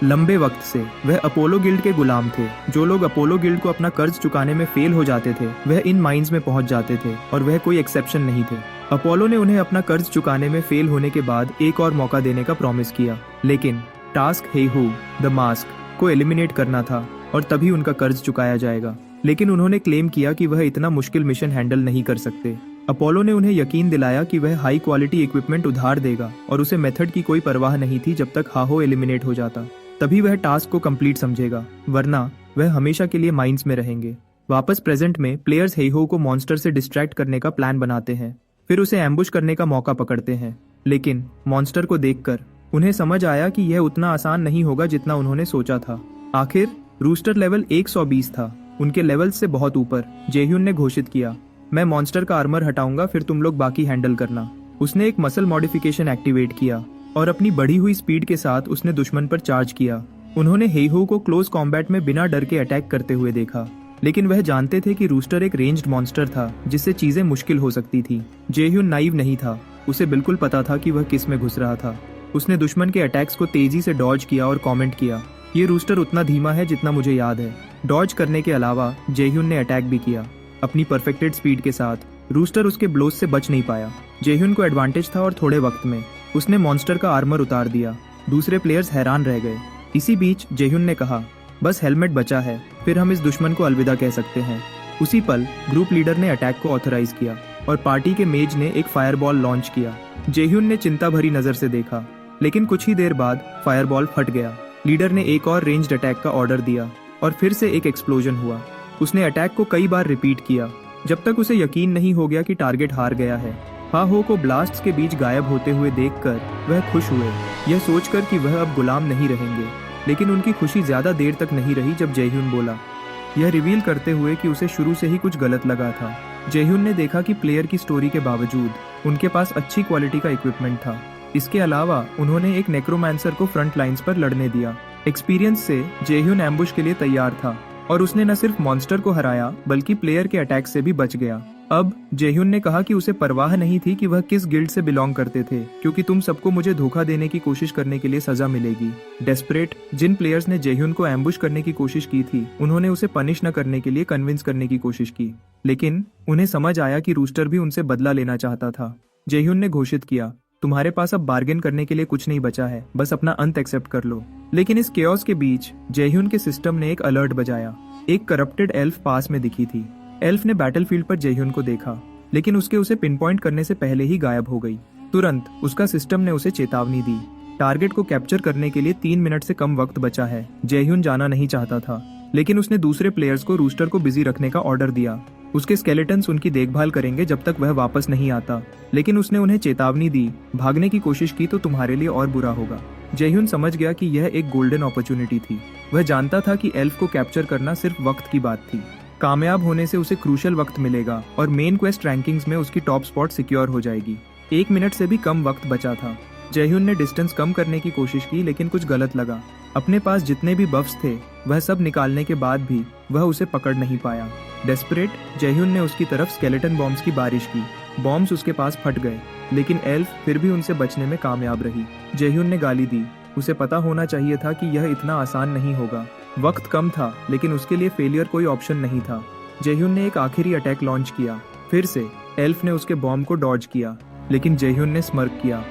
लंबे वक्त से वह अपोलो गिल्ड के गुलाम थे। जो लोग अपोलो गिल्ड को अपना कर्ज चुकाने में फेल हो जाते थे वह इन माइंस में पहुंच जाते थे और वह कोई एक्सेप्शन नहीं थे। अपोलो ने उन्हें अपना कर्ज चुकाने में फेल होने के बाद एक और मौका देने का प्रॉमिस किया, लेकिन टास्क हेहू द मास्क को एलिमिनेट करना था और तभी उनका कर्ज चुकाया जाएगा। लेकिन उन्होंने क्लेम किया कि वह इतना मुश्किल मिशन हैंडल नहीं कर सकते। अपोलो ने उन्हें यकीन दिलाया कि वह हाई क्वालिटी इक्विपमेंट उधार देगा और उसे मेथड की कोई परवाह नहीं थी जब तक हाहो एलिमिनेट हो जाता, तभी वह टास्क को कंप्लीट समझेगा, वरना वह हमेशा के लिए माइंस में रहेंगे। वापस प्रेजेंट में प्लेयर्स हेहो को मॉन्स्टर से डिस्ट्रैक्ट करने का प्लान बनाते हैं, फिर उसे एम्बुश करने का मौका पकड़ते हैं। लेकिन मॉन्स्टर को देखकर उन्हें समझ आया कि यह उतना आसान नहीं होगा जितना उन्होंने सोचा था। आखिर रूस्टर लेवल 120 था, उनके लेवल से बहुत ऊपर। जेह्यून ने घोषित किया, मैं मॉन्स्टर का आर्मर हटाऊंगा, फिर तुम लोग बाकी हैंडल करना। उसने एक मसल मॉडिफिकेशन एक्टिवेट किया और अपनी बढ़ी हुई स्पीड के साथ उसने दुश्मन पर चार्ज किया। उन्होंने हेहो को क्लोज कॉम्बैट में बिना डर के अटैक करते हुए देखा, लेकिन वह जानते थे कि रूस्टर एक रेंज्ड मॉन्स्टर था जिससे चीजें मुश्किल हो सकती थी। जेह्यून नाइव नहीं था, उसे बिल्कुल पता था कि वह किस में घुस रहा था। उसने दुश्मन के अटैक्स को तेजी से डॉज किया और कमेंट किया, ये रूस्टर उतना धीमा है जितना मुझे याद है। डॉज करने के अलावा जेह्यून ने अटैक भी किया अपनी परफेक्टेड स्पीड के साथ। रूस्टर उसके ब्लोज से बच नहीं पाया। जेह्यून को एडवांटेज था और थोड़े वक्त में उसने मॉन्स्टर का आर्मर उतार दिया। दूसरे प्लेयर्स हैरान रह गए। इसी बीच जेह्यून ने कहा, बस हेलमेट बचा है, फिर हम इस दुश्मन को अलविदा कह सकते हैं। उसी पल ग्रुप लीडर ने अटैक को ऑथराइज किया और पार्टी के मेज ने एक फायरबॉल लॉन्च किया। जेह्यून ने चिंता भरी नजर से देखा, लेकिन कुछ ही देर बाद फायरबॉल फट गया। लीडर ने एक और रेंज्ड अटैक का ऑर्डर दिया और फिर से एक एक्सप्लोजन हुआ। उसने अटैक को कई बार रिपीट किया जब तक उसे यकीन नहीं हो गया कि टारगेट हार गया है। हाहो को ब्लास्ट्स के बीच गायब होते हुए देखकर वह खुश हुए, यह सोचकर कि वह अब गुलाम नहीं रहेंगे। लेकिन उनकी खुशी ज्यादा देर तक नहीं रही जब जेह्यून बोला, यह रिवील करते हुए कि उसे शुरू से ही कुछ गलत लगा था। जेह्यून ने देखा कि प्लेयर की स्टोरी के बावजूद उनके पास अच्छी क्वालिटी का इक्विपमेंट था। इसके अलावा उन्होंने एक नेक्रोमैंसर को फ्रंट लाइंस पर लड़ने दिया। एक्सपीरियंस से जेह्यून एम्बुश के लिए तैयार था और उसने न सिर्फ मॉन्स्टर को हराया बल्कि प्लेयर के अटैक से भी बच गया। अब जेह्यून ने कहा कि उसे परवाह नहीं थी कि वह किस गिल्ड से बिलोंग करते थे, क्योंकि तुम सबको मुझे धोखा देने की कोशिश करने के लिए सजा मिलेगी। डेस्परेट जिन प्लेयर्स ने जेह्यून को एम्बुश करने की कोशिश की थी उन्होंने उसे पनिश न करने के लिए कन्विंस करने की कोशिश की, लेकिन उन्हें समझ आया कि रूस्टर भी उनसे बदला लेना चाहता था। जेह्यून ने घोषित किया, तुम्हारे पास अब बार्गेन करने के लिए कुछ नहीं बचा है, बस अपना अंत एक्सेप्ट कर लो। लेकिन इस केओस के बीच जेह्यून के सिस्टम ने एक अलर्ट बजाया। एक करप्टेड एल्फ पास में दिखी थी। एल्फ ने बैटलफील्ड पर जेह्यून को देखा, लेकिन उसके उसे पिन पॉइंट करने से पहले ही गायब हो गई। तुरंत उसका सिस्टम ने उसे चेतावनी दी, टारगेट को कैप्चर करने के लिए 3 मिनट से कम वक्त बचा है। जेह्यून जाना नहीं चाहता था, लेकिन उसने दूसरे प्लेयर्स को रूस्टर को बिजी रखने का ऑर्डर दिया। उसके स्केलेटन्स उनकी देखभाल करेंगे जब तक वह वापस नहीं आता, लेकिन उसने उन्हें चेतावनी दी, भागने की कोशिश की तो तुम्हारे लिए और बुरा होगा। जेह्यून समझ गया कि यह एक गोल्डन अपॉर्चुनिटी थी। वह जानता था कि एल्फ को कैप्चर करना सिर्फ वक्त की बात थी। कामयाब होने से उसे क्रूशल वक्त मिलेगा और मेन क्वेस्ट रैंकिंग्स में उसकी टॉप स्पॉट सिक्योर हो जाएगी। 1 मिनट से भी कम वक्त बचा था। जेह्यून ने डिस्टेंस कम करने की कोशिश की, लेकिन कुछ गलत लगा। अपने पास जितने भी बफ्स थे वह सब निकालने के बाद भी वह उसे पकड़ नहीं पाया। डेस्परेट जेह्यून ने उसकी तरफ स्केलेटन बॉम्ब्स की बारिश की। बॉम्ब्स उसके पास फट गए, लेकिन एल्फ फिर भी उनसे बचने में कामयाब रही। जेह्यून ने गाली दी, उसे पता होना चाहिए था कि यह इतना आसान नहीं होगा। वक्त कम था, लेकिन उसके लिए फेलियर कोई ऑप्शन नहीं था। जेह्यून ने एक आखिरी अटैक लॉन्च किया। फिर से एल्फ ने उसके बॉम्ब को डॉज किया, लेकिन जेह्यून ने स्मर्क किया।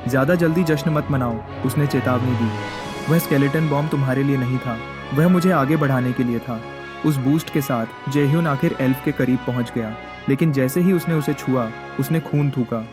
ज्यादा जल्दी जश्न मत मनाओ, उसने चेतावनी दी। वह स्केलेटन बॉम्ब तुम्हारे लिए नहीं था, वह मुझे आगे बढ़ाने के लिए था। उस बूस्ट के साथ जेह्यून आखिर एल्फ के करीब पहुंच गया, लेकिन जैसे ही उसने उसे छुआ, उसने खून थूका।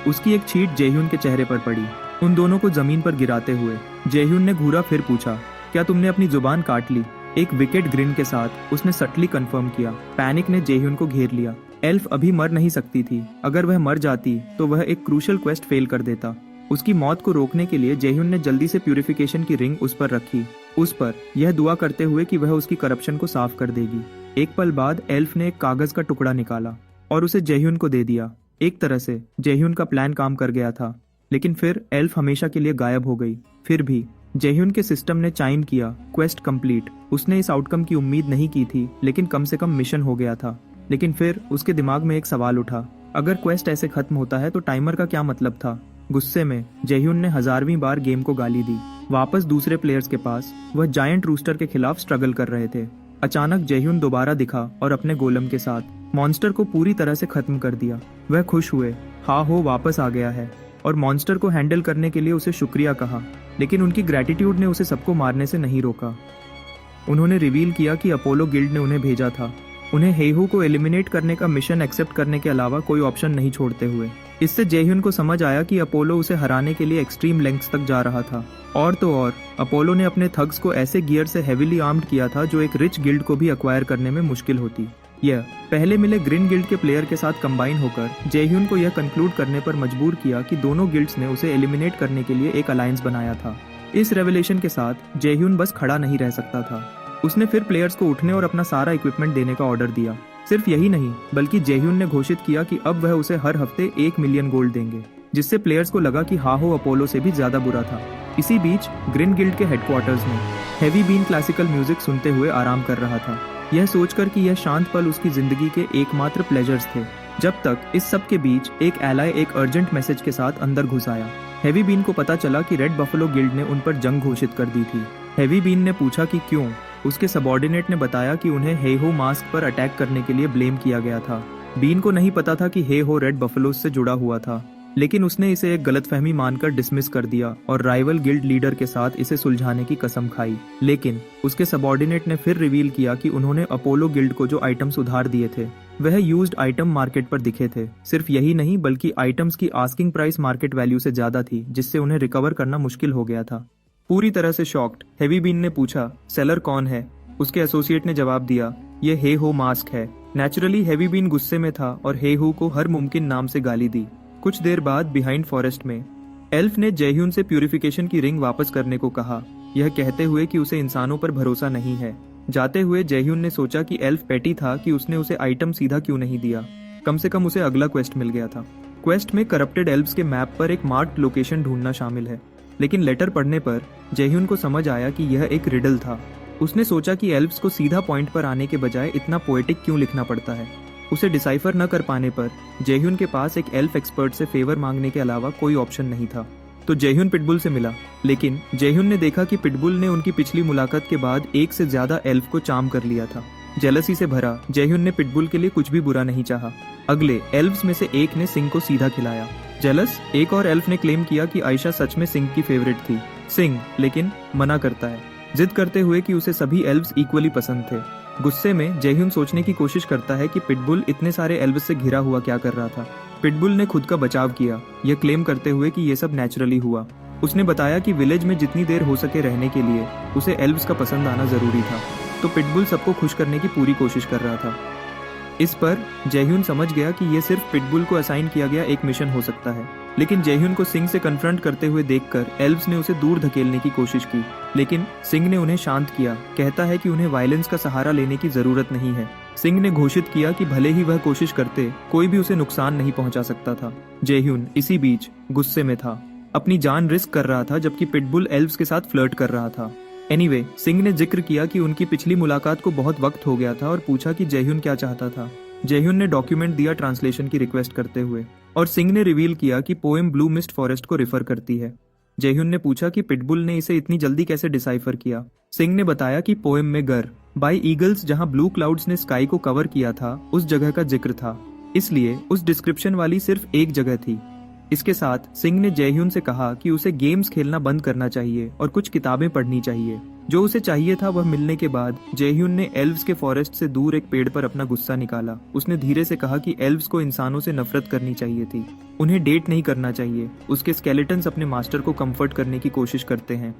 उसकी एक छींट जेह्यून के चेहरे पर पड़ी। उन दोनों को जमीन पर गिराते हुए जेह्यून ने घूरा फिर पूछा, क्या तुमने अपनी जुबान काट ली? एक विकेट ग्रिन के साथ उसने सटली कंफर्म किया। पैनिक ने जेह्यून को घेर लिया। एल्फ अभी मर नहीं सकती थी। अगर वह मर जाती तो वह एक क्रूशल क्वेस्ट फेल कर देता। उसकी मौत को रोकने के लिए जेह्यून ने जल्दी से प्यूरिफिकेशन की रिंग उस पर रखी, उस पर यह दुआ करते हुए कि वह उसकी करप्शन को साफ कर देगी। एक पल बाद एल्फ ने एक कागज का टुकड़ा निकाला और उसे जेह्यून को दे दिया। एक तरह से जेह्यून का प्लान काम कर गया था, लेकिन फिर एल्फ हमेशा के लिए गायब हो गई। फिर भी जेह्यून के सिस्टम ने चाइम किया, क्वेस्ट कंप्लीट। उसने इस आउटकम की उम्मीद नहीं की थी, लेकिन कम से कम मिशन हो गया था। लेकिन फिर उसके दिमाग में एक सवाल उठा, अगर क्वेस्ट ऐसे खत्म होता है तो टाइमर का क्या मतलब था? गुस्से में जेह्यून ने 1000वीं बार गेम को गाली दी। वापस दूसरे प्लेयर्स के पास वह जायंट रूस्टर के खिलाफ स्ट्रगल कर रहे थे। अचानक जेह्यून दोबारा दिखा और अपने गोलम के साथ मॉन्स्टर को पूरी तरह से खत्म कर दिया। वह खुश हुए, हाँ हो वापस आ गया है, और मॉन्स्टर को हैंडल करने के लिए उसे शुक्रिया कहा। लेकिन उनकी ग्रैटिट्यूड ने उसे सबको मारने से नहीं रोका। उन्होंने रिवील किया कि अपोलो गिल्ड ने उन्हें भेजा था, उन्हें हेहू को एलिमिनेट करने का मिशन एक्सेप्ट करने के अलावा कोई ऑप्शन नहीं छोड़ते हुए। इससे जेह्यून को समझ आया कि अपोलो उसे हराने के लिए एक्सट्रीम लेंथ्स तक जा रहा था। और तो और अपोलो ने अपने थग्स को ऐसे गियर से हेवीली आर्म्ड किया था जो एक रिच गिल्ड को भी अक्वायर करने में मुश्किल होती। यह पहले मिले ग्रीन गिल्ड के प्लेयर के साथ कंबाइन होकर जेह्यून को यह कंक्लूड करने पर मजबूर किया कि दोनों गिल्ड्स ने उसे एलिमिनेट करने के लिए एक अलायंस बनाया था। इस रेवलेशन के साथ जेह्यून बस खड़ा नहीं रह सकता था। उसने फिर प्लेयर्स को उठने और अपना सारा इक्विपमेंट देने का ऑर्डर दिया। सिर्फ यही नहीं, बल्कि जेह्यून ने घोषित किया कि अब वह उसे हर हफ्ते 1 मिलियन गोल्ड देंगे, जिससे प्लेयर्स को लगा कि हाहो अपोलो से भी ज्यादा बुरा था। इसी बीच ग्रीन गिल्ड के हेडक्वार्टर्स में हेवी बीन क्लासिकल म्यूजिक सुनते हुए आराम कर रहा था, यह सोचकर कि यह शांत पल उसकी जिंदगी के एकमात्र प्लेजर्स थे। जब तक इस सब के बीच एक एलाय एक अर्जेंट मैसेज के साथ अंदर घुस आया। हेवी बीन को पता चला कि रेड बफलो गिल्ड ने उन पर जंग घोषित कर दी थी। हेवी बीन ने पूछा कि क्यों। उसके सबऑर्डिनेट ने बताया कि उन्हें हेहो मास्क पर अटैक करने के लिए ब्लेम किया गया था। बीन को नहीं पता था कि हेहो रेड बफलोज से जुड़ा हुआ था, लेकिन उसने इसे एक गलतफहमी मानकर डिसमिस कर दिया और राइवल गिल्ड लीडर के साथ इसे सुलझाने की कसम खाई। लेकिन उसके सबऑर्डिनेट ने फिर रिवील किया कि उन्होंने अपोलो गिल्ड को जो आइटम्स उधार दिए थे वह यूज्ड आइटम मार्केट पर दिखे थे। सिर्फ यही नहीं, बल्कि आइटम्स की आस्किंग प्राइस मार्केट वैल्यू से ज्यादा थी, जिससे उन्हें रिकवर करना मुश्किल हो गया था। पूरी तरह से शॉक्ड हेवी बीन ने पूछा, सेलर कौन है? उसके एसोसिएट ने जवाब दिया, ये हेहो मास्क है। नेचुरली हेवी बीन गुस्से में था और हेहो को हर मुमकिन नाम से गाली दी। कुछ देर बाद बिहाइंड फॉरेस्ट में एल्फ ने जेह्यून से प्यूरिफिकेशन की रिंग वापस करने को कहा, यह कहते हुए कि उसे इंसानों पर भरोसा नहीं है। जाते हुए जेह्यून ने सोचा कि एल्फ पेटी था कि उसने उसे आइटम सीधा क्यों नहीं दिया। कम से कम उसे अगला क्वेस्ट मिल गया था। क्वेस्ट में करप्टेड एल्व्स के मैप पर एक मार्क्ड लोकेशन ढूंढना शामिल है, लेकिन लेटर पढ़ने पर जेह्यून को समझ आया कि यह एक रिडल था। उसने सोचा कि एल्व्स को सीधा पॉइंट पर आने के बजाय इतना पोएटिक क्यों लिखना पड़ता है। उसे डिसाइफर न कर पाने पर जेह्यून के पास एक एल्फ एक्सपर्ट से फेवर मांगने के अलावा कोई ऑप्शन नहीं था। तो जेह्यून पिटबुल से मिला, लेकिन जेह्यून ने देखा कि पिटबुल ने उनकी पिछली मुलाकात के बाद एक से ज्यादा एल्फ को चार्म कर लिया था। जेलसी से भरा जेह्यून ने पिटबुल के लिए कुछ भी बुरा नहीं चाहा। अगले एल्व्स में से एक ने सिंह को सीधा खिलाया। जेलस एक और एल्फ ने क्लेम किया कि आयशा सच में सिंह की फेवरेट थी। सिंह लेकिन मना करता है, जिद करते हुए कि उसे सभी एल्व्स इक्वली पसंद थे। गुस्से में जेह्यून सोचने की कोशिश करता है कि पिटबुल इतने सारे एल्व्स से घिरा हुआ क्या कर रहा था। पिटबुल ने खुद का बचाव किया, यह क्लेम करते हुए कि यह सब नेचुरली हुआ। उसने बताया कि विलेज में जितनी देर हो सके रहने के लिए उसे एल्व्स का पसंद आना जरूरी था। तो पिटबुल सबको खुश करने की पूरी कोशिश कर रहा था। इस पर जेह्यून समझ गया कि यह सिर्फ पिटबुल को असाइन किया गया एक मिशन हो सकता है। लेकिन जेह्यून को सिंह से कन्फ्रंट करते हुए देखकर एल्व्स ने उसे दूर धकेलने की कोशिश की, लेकिन सिंह ने उन्हें शांत किया। कहता है कि उन्हें वायलेंस का सहारा लेने की जरूरत नहीं है। सिंह ने घोषित किया कि भले ही वह कोशिश करते, कोई भी उसे नुकसान नहीं पहुंचा सकता था। जेह्यून इसी बीच गुस्से में था, अपनी जान रिस्क कर रहा था, जबकि पिटबुल एल्व्स के साथ फ्लर्ट कर रहा था। एनीवे, सिंह ने जिक्र किया कि उनकी पिछली मुलाकात को बहुत वक्त हो गया था और पूछा कि जेह्यून क्या चाहता था। जेह्यून ने डॉक्यूमेंट दिया ट्रांसलेशन की रिक्वेस्ट करते हुए, और सिंह ने रिवील किया कि पोएम ब्लू मिस्ट फॉरेस्ट को रिफर करती है। जेह्यून ने पूछा कि पिटबुल ने इसे इतनी जल्दी कैसे डिसाइफर किया। सिंह ने बताया कि पोएम में गर बाय ईगल्स जहां ब्लू क्लाउड्स ने स्काई को कवर किया था उस जगह का जिक्र था, इसलिए उस डिस्क्रिप्शन वाली सिर्फ एक जगह थी। इसके साथ सिंह ने जेह्यून से कहा कि उसे गेम्स खेलना बंद करना चाहिए और कुछ किताबें पढ़नी चाहिए। जो उसे चाहिए था वह मिलने के बाद जेह्यून ने एल्व्स के फॉरेस्ट से दूर एक पेड़ पर अपना गुस्सा निकाला। उसने धीरे से कहा कि एल्व्स को इंसानों से नफरत करनी चाहिए थी, उन्हें डेट नहीं करना चाहिए। उसके स्केलेटन्स अपने मास्टर को कंफर्ट करने की कोशिश करते हैं,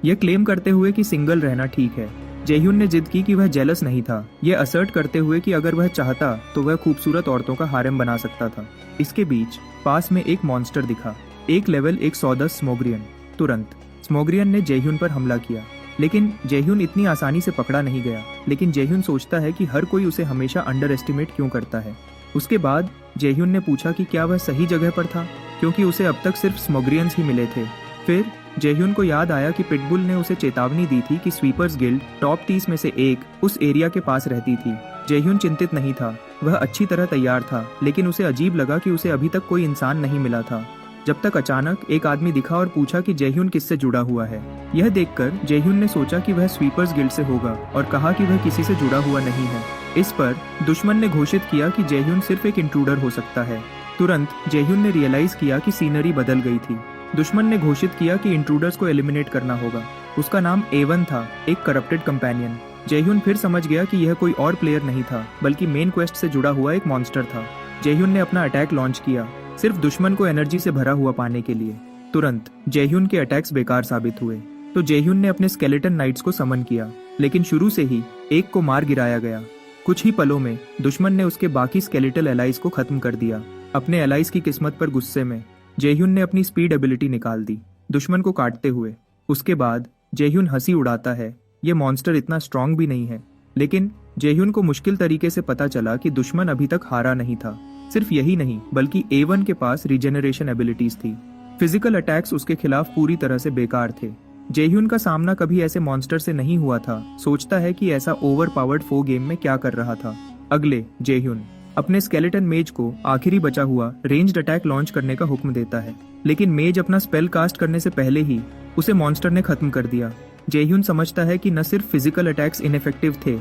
यह क्लेम करते हुए कि सिंगल रहना ठीक है। जेह्यून ने जिद की कि वह जेलस नहीं था, यह असर्ट करते हुए कि अगर वह चाहता तो वह खूबसूरत औरतों का हारेम बना सकता था। इसके बीच पास में एक मॉन्स्टर दिखा, एक लेवल 110 स्मोग्रियन। तुरंत स्मोग्रियन ने जेह्यून पर हमला किया, लेकिन जेह्यून इतनी आसानी से पकड़ा नहीं गया। लेकिन जेह्यून सोचता है कि हर कोई उसे हमेशा अंडर एस्टिमेट क्यों करता है। उसके बाद जेह्यून ने पूछा कि क्या वह सही जगह पर था, क्योंकि उसे अब तक सिर्फ स्मोग्रियंस ही मिले थे। फिर जेह्यून को याद आया कि पिटबुल ने उसे चेतावनी दी थी कि स्वीपर्स गिल्ड टॉप 30 में से एक उस एरिया के पास रहती थी। जेह्यून चिंतित नहीं था, वह अच्छी तरह तैयार था, लेकिन उसे अजीब लगा कि उसे अभी तक कोई इंसान नहीं मिला था। जब तक अचानक एक आदमी दिखा और पूछा कि जेह्यून किससे जुड़ा हुआ है। यह देखकर जेह्यून ने सोचा कि वह स्वीपर्स गिल्ड से होगा और कहा कि वह किसी से जुड़ा हुआ नहीं है। इस पर दुश्मन ने घोषित किया कि जेह्यून सिर्फ एक इंट्रूडर हो सकता है। तुरंत जेह्यून ने रियलाइज किया कि सीनरी बदल गई थी। दुश्मन ने घोषित किया कि इंट्रूडर्स को एलिमिनेट करना होगा। उसका नाम एवन था, एक करप्टेड कंपेनियन। जेह्यून फिर समझ गया कि यह कोई और प्लेयर नहीं था, बल्कि मेन क्वेस्ट से जुड़ा हुआ एक मॉन्स्टर था। जेह्यून ने अपना अटैक लॉन्च किया, सिर्फ दुश्मन को एनर्जी से भरा हुआ पाने के लिए। तुरंत जेह्यून के अटैक्स बेकार साबित हुए, तो जेह्यून ने अपने स्केलेटन नाइट्स को समन किया, लेकिन शुरू से ही एक को मार गिराया गया। कुछ ही पलों में दुश्मन ने उसके बाकी स्केलेटल एलाइज को खत्म कर दिया। अपने एलाइज की किस्मत पर गुस्से में जेह्यून ने अपनी स्पीड एबिलिटी निकाल दी, दुश्मन को काटते हुए। उसके बाद जेह्यून हंसी उड़ाता है, ये मॉन्स्टर इतना स्ट्रांग भी नहीं है। लेकिन जेह्यून को मुश्किल तरीके से पता चला कि दुश्मन अभी तक हारा नहीं था। सिर्फ यही नहीं, बल्कि एवन के पास रीजेनरेशन एबिलिटीज थी। फिजिकल अटैक्स उसके खिलाफ पूरी तरह से बेकार थे। जेह्यून का सामना कभी ऐसे मॉन्स्टर से नहीं हुआ था। सोचता है कि ऐसा ओवर पावर्ड फो गेम में क्या कर रहा था। अगले जेह्यून अपने स्केलेटन मेज को आखिरी बचा हुआ रेंज्ड अटैक लॉन्च करने का हुक्म देता है, लेकिन मेज अपना स्पेल कास्ट करने से पहले ही उसे मॉन्स्टर ने खत्म कर दिया। जेह्यून समझता है कि न सिर्फ फिजिकल अटैक्स इनफेक्टिव थे,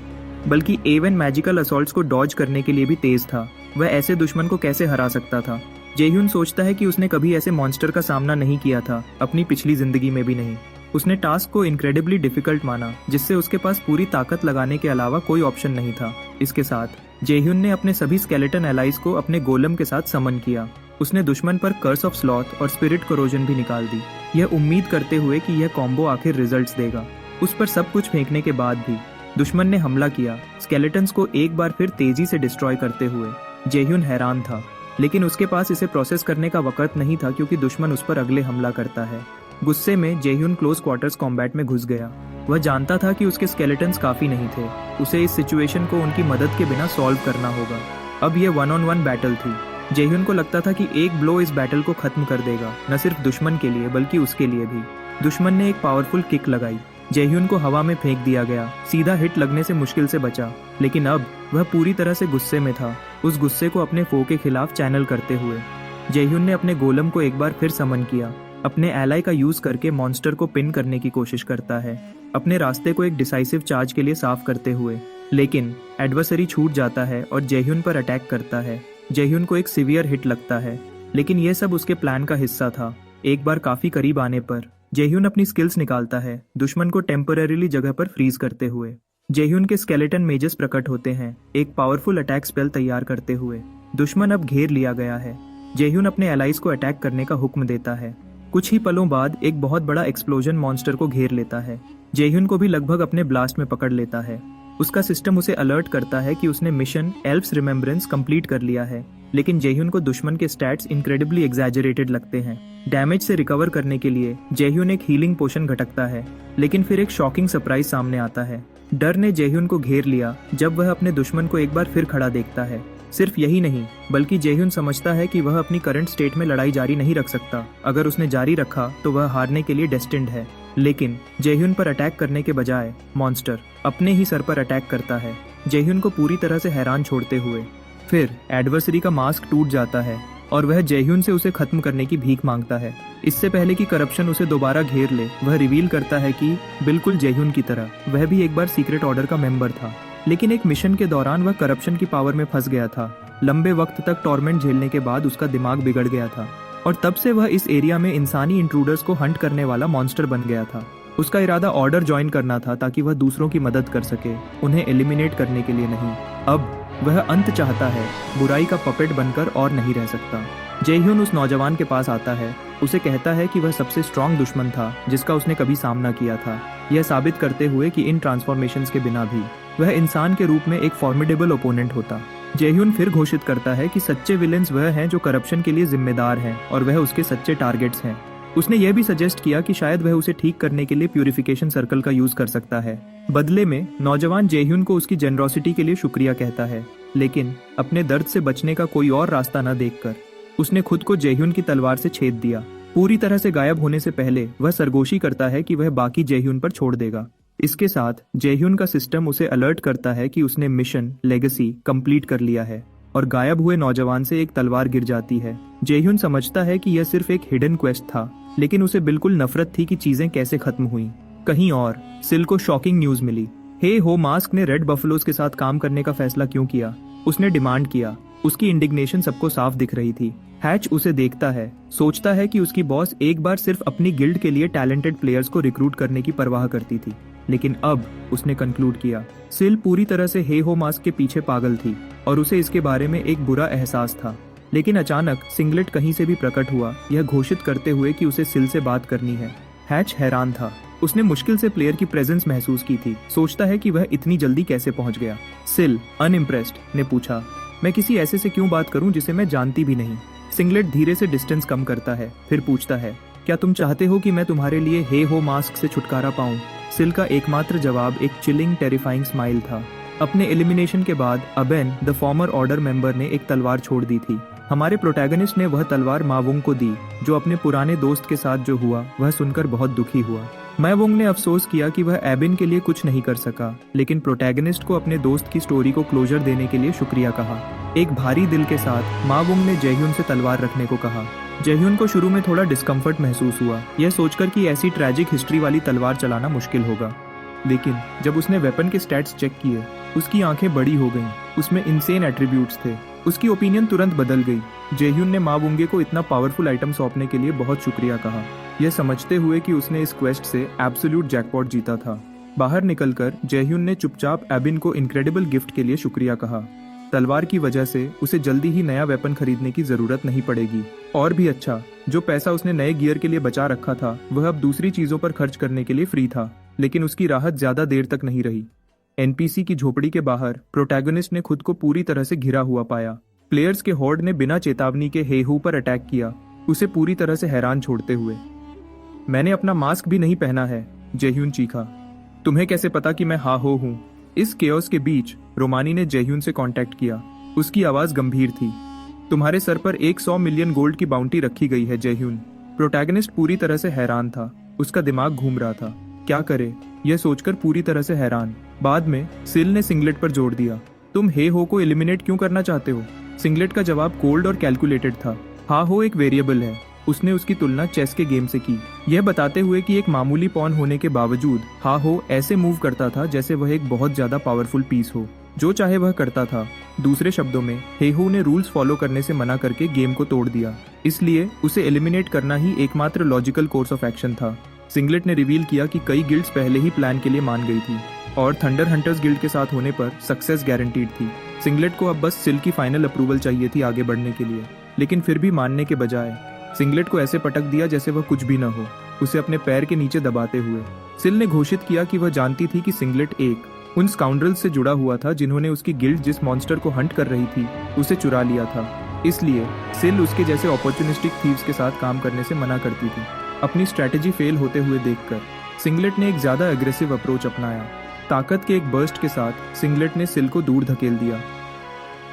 बल्कि एवन मैजिकल असॉल्ट्स को डॉज करने के लिए भी तेज था। वह ऐसे दुश्मन को कैसे हरा सकता था। जेह्यून सोचता है कि उसने कभी ऐसे मॉन्स्टर का सामना नहीं किया था, अपनी पिछली जिंदगी में भी नहीं। उसने टास्क को इनक्रेडिबली डिफिकल्ट माना, जिससे उसके पास पूरी ताकत लगाने के अलावा कोई ऑप्शन नहीं था। इसके साथ जेह्यून ने अपने सभी स्केलेटन एलाइज को अपने गोलम के साथ समन किया। उसने दुश्मन पर कर्स ऑफ स्लॉथ और स्पिरिट कोरोजन भी निकाल दी, यह उम्मीद करते हुए कि यह कॉम्बो आखिर रिजल्ट्स देगा। उस पर सब कुछ फेंकने के बाद भी दुश्मन ने हमला किया, स्केलेटन्स को एक बार फिर तेजी से डिस्ट्रॉय करते हुए। जेह्यून हैरान था, लेकिन उसके पास इसे प्रोसेस करने का वक्त नहीं था, क्योंकि दुश्मन उस पर अगले हमला करता है। गुस्से में जेह्यून क्लोज क्वार्टर्स कॉम्बैट में घुस गया। वह जानता था कि उसके स्केलेटन्स काफी नहीं थे, उसे इस सिचुएशन को उनकी मदद के बिना सॉल्व करना होगा। अब यह 1-on-1 बैटल थी। जेह्यून को लगता था कि एक ब्लो इस बैटल को खत्म कर देगा, न सिर्फ दुश्मन के लिए बल्कि उसके लिए भी। दुश्मन ने एक पावरफुल किक लगाई, जेह्यून को हवा में फेंक दिया गया। सीधा हिट लगने से मुश्किल से बचा, लेकिन अब वह पूरी तरह से गुस्से में था, उस गुस्से को अपने फो के खिलाफ चैनल करते हुए। जेह्यून ने अपने गोलम को एक बार फिर समन किया, अपने एलाई का यूज करके मॉन्स्टर को पिन करने की कोशिश करता है, अपने रास्ते को एक डिसाइसिव चार्ज के लिए साफ करते हुए। लेकिन एडवर्सरी छूट जाता है और जेह्यून पर अटैक करता है। जेह्यून को एक सीवियर हिट लगता है, लेकिन यह सब उसके प्लान का हिस्सा था। एक बार काफी करीब आने पर जेह्यून अपनी स्किल्स निकालता है, दुश्मन को टेम्पररीली जगह पर फ्रीज करते हुए। जेह्यून के स्केलेटन मेजेस प्रकट होते हैं, एक पावरफुल अटैक स्पेल तैयार करते हुए। दुश्मन अब घेर लिया गया है। जेह्यून अपने एलाइज को अटैक करने का हुक्म देता है। कुछ ही पलों बाद एक बहुत बड़ा एक्सप्लोजन मॉन्स्टर को घेर लेता है। जेह्यून को भी लगभग अपने ब्लास्ट में पकड़ लेता है। उसका सिस्टम उसे अलर्ट करता है कि उसने मिशन एल्फ्स रिमेम्बरेंस कंप्लीट कर लिया है, लेकिन जेह्यून को दुश्मन के स्टैट्स इनक्रेडिबली एग्जैजरेटेड लगते हैं। डैमेज से रिकवर करने के लिए जेह्यून एक हीलिंग पोशन घटकता है, लेकिन फिर एक शॉकिंग सरप्राइज सामने आता है। डर ने जेह्यून को घेर लिया जब वह अपने दुश्मन को एक बार फिर खड़ा देखता है। सिर्फ यही नहीं, बल्कि जेह्यून समझता है कि वह अपनी करंट स्टेट में लड़ाई जारी नहीं रख सकता। अगर उसने जारी रखा तो वह हारने के लिए डेस्टिन्ड है। लेकिन जेह्यून पर अटैक करने के बजाय मॉन्स्टर अपने ही सर पर अटैक करता है, जेह्यून को पूरी तरह से हैरान छोड़ते हुए। फिर एडवर्सरी का मास्क टूट जाता है, और वह जयह्यून से उसे खत्म करने की भीख मांगता है। इससे पहले कि करप्शन उसे दोबारा घेर ले, वह रिवील करता है कि बिल्कुल जयह्यून की तरह वह भी एक बार सीक्रेट ऑर्डर का मेंबर था, लेकिन एक मिशन के दौरान वह करप्शन की पावर में फंस गया था। लंबे वक्त तक टॉर्मेंट झेलने के बाद उसका दिमाग बिगड़ गया था और तब से वह इस एरिया में इंसानी इंट्रूडर्स को हंट करने वाला मॉन्स्टर बन गया था। उसका इरादा ऑर्डर ज्वाइन करना था ताकि वह दूसरों की मदद कर सके, उन्हें एलिमिनेट करने के लिए नहीं। अब वह अंत चाहता है, बुराई का पपेट बनकर और नहीं रह सकता। जयह्यून उस नौजवान के पास आता है, उसे कहता है कि वह सबसे स्ट्रॉन्ग दुश्मन था जिसका उसने कभी सामना किया था, यह साबित करते हुए कि इन ट्रांसफॉर्मेशंस के बिना भी वह इंसान के रूप में एक फॉर्मिडेबल ओपोनेंट होता। जयह्यून फिर घोषित करता है कि सच्चे विलेंस वह हैं जो करप्शन के लिए जिम्मेदार हैं और वह उसके सच्चे टारगेट्स हैं। उसने यह भी सजेस्ट किया कि शायद वह उसे ठीक करने के लिए प्यूरिफिकेशन सर्कल का यूज कर सकता है। बदले में नौजवान जयह्यून को उसकी जेनरोसिटी के लिए शुक्रिया कहता है, लेकिन अपने दर्द से बचने का कोई और रास्ता न देखकर उसने खुद को जयह्यून की तलवार से छेद दिया। पूरी तरह से गायब होने से पहले वह सरगोशी करता है कि वह बाकी जयह्यून पर छोड़ देगा। इसके साथ जयह्यून का सिस्टम उसे अलर्ट करता है कि उसने मिशन लेगेसी कंप्लीट कर लिया है और गायब हुए नौजवान से एक तलवार गिर जाती है। जयह्यून समझता है कि यह सिर्फ एक हिडन क्वेस्ट था, लेकिन उसे बिल्कुल नफरत थी कि चीजें कैसे खत्म हुई। कहीं और सिल को शॉकिंग न्यूज मिली। हे हो मास्क ने रेड बफलोज के साथ काम करने का फैसला क्यों किया? उसने डिमांड किया। उसकी इंडिग्नेशन सबको साफ दिख रही थी। हैच उसे देखता है, सोचता है कि उसकी बॉस एक बार सिर्फ अपनी गिल्ड के लिए टैलेंटेड प्लेयर्स को रिक्रूट करने की परवाह करती थी, लेकिन अब उसने कंक्लूड किया सिल पूरी तरह से हे हो मास्क के पीछे पागल थी और उसे इसके बारे में एक बुरा एहसास था। लेकिन अचानक सिंगलेट कहीं से भी प्रकट हुआ, यह घोषित करते हुए कि उसे सिल से बात करनी है। हैच हैरान था। उसने मुश्किल से प्लेयर की प्रेजेंस महसूस की थी। सोचता है कि वह इतनी जल्दी कैसे पहुंच गया। सिल अनइम्प्रेस्ड ने पूछा, मैं किसी ऐसे से क्यों बात करूं जिसे मैं जानती भी नहीं? सिंगलेट धीरे से डिस्टेंस कम करता है, फिर पूछता है, क्या तुम चाहते हो कि मैं तुम्हारे लिए हे हो मास्क से छुटकारा पाऊं? सिल का एकमात्र जवाब एक चिलिंग टेरिफाइंग स्माइल था। अपने एलिमिनेशन के बाद अबेन द फॉर्मर ऑर्डर मेंबर ने एक तलवार छोड़ दी थी। हमारे प्रोटैगनिस्ट ने वह तलवार मावुंग को दी। जो अपने पुराने दोस्त के साथ जो हुआ वह सुनकर बहुत दुखी हुआ। मावुंग ने अफसोस किया कि वह एबिन के लिए कुछ नहीं कर सका, लेकिन प्रोटैगनिस्ट को अपने दोस्त की स्टोरी को क्लोजर देने के लिए शुक्रिया कहा। एक भारी दिल के साथ मावुंग ने जयह्यून से तलवार रखने को कहा। जयह्यून को शुरू में थोड़ा डिस्कम्फर्ट महसूस हुआ, यह सोचकर कि ऐसी ट्रैजिक हिस्ट्री वाली तलवार चलाना मुश्किल होगा। लेकिन जब उसने वेपन के स्टैट्स चेक किए, उसकी आंखें बड़ी हो गईं। उसमें इनसेन एट्रीब्यूट्स थे। उसकी ओपिनियन तुरंत बदल गई। जयह्यून ने मावुंगे को इतना पावरफुल आइटम सौंपने के लिए बहुत शुक्रिया कहा, यह समझते हुए कि उसने इस क्वेस्ट से एब्सोल्यूट जैकपॉट जीता था। बाहर निकलकर जयह्यून ने चुपचाप एबिन को इनक्रेडिबल गिफ्ट के लिए शुक्रिया कहा। तलवार की वजह से उसे जल्दी ही नया वेपन खरीदने की जरूरत नहीं पड़ेगी। और भी अच्छा, जो पैसा उसने नए गियर के लिए बचा रखा था वह अब दूसरी चीजों पर खर्च करने के लिए फ्री था। लेकिन उसकी राहत ज्यादा देर तक नहीं रही। एनपीसी की झोपड़ी के बाहर प्रोटैगनिस्ट ने खुद को पूरी तरह से घिरा हुआ पाया। प्लेयर्स के हॉर्ड ने बिना चेतावनी के हेहू पर अटैक किया, उसे पूरी तरह से हैरान छोड़ते हुए। मैंने अपना मास्क भी नहीं पहना है, जयह्यून चीखा। तुम्हें कैसे पता कि मैं हाहो हूँ? इस केओस के बीच रोमानी ने जयह्यून से कांटेक्ट किया। उसकी आवाज गंभीर थी। तुम्हारे सर पर 100 मिलियन गोल्ड की बाउंटी रखी गई है, जयह्यून। प्रोटैगनिस्ट पूरी तरह से हैरान था। उसका दिमाग घूम रहा था, क्या करे यह सोचकर पूरी तरह से हैरान। बाद में सिल ने सिंगलेट पर जोर दिया, तुम हे हो को एलिमिनेट क्यों करना चाहते हो? सिंगलेट का जवाब कोल्ड और कैलकुलेटेड था। हा हो एक वेरिएबल है। उसने उसकी तुलना चेस के गेम से की, यह बताते हुए कि एक मामूली पॉन होने के बावजूद हा हो ऐसे मूव करता था जैसे वह एक बहुत ज्यादा पावरफुल पीस हो। जो चाहे वह करता था। दूसरे शब्दों में हेहू ने रूल्स फॉलो करने से मना करके गेम को तोड़ दिया, इसलिए उसे एलिमिनेट करना ही एकमात्र लॉजिकल कोर्स ऑफ एक्शन था। सिंगलेट ने रिवील किया कि कई गिल्ड्स पहले ही प्लान के लिए मान गई थी और थंडर हंटर्स गिल्ड के साथ होने पर सक्सेस गारंटीड थी। सिंगलेट को अब बस सिल की फाइनल अप्रूवल चाहिए थी आगे बढ़ने के लिए, लेकिन फिर भी मानने के बजाय सिंगलेट को ऐसे पटक दिया जैसे वह कुछ भी न हो, उसे अपने पैर के नीचे दबाते हुए। सिल ने घोषित किया कि वह जानती थी कि सिंगलेट एक उन स्काउंड्रल्स से जुड़ा हुआ था जिन्होंने उसकी गिल्ड जिस मॉन्स्टर को हंट कर रही थी उसे चुरा लिया था। इसलिए सिल उसके जैसे अपॉर्चुनिस्टिक थीव्स के साथ काम करने से मना करती थी। अपनी स्ट्रैटेजी फेल होते हुए देखकर सिंगलेट ने एक ज्यादा एग्रेसिव अप्रोच अपनाया। ताकत के एक बर्स्ट के साथ सिंगलेट ने सिल को दूर धकेल दिया।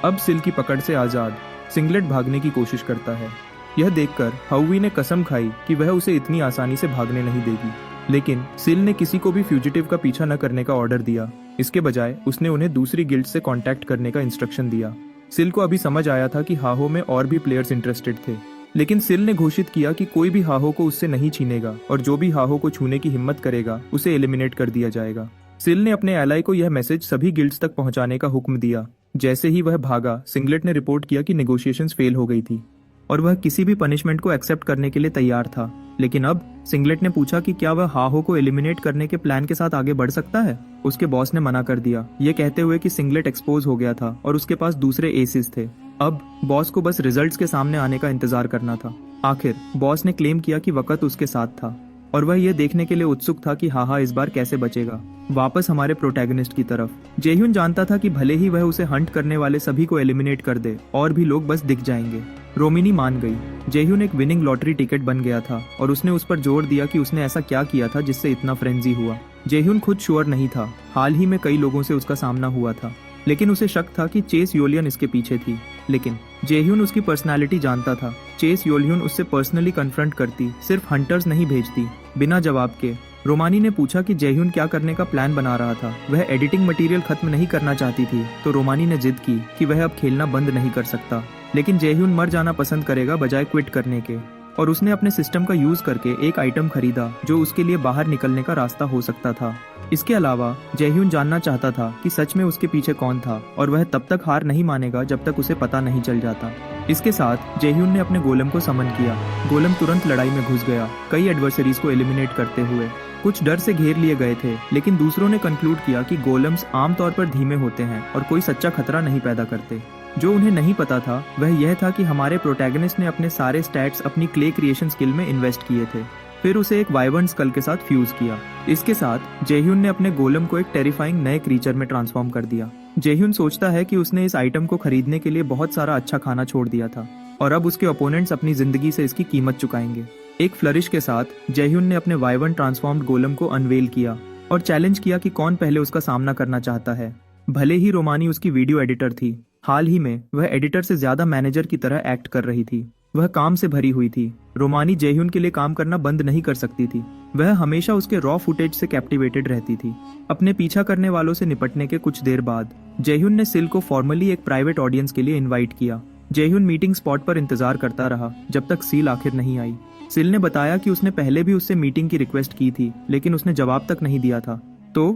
अब सिल की पकड़ से आजाद सिंगलेट भागने की कोशिश करता है। यह देखकर हाउवी ने कसम खाई कि वह उसे इतनी आसानी से भागने नहीं देगी, लेकिन सिल ने किसी को भी फ्यूजिटिव का पीछा न करने का ऑर्डर दिया। इसके बजाय उसने उन्हें दूसरी गिल्ड से कांटेक्ट करने का इंस्ट्रक्शन दिया। सिल को अभी समझ आया था कि हाहो में और भी प्लेयर्स इंटरेस्टेड थे, लेकिन सिल ने घोषित किया कि कोई भी हाहो को उससे नहीं छीनेगा और जो भी हाहो को छूने की हिम्मत करेगा उसे एलिमिनेट कर दिया जाएगा। सिल ने अपने एलाई को यह मैसेज सभी गिल्ड्स तक पहुंचाने का हुक्म दिया। जैसे ही वह भागा, सिंगलेट ने रिपोर्ट किया कि नेगोशिएशंस फेल हो गई थी और वह किसी भी पनिशमेंट को एक्सेप्ट करने के लिए तैयार था। लेकिन अब सिंगलेट ने पूछा कि क्या वह हाहो को एलिमिनेट करने के प्लान के साथ आगे बढ़ सकता है। उसके बॉस ने मना कर दिया, ये कहते हुए कि सिंगलेट एक्सपोज हो गया था और उसके पास दूसरे एसेस थे। अब बॉस को बस रिजल्ट्स के सामने आने का इंतजार करना था। आखिर बॉस ने क्लेम किया कि वक्त उसके साथ था और वह यह देखने के लिए उत्सुक था कि हाहा इस बार कैसे बचेगा। वापस हमारे प्रोटैगनिस्ट की तरफ, जेह्यून जानता था कि भले ही वह उसे हंट करने वाले सभी को एलिमिनेट कर दे, और भी लोग बस दिख जाएंगे। रोमिनी मान गई। जेह्यून एक विनिंग लॉटरी टिकट बन गया था और उसने उस पर जोर दिया कि उसने ऐसा क्या किया था जिससे इतना फ्रेंजी हुआ। जेह्यून खुद श्योर नहीं था, हाल ही में कई लोगों से उसका सामना हुआ था, लेकिन उसे शक था कि चेस योलियन इसके पीछे थी। लेकिन जेह्यून उसकी पर्सनालिटी जानता था। चेस योलियन उससे पर्सनली कन्फ्रंट करती, सिर्फ हंटर्स नहीं भेजती। बिना जवाब के रोमानी ने पूछा कि जेह्यून क्या करने का प्लान बना रहा था। वह एडिटिंग मटेरियल खत्म नहीं करना चाहती थी, तो रोमानी ने जिद की कि वह अब खेलना बंद नहीं कर सकता, लेकिन जेह्यून मर जाना पसंद करेगा बजाय क्विट करने के। और उसने अपने सिस्टम का यूज करके एक आइटम खरीदा जो उसके लिए बाहर निकलने का रास्ता हो सकता था। इसके अलावा जेह्यून जानना चाहता था कि सच में उसके पीछे कौन था, और वह तब तक हार नहीं मानेगा जब तक उसे पता नहीं चल जाता। इसके साथ जेह्यून ने अपने गोलम को समन किया। गोलम तुरंत लड़ाई में घुस गया, कई एडवर्सरीज को एलिमिनेट करते हुए। कुछ डर से घेर लिए गए थे, लेकिन दूसरों ने कंक्लूड किया कि गोलम्स आमतौर पर धीमे होते हैं और कोई सच्चा खतरा नहीं पैदा करते। जो उन्हें नहीं पता था वह यह था कि हमारे प्रोटैगनिस्ट ने अपने सारे स्टैट्स अपनी क्ले क्रिएशन स्किल में इन्वेस्ट किए थे, फिर उसे एक वाइवर्न स्कल के साथ फ्यूज किया। इसके साथ जेह्यून ने अपने गोलम को एक टेरिफाइंग नए क्रीचर में ट्रांसफॉर्म कर दिया। जेह्यून सोचता है कि उसने इस आइटम को खरीदने के लिए बहुत सारा अच्छा खाना छोड़ दिया था और अब उसके ओपोनेंट्स अपनी जिंदगी से इसकी कीमत चुकाएंगे। एक फ्लरिश के साथ जेह्यून ने अपने वाइवर्न ट्रांसफॉर्म्ड गोलम को अनवेल किया और चैलेंज किया कि कौन पहले उसका सामना करना चाहता है। भले ही रोमानी उसकी वीडियो एडिटर थी, हाल ही में वह एडिटर से ज्यादा मैनेजर की तरह एक्ट कर रही थी। वह काम से भरी हुई थी। रोमानी जेह्यून के लिए काम करना बंद नहीं कर सकती थी। वह हमेशा उसके रॉ फुटेज से कैप्टिवेटेड रहती थी। अपने पीछा करने वालों से निपटने के कुछ देर बाद जेह्यून ने सिल को फॉर्मली एक प्राइवेट ऑडियंस के लिए इनवाइट किया। जेह्यून मीटिंग स्पॉट पर इंतजार करता रहा जब तक सील आखिर नहीं आई। सिल ने बताया कि उसने पहले भी उससे मीटिंग की रिक्वेस्ट की थी, लेकिन उसने जवाब तक नहीं दिया था। तो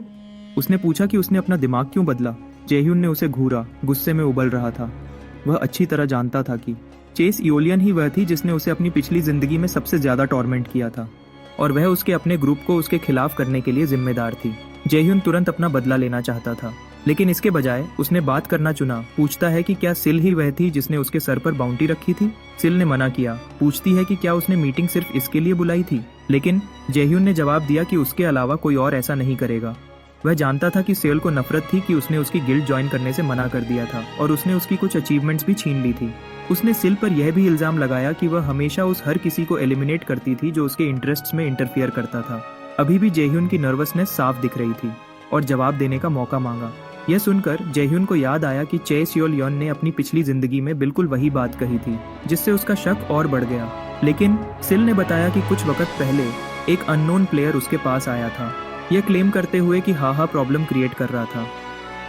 उसने पूछा कि उसने अपना दिमाग क्यों बदला। जेह्यून ने उसे घूरा, गुस्से में उबल रहा था। वह अच्छी तरह जानता था कि चेस योलियन ही वह थी जिसने उसे अपनी पिछली जिंदगी में सबसे ज्यादा टॉर्मेंट किया था और वह उसके अपने ग्रुप को उसके खिलाफ करने के लिए जिम्मेदार थी। जेह्यून तुरंत अपना बदला लेना चाहता था, लेकिन इसके बजाय उसने बात करना चुना। पूछता है कि क्या सिल ही वह थी जिसने उसके सर पर बाउंटी रखी थी। सिल ने मना किया। पूछती है कि क्या उसने मीटिंग सिर्फ इसके लिए बुलाई थी, लेकिन जेह्यून ने जवाब दिया कि उसके अलावा कोई और ऐसा नहीं करेगा। वह जानता था कि सेल को नफरत थी कि उसने उसकी गिल्ड ज्वाइन करने से मना कर दिया था और उसने उसकी कुछ अचीवमेंट्स भी छीन ली थी। उसने सिल पर यह भी इल्जाम लगाया कि वह हमेशा उस हर किसी को एलिमिनेट करती थी जो उसके इंटरेस्ट्स में इंटरफियर करता था। अभी भी जेह्यून की नर्वसनेस साफ दिख रही थी और जवाब देने का मौका मांगा। यह सुनकर जेह्यून को याद आया कि चेस योलियन ने अपनी पिछली जिंदगी में बिल्कुल वही बात कही थी, जिससे उसका शक और बढ़ गया। लेकिन सिल ने बताया कि कुछ वक्त पहले एक अननोन प्लेयर उसके पास आया था, यह क्लेम करते हुए कि हाहा प्रॉब्लम क्रिएट कर रहा था।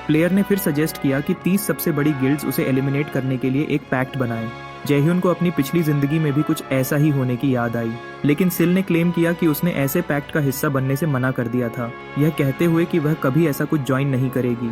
प्लेयर ने फिर सजेस्ट किया कि 30 सबसे बड़ी गिल्ड्स उसे एलिमिनेट करने के लिए एक पैक्ट बनाए। जेह्यून को अपनी पिछली जिंदगी में भी कुछ ऐसा ही होने की याद आई, लेकिन सिल ने क्लेम किया कि उसने ऐसे पैक्ट का हिस्सा बनने से मना कर दिया था, यह कहते हुए कि वह कभी ऐसा कुछ ज्वाइन नहीं करेगी।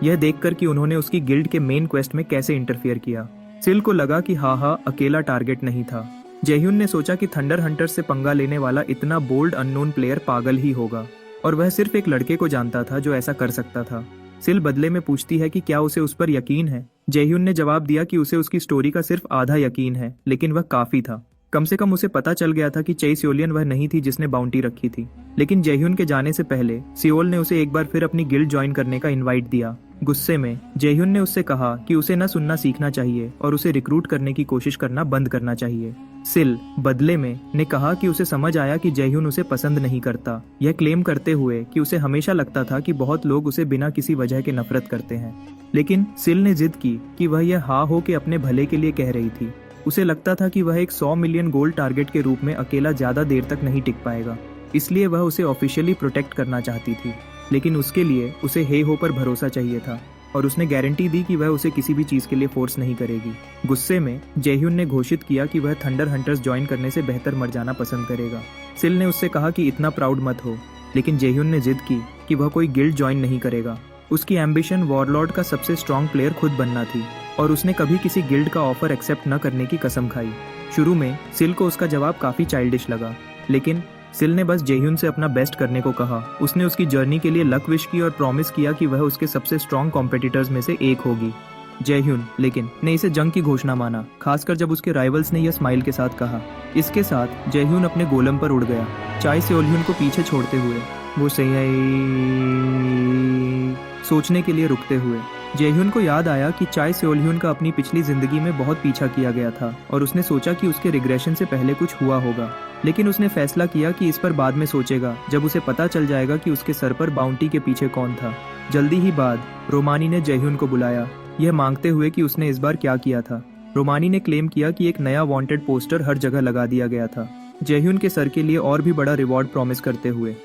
यह देखकर कि उन्होंने उसकी गिल्ड के मेन क्वेस्ट में कैसे इंटरफियर किया। सिल को लगा कि हाहा अकेला टारगेट नहीं था। जेह्यून ने सोचा कि थंडर हंटर्स से पंगा लेने वाला इतना बोल्ड अननोन प्लेयर पागल ही होगा, और वह सिर्फ एक लड़के को जानता था जो ऐसा कर सकता था। सिल बदले में पूछती है कि क्या उसे उस पर यकीन है। जेह्यून ने जवाब दिया कि उसे उसकी स्टोरी का सिर्फ आधा यकीन है, लेकिन वह काफी था। कम से कम उसे पता चल गया था कि चेस योलियन वह नहीं थी जिसने बाउंटी रखी थी। लेकिन जेह्यून के जाने से पहले सियोल ने उसे एक बार फिर अपनी गिल्ड ज्वाइन करने का इनवाइट दिया। गुस्से में जेह्यून ने उससे कहा कि उसे न सुनना सीखना चाहिए और उसे रिक्रूट करने की कोशिश करना बंद करना चाहिए। सिल बदले में ने कहा कि उसे समझ आया कि जेह्यून उसे पसंद नहीं करता, यह क्लेम करते हुए कि उसे हमेशा लगता था कि बहुत लोग उसे बिना किसी वजह के नफरत करते हैं। लेकिन सिल ने जिद की कि वह यह हा हो के अपने भले के लिए कह रही थी। उसे लगता था कि वह एक 100 मिलियन गोल्ड टारगेट के रूप में अकेला ज्यादा देर तक नहीं टिक पाएगा, इसलिए वह उसे ऑफिशियली प्रोटेक्ट करना चाहती थी। लेकिन उसके लिए उसे हे हो पर भरोसा चाहिए था। और उसने गारंटी दी कि वह उसे किसी भी चीज के लिए फोर्स नहीं करेगी। गुस्से में जेह्यून ने घोषित किया कि वह थंडर हंटर्स ज्वाइन करने से बेहतर मर जाना पसंद करेगा। सिल ने उससे कहा कि इतना प्राउड मत हो, लेकिन जेह्यून ने जिद की कि वह कोई गिल्ड ज्वाइन नहीं करेगा। उसकी एम्बिशन वॉरलॉर्ड का सबसे स्ट्रॉन्ग प्लेयर खुद बनना थी और उसने कभी किसी गिल्ड का ऑफर एक्सेप्ट न करने की कसम खाई। शुरू में सिल को उसका जवाब काफी चाइल्डिश लगा, लेकिन सिल ने बस जेह्यून से अपना बेस्ट करने को कहा। उसने उसकी जर्नी के लिए लक विश की और प्रॉमिस किया कि वह उसके सबसे स्ट्रॉन्ग कॉम्पिटिटर्स में से एक होगी। जेह्यून लेकिन ने इसे जंग की घोषणा माना, खासकर जब उसके राइवल्स ने यह स्माइल के साथ कहा। इसके साथ जेह्यून अपने गोलम पर उड़ गया, चाय सेओल्ह्यून को पीछे छोड़ते हुए। वो सोचने के लिए रुकते हुए जेह्यून को याद आया कि चाय सेओल्ह्यून का अपनी पिछली जिंदगी में बहुत पीछा किया गया था और उसने सोचा कि उसके रिग्रेशन से पहले कुछ हुआ होगा, लेकिन उसने फैसला किया कि इस पर बाद में सोचेगा जब उसे पता चल जाएगा कि उसके सर पर बाउंटी के पीछे कौन था। जल्दी ही बाद रोमानी ने जेह्यून को बुलाया, यह मांगते हुए कि उसने इस बार क्या किया था। रोमानी ने क्लेम किया कि एक नया वांटेड पोस्टर हर जगह लगा दिया गया था, जेह्यून के सर के लिए और भी बड़ा रिवॉर्ड प्रॉमिस करते हुए।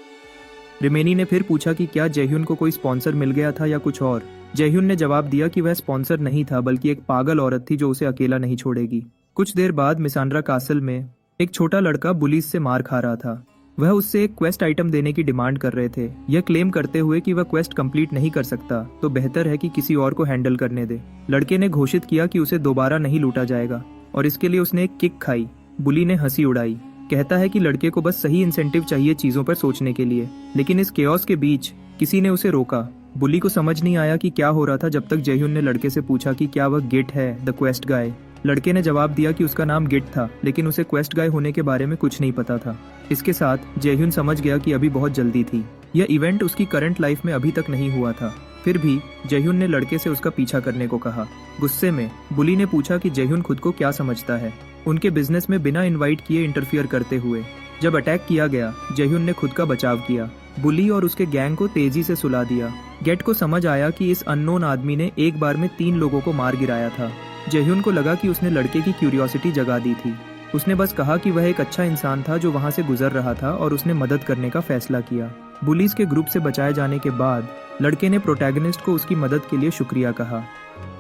रिमेनी ने फिर पूछा कि क्या जेह्यून को कोई स्पॉन्सर मिल गया था या कुछ और। जेह्यून ने जवाब दिया कि वह स्पॉन्सर नहीं था, बल्कि एक पागल औरत थी जो उसे अकेला नहीं छोड़ेगी। कुछ देर बाद मिसांड्रा कासल में एक छोटा लड़का बुलीज से मार खा रहा था। वह उससे एक क्वेस्ट आइटम देने की डिमांड कर रहे थे, यह क्लेम करते हुए कि वह क्वेस्ट कंप्लीट नहीं कर सकता तो बेहतर है कि किसी और को हैंडल करने दे। लड़के ने घोषित किया कि उसे दोबारा नहीं लूटा जाएगा और इसके लिए उसने एक किक खाई। बुली ने हंसी उड़ाई, कहता है कि लड़के को बस सही इंसेंटिव चाहिए चीजों पर सोचने के लिए, लेकिन इस केओस के बीच किसी ने उसे रोका। बुली को समझ नहीं आया कि क्या हो रहा था जब तक जेह्यून ने लड़के से पूछा कि क्या वह गिट है, द क्वेस्ट गाय। लड़के ने जवाब दिया कि उसका नाम गिट था, लेकिन उसे क्वेस्ट गाय होने के बारे में कुछ नहीं पता था। इसके साथ जेह्यून समझ गया कि अभी बहुत जल्दी थी, यह इवेंट उसकी करंट लाइफ में अभी तक नहीं हुआ था। फिर भी जेह्यून ने लड़के से उसका पीछा करने को कहा। गुस्से में बुली ने पूछा कि जेह्यून खुद को क्या समझता है, उनके बिजनेस में बिना इनवाइट किए इंटरफियर करते हुए। जब अटैक किया गया, जेह्यून ने खुद का बचाव किया, बुली और उसके गैंग को तेजी से सुला दिया। गेट को समझ आया कि इस अननोन आदमी ने एक बार में 3 लोगों को मार गिराया था। जेह्यून को लगा कि उसने लड़के की क्यूरियोसिटी जगा दी थी। उसने बस कहा कि वह एक अच्छा इंसान था जो वहां से गुजर रहा था और उसने मदद करने का फैसला किया। बुलीज के ग्रुप से बचाए जाने के बाद लड़के ने प्रोटैगनिस्ट को उसकी मदद के लिए शुक्रिया कहा।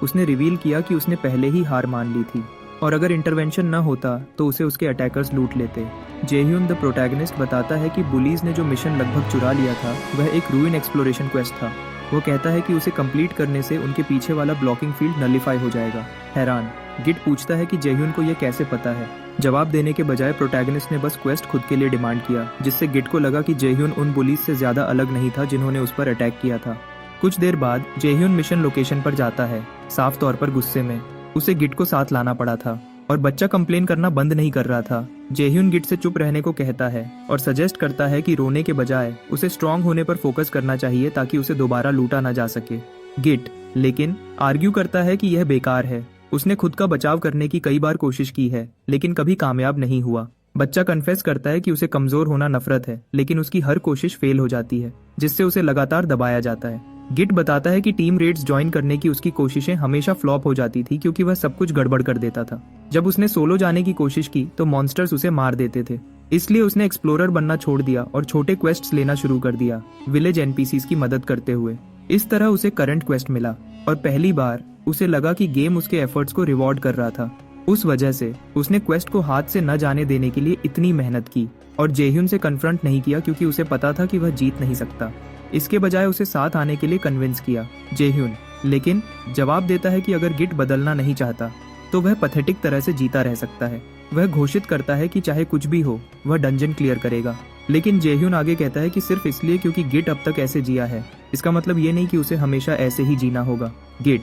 उसने रिवील किया कि उसने पहले ही हार मान ली थी और अगर इंटरवेंशन न होता तो उसे उसके अटैकर्स लूट लेते। जेह्यून द प्रोटैगनिस्ट बताता है कि बुलीज ने जो मिशन लगभग चुरा लिया था वह एक रूइन एक्सप्लोरेशन क्वेस्ट था। वो कहता है कि उसे कंप्लीट करने से उनके पीछे वाला ब्लॉकिंग फील्ड नलिफाई हो जाएगा। हैरान गिट पूछता है कि जेह्यून को यह कैसे पता है। जवाब देने के बजाय प्रोटैगनिस्ट ने बस क्वेस्ट खुद के लिए डिमांड किया, जिससे गिट को लगा कि जेह्यून उन बुलीज से ज्यादा अलग नहीं था जिन्होंने उस पर अटैक किया था। कुछ देर बाद जेह्यून मिशन लोकेशन पर जाता है, साफ तौर पर गुस्से में। उसे गिट को साथ लाना पड़ा था और बच्चा कंप्लेन करना बंद नहीं कर रहा था। जेह्यून गिट से चुप रहने को कहता है और सजेस्ट करता है कि रोने के बजाय उसे स्ट्रांग होने पर फोकस करना चाहिए ताकि उसे दोबारा लूटा ना जा सके। गिट लेकिन आर्ग्यू करता है कि यह बेकार है। उसने खुद का बचाव करने की कई बार कोशिश की है, लेकिन कभी कामयाब नहीं हुआ। बच्चा कन्फेस करता है कि उसे कमजोर होना नफरत है, लेकिन उसकी हर कोशिश फेल हो जाती है, जिससे उसे लगातार दबाया जाता है। गिट बताता है कि टीम रेड्स ज्वाइन करने की उसकी कोशिशें हमेशा फ्लॉप हो जाती थी क्योंकि वह सब कुछ गड़बड़ कर देता था। जब उसने सोलो जाने की कोशिश की तो मॉन्स्टर्स उसे मार देते थे, इसलिए उसने एक्सप्लोरर बनना छोड़ दिया और छोटे क्वेस्ट्स लेना शुरू कर दिया, विलेज एनपीसीज की मदद करते हुए। इस तरह उसे करंट क्वेस्ट मिला और पहली बार उसे लगा कि गेम उसके एफर्ट्स को रिवॉर्ड कर रहा था। उस वजह से उसने क्वेस्ट को हाथ से न जाने देने के लिए इतनी मेहनत की और जेह्यून से कन्फ्रंट नहीं किया क्योंकि उसे पता था कि वह जीत नहीं सकता। इसके बजाय उसे साथ आने के लिए कन्विंस किया जेह्यून, लेकिन जवाब देता है कि अगर गिट बदलना नहीं चाहता तो वह पैथेटिक तरह से जीता रह सकता है। वह घोषित करता है कि चाहे कुछ भी हो वह डंजन क्लियर करेगा, लेकिन जेह्यून आगे कहता है कि सिर्फ इसलिए क्योंकि गिट अब तक ऐसे जिया है, इसका मतलब ये नहीं कि उसे हमेशा ऐसे ही जीना होगा। गिट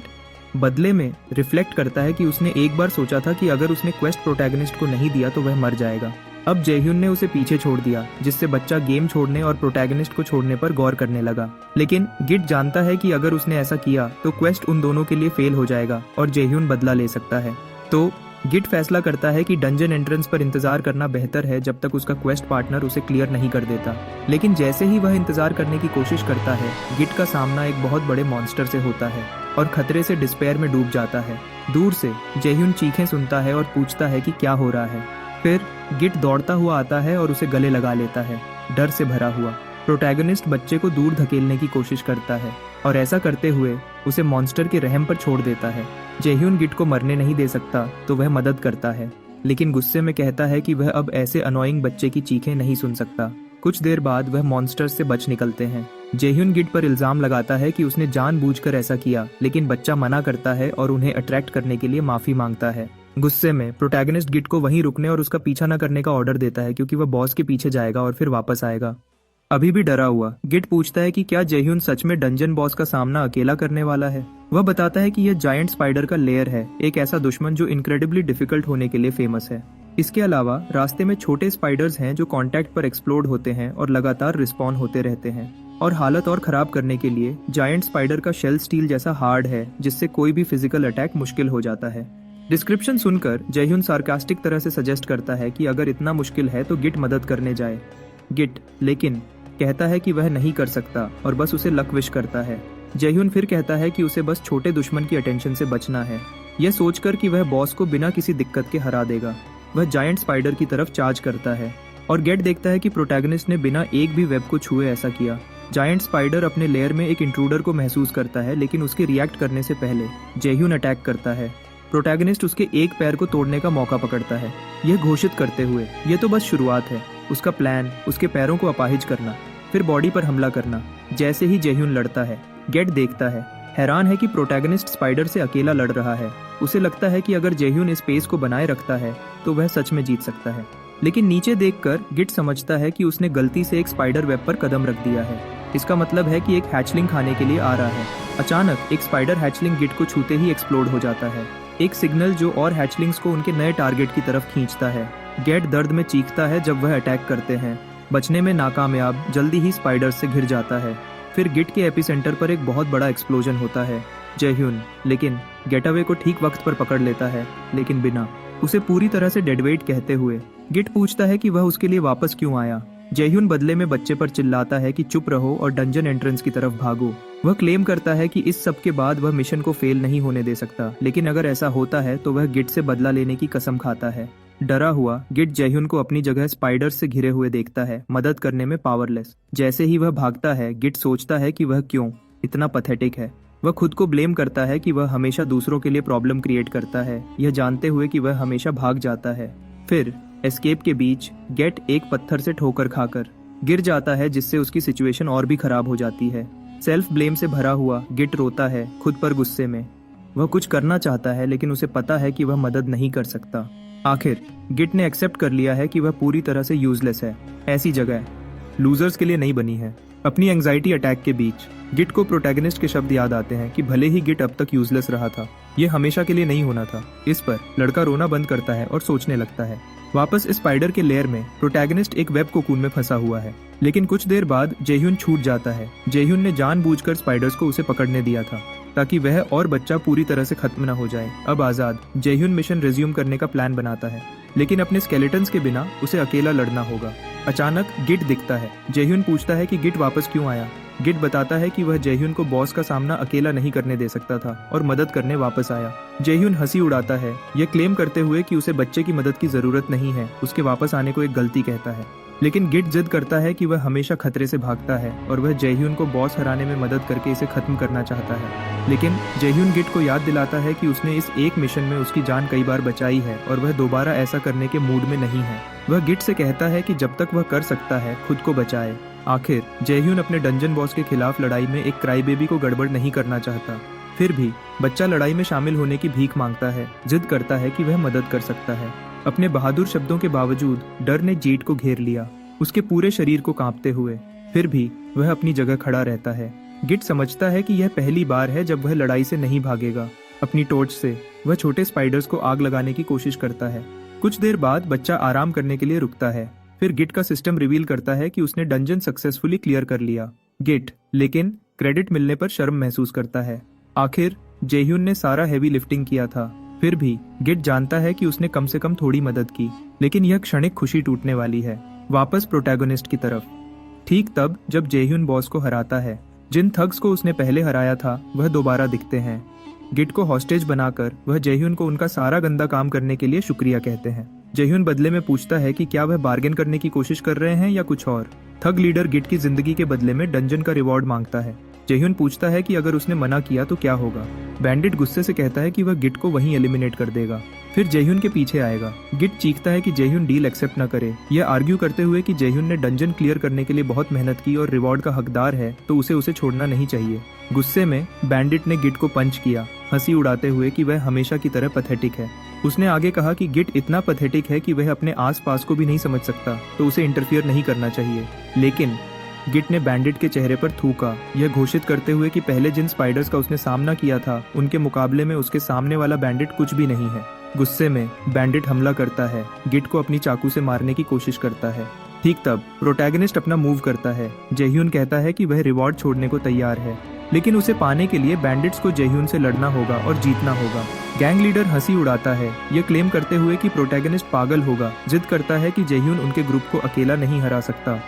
बदले में रिफ्लेक्ट करता है कि उसने एक बार सोचा था कि अगर उसने क्वेस्ट प्रोटैगनिस्ट को नहीं दिया तो वह मर जाएगा। अब जेह्यून ने उसे पीछे छोड़ दिया, जिससे बच्चा गेम छोड़ने और प्रोटैगनिस्ट को छोड़ने पर गौर करने लगा। लेकिन गिट जानता है कि अगर उसने ऐसा किया तो क्वेस्ट उन दोनों के लिए फेल हो जाएगा और जेह्यून बदला ले सकता है। तो गिट फैसला करता है कि डंजन एंट्रेंस पर इंतजार करना बेहतर है जब तक उसका क्वेस्ट पार्टनर उसे क्लियर नहीं कर देता। लेकिन जैसे ही वह इंतजार करने की कोशिश करता है, गिट का सामना एक बहुत बड़े मॉन्स्टर से होता है और खतरे से डिस्पेयर में डूब जाता है। दूर से जेह्यून चीखें सुनता है और पूछता है कि क्या हो रहा है। फिर गिट दौड़ता हुआ आता है और उसे गले लगा लेता है, डर से भरा हुआ। प्रोटैगनिस्ट बच्चे को दूर धकेलने की कोशिश करता है, और ऐसा करते हुए उसे मॉन्स्टर के रहम पर छोड़ देता है। जेह्यून गिट को मरने नहीं दे सकता तो वह मदद करता है, लेकिन गुस्से में कहता है कि वह अब ऐसे अनोइंग बच्चे की चीखें नहीं सुन सकता। कुछ देर बाद वह मॉन्स्टर से बच निकलते हैं। जेह्यून गिट पर इल्जाम लगाता है कि उसने जानबूझकर ऐसा किया, लेकिन बच्चा मना करता है और उन्हें अट्रैक्ट करने के लिए माफी मांगता है। गुस्से में प्रोटैगनिस्ट गिट को वहीं रुकने और उसका पीछा न करने का ऑर्डर देता है, क्योंकि वह बॉस के पीछे जाएगा और फिर वापस आएगा। अभी भी डरा हुआ गिट पूछता है कि क्या जेह्यून सच में डंजन बॉस का सामना अकेला करने वाला है। वह बताता है कि यह जायंट स्पाइडर का लेयर है, एक ऐसा दुश्मन जो इनक्रेडिबली डिफिकल्ट होने के लिए फेमस है। इसके अलावा रास्ते में छोटे स्पाइडर्स हैं जो कांटेक्ट पर एक्सप्लोड होते हैं और लगातार रिस्पॉन होते रहते हैं, और हालत और खराब करने के लिए जायंट स्पाइडर का शेल स्टील जैसा हार्ड है, जिससे कोई भी फिजिकल अटैक मुश्किल हो जाता है। डिस्क्रिप्शन सुनकर जेह्यून सार्कास्टिक तरह से सजेस्ट करता है कि अगर इतना मुश्किल है तो गिट मदद करने जाए। गिट लेकिन कहता है कि वह नहीं कर सकता और बस उसे लक विश करता है। जेह्यून फिर कहता है कि उसे बस छोटे दुश्मन की अटेंशन से बचना है, यह सोचकर कि वह बॉस को बिना किसी दिक्कत के हरा देगा। वह जायंट स्पाइडर की तरफ चार्ज करता है और गेट देखता है कि प्रोटैगनिस्ट ने बिना एक भी वेब को छुए ऐसा किया। जायंट स्पाइडर अपने लेयर में एक इंट्रूडर को महसूस करता है, लेकिन उसके रिएक्ट करने से पहले जेह्यून अटैक करता है। प्रोटैगनिस्ट उसके एक पैर को तोड़ने का मौका पकड़ता है, यह घोषित करते हुए यह तो बस शुरुआत है। उसका प्लान उसके पैरों को अपाहिज करना, फिर बॉडी पर हमला करना। जैसे ही जेह्यून लड़ता है, गेट देखता है, हैरान है कि प्रोटैगनिस्ट स्पाइडर से अकेला लड़ रहा है। उसे लगता है कि अगर जेह्यून इस पेस को बनाए रखता है तो वह सच में जीत सकता है, लेकिन नीचे देखकर गिट समझता है कि उसने गलती से एक स्पाइडर वेब पर कदम रख दिया है। इसका मतलब है कि एक हैचलिंग खाने के लिए आ रहा है। अचानक एक स्पाइडर हैचलिंग गिट को छूते ही एक्सप्लोड हो जाता है, एक सिग्नल जो और हैचलिंग्स को उनके नए टारगेट की तरफ खींचता है। गेट दर्द में चीखता है जब वह अटैक करते हैं, बचने में नाकामयाब जल्दी ही स्पाइडर से घिर जाता है। फिर गिट के एपिसेंटर पर एक बहुत बड़ा एक्सप्लोजन होता है। जेह्यून लेकिन गेटअवे को ठीक वक्त पर पकड़ लेता है, लेकिन बिना उसे पूरी तरह से डेडवेट कहते हुए। गिट पूछता है कि वह उसके लिए वापस क्यों आया। जेह्यून बदले में बच्चे पर चिल्लाता है कि चुप रहो और डंजन एंट्रेंस की तरफ भागो। वह क्लेम करता है कि इस सब के बाद वह मिशन को फेल नहीं होने दे सकता, लेकिन अगर ऐसा होता है तो वह गिट से बदला लेने की कसम खाता है। डरा हुआ गिट जेह्यून को अपनी जगह स्पाइडर से घिरे हुए देखता है, मदद करने में पावरलेस। जैसे ही वह भागता है, गिट सोचता है कि वह क्यों इतना पैथेटिक है। वह खुद को ब्लेम करता है कि वह हमेशा दूसरों के लिए प्रॉब्लम क्रिएट करता है, यह जानते हुए कि वह हमेशा भाग जाता है। फिर एस्केप के बीच गेट एक पत्थर से ठोकर खाकर गिर जाता है, जिससे उसकी सिचुएशन और भी खराब हो जाती है। सेल्फ ब्लेम से भरा हुआ गिट रोता है, खुद पर गुस्से में। वह कुछ करना चाहता है, लेकिन उसे पता है कि वह मदद नहीं कर सकता। आखिर गिट ने एक्सेप्ट कर लिया है कि वह पूरी तरह से यूजलेस है। ऐसी जगह लूजर्स के लिए नहीं बनी है। अपनी एंजाइटी अटैक के बीच गिट को प्रोटैगनिस्ट के शब्द याद आते हैं कि भले ही गिट अब तक यूजलेस रहा था, यह हमेशा के लिए नहीं होना था। इस पर लड़का रोना बंद करता है और सोचने लगता है। वापस स्पाइडर के लेयर में प्रोटैगनिस्ट एक वेब कोकून में फंसा हुआ है, लेकिन कुछ देर बाद जेह्यून छूट जाता है। जेह्यून ने जानबूझकर स्पाइडर्स को उसे पकड़ने दिया था ताकि वह और बच्चा पूरी तरह से खत्म न हो जाए। अब आजाद जेह्यून मिशन रिज्यूम करने का प्लान बनाता है, लेकिन अपने स्केलेटन्स के बिना उसे अकेला लड़ना होगा। अचानक गिट दिखता है। जेह्यून पूछता है कि गिट वापस क्यों आया। गिट बताता है कि वह जेह्यून को बॉस का सामना अकेला नहीं करने दे सकता था और मदद करने वापस आया। जेह्यून हंसी उड़ाता है, यह क्लेम करते हुए कि उसे बच्चे की मदद की जरूरत नहीं है। उसके वापस आने को एक गलती कहता है, लेकिन गिट जिद करता है कि वह हमेशा खतरे से भागता है और वह जेह्यून को बॉस हराने में मदद करके इसे खत्म करना चाहता है। लेकिन जेह्यून गिट को याद दिलाता है कि उसने इस एक मिशन में उसकी जान कई बार बचाई है और वह दोबारा ऐसा करने के मूड में नहीं है। वह गिट से कहता है कि जब तक वह कर सकता है खुद को बचाए। आखिर जेह्यून अपने डंजन बॉस के खिलाफ लड़ाई में एक क्राई बेबी को गड़बड़ नहीं करना चाहता। फिर भी बच्चा लड़ाई में शामिल होने की भीख मांगता है, जिद करता है कि वह मदद कर सकता है। अपने बहादुर शब्दों के बावजूद डर ने जीट को घेर लिया, उसके पूरे शरीर को कांपते हुए। फिर भी वह अपनी जगह खड़ा रहता है। गिट समझता है कि यह पहली बार है जब वह लड़ाई से नहीं भागेगा। अपनी टॉर्च से वह छोटे स्पाइडर्स को आग लगाने की कोशिश करता है। कुछ देर बाद बच्चा आराम करने के लिए रुकता है। फिर गिट का सिस्टम रिवील करता है कि उसने डंजन सक्सेसफुली क्लियर कर लिया। गिट लेकिन क्रेडिट मिलने पर शर्म महसूस करता है। आखिर जेह्यून ने सारा हेवी लिफ्टिंग किया था। फिर भी गिट जानता है कि उसने कम से कम थोड़ी मदद की, लेकिन यह क्षणिक खुशी टूटने वाली है। वापस प्रोटैगनिस्ट की तरफ। ठीक तब जब जेह्यून बॉस को हराता है, जिन थग्स को उसने पहले हराया था वह दोबारा दिखते हैं। गिट को हॉस्टेज बनाकर वह जेह्यून को उनका सारा गंदा काम करने के लिए शुक्रिया कहते हैं। जेह्यून बदले में पूछता है कि क्या वह बार्गेन करने की कोशिश कर रहे हैं या कुछ और। थग लीडर गिट की जिंदगी के बदले में डंजन का रिवॉर्ड मांगता है। जेह्यून पूछता है कि अगर उसने मना किया तो क्या होगा। बैंडिट गुस्से से कहता है कि वह गिट को वहीं एलिमिनेट कर देगा, फिर जेह्यून के पीछे आएगा। गिट चीखता है कि जेह्यून डील एक्सेप्ट न करे, यह आर्ग्यू करते हुए कि जेह्यून ने डंजन क्लियर करने के लिए बहुत मेहनत की और रिवॉर्ड का हकदार है तो उसे छोड़ना नहीं चाहिए। गुस्से में बैंडिट ने गिट को पंच किया, हंसी उड़ाते हुए कि वह हमेशा की तरह पैथेटिक है। उसने आगे कहा कि गिट इतना पैथेटिक है कि वह अपने आसपास को भी नहीं समझ सकता, तो उसे इंटरफियर नहीं करना चाहिए। लेकिन गिट ने बैंडिट के चेहरे पर थूका, यह घोषित करते हुए कि पहले जिन स्पाइडर्स का उसने सामना किया था उनके मुकाबले में उसके सामने वाला बैंडिट कुछ भी नहीं है। गुस्से में बैंडिट हमला करता है, गिट को अपनी चाकू से मारने की कोशिश करता है। ठीक तब प्रोटैगनिस्ट अपना मूव करता है। जेह्यून कहता है कि वह रिवॉर्ड छोड़ने को तैयार है, लेकिन उसे पाने के लिए बैंडिट्स को जेह्यून से लड़ना होगा और जीतना होगा। गैंग लीडर हंसी उड़ाता है, यह क्लेम करते हुए कि प्रोटैगनिस्ट पागल होगा, जिद करता है कि जेह्यून उनके ग्रुप को अकेला नहीं हरा सकता।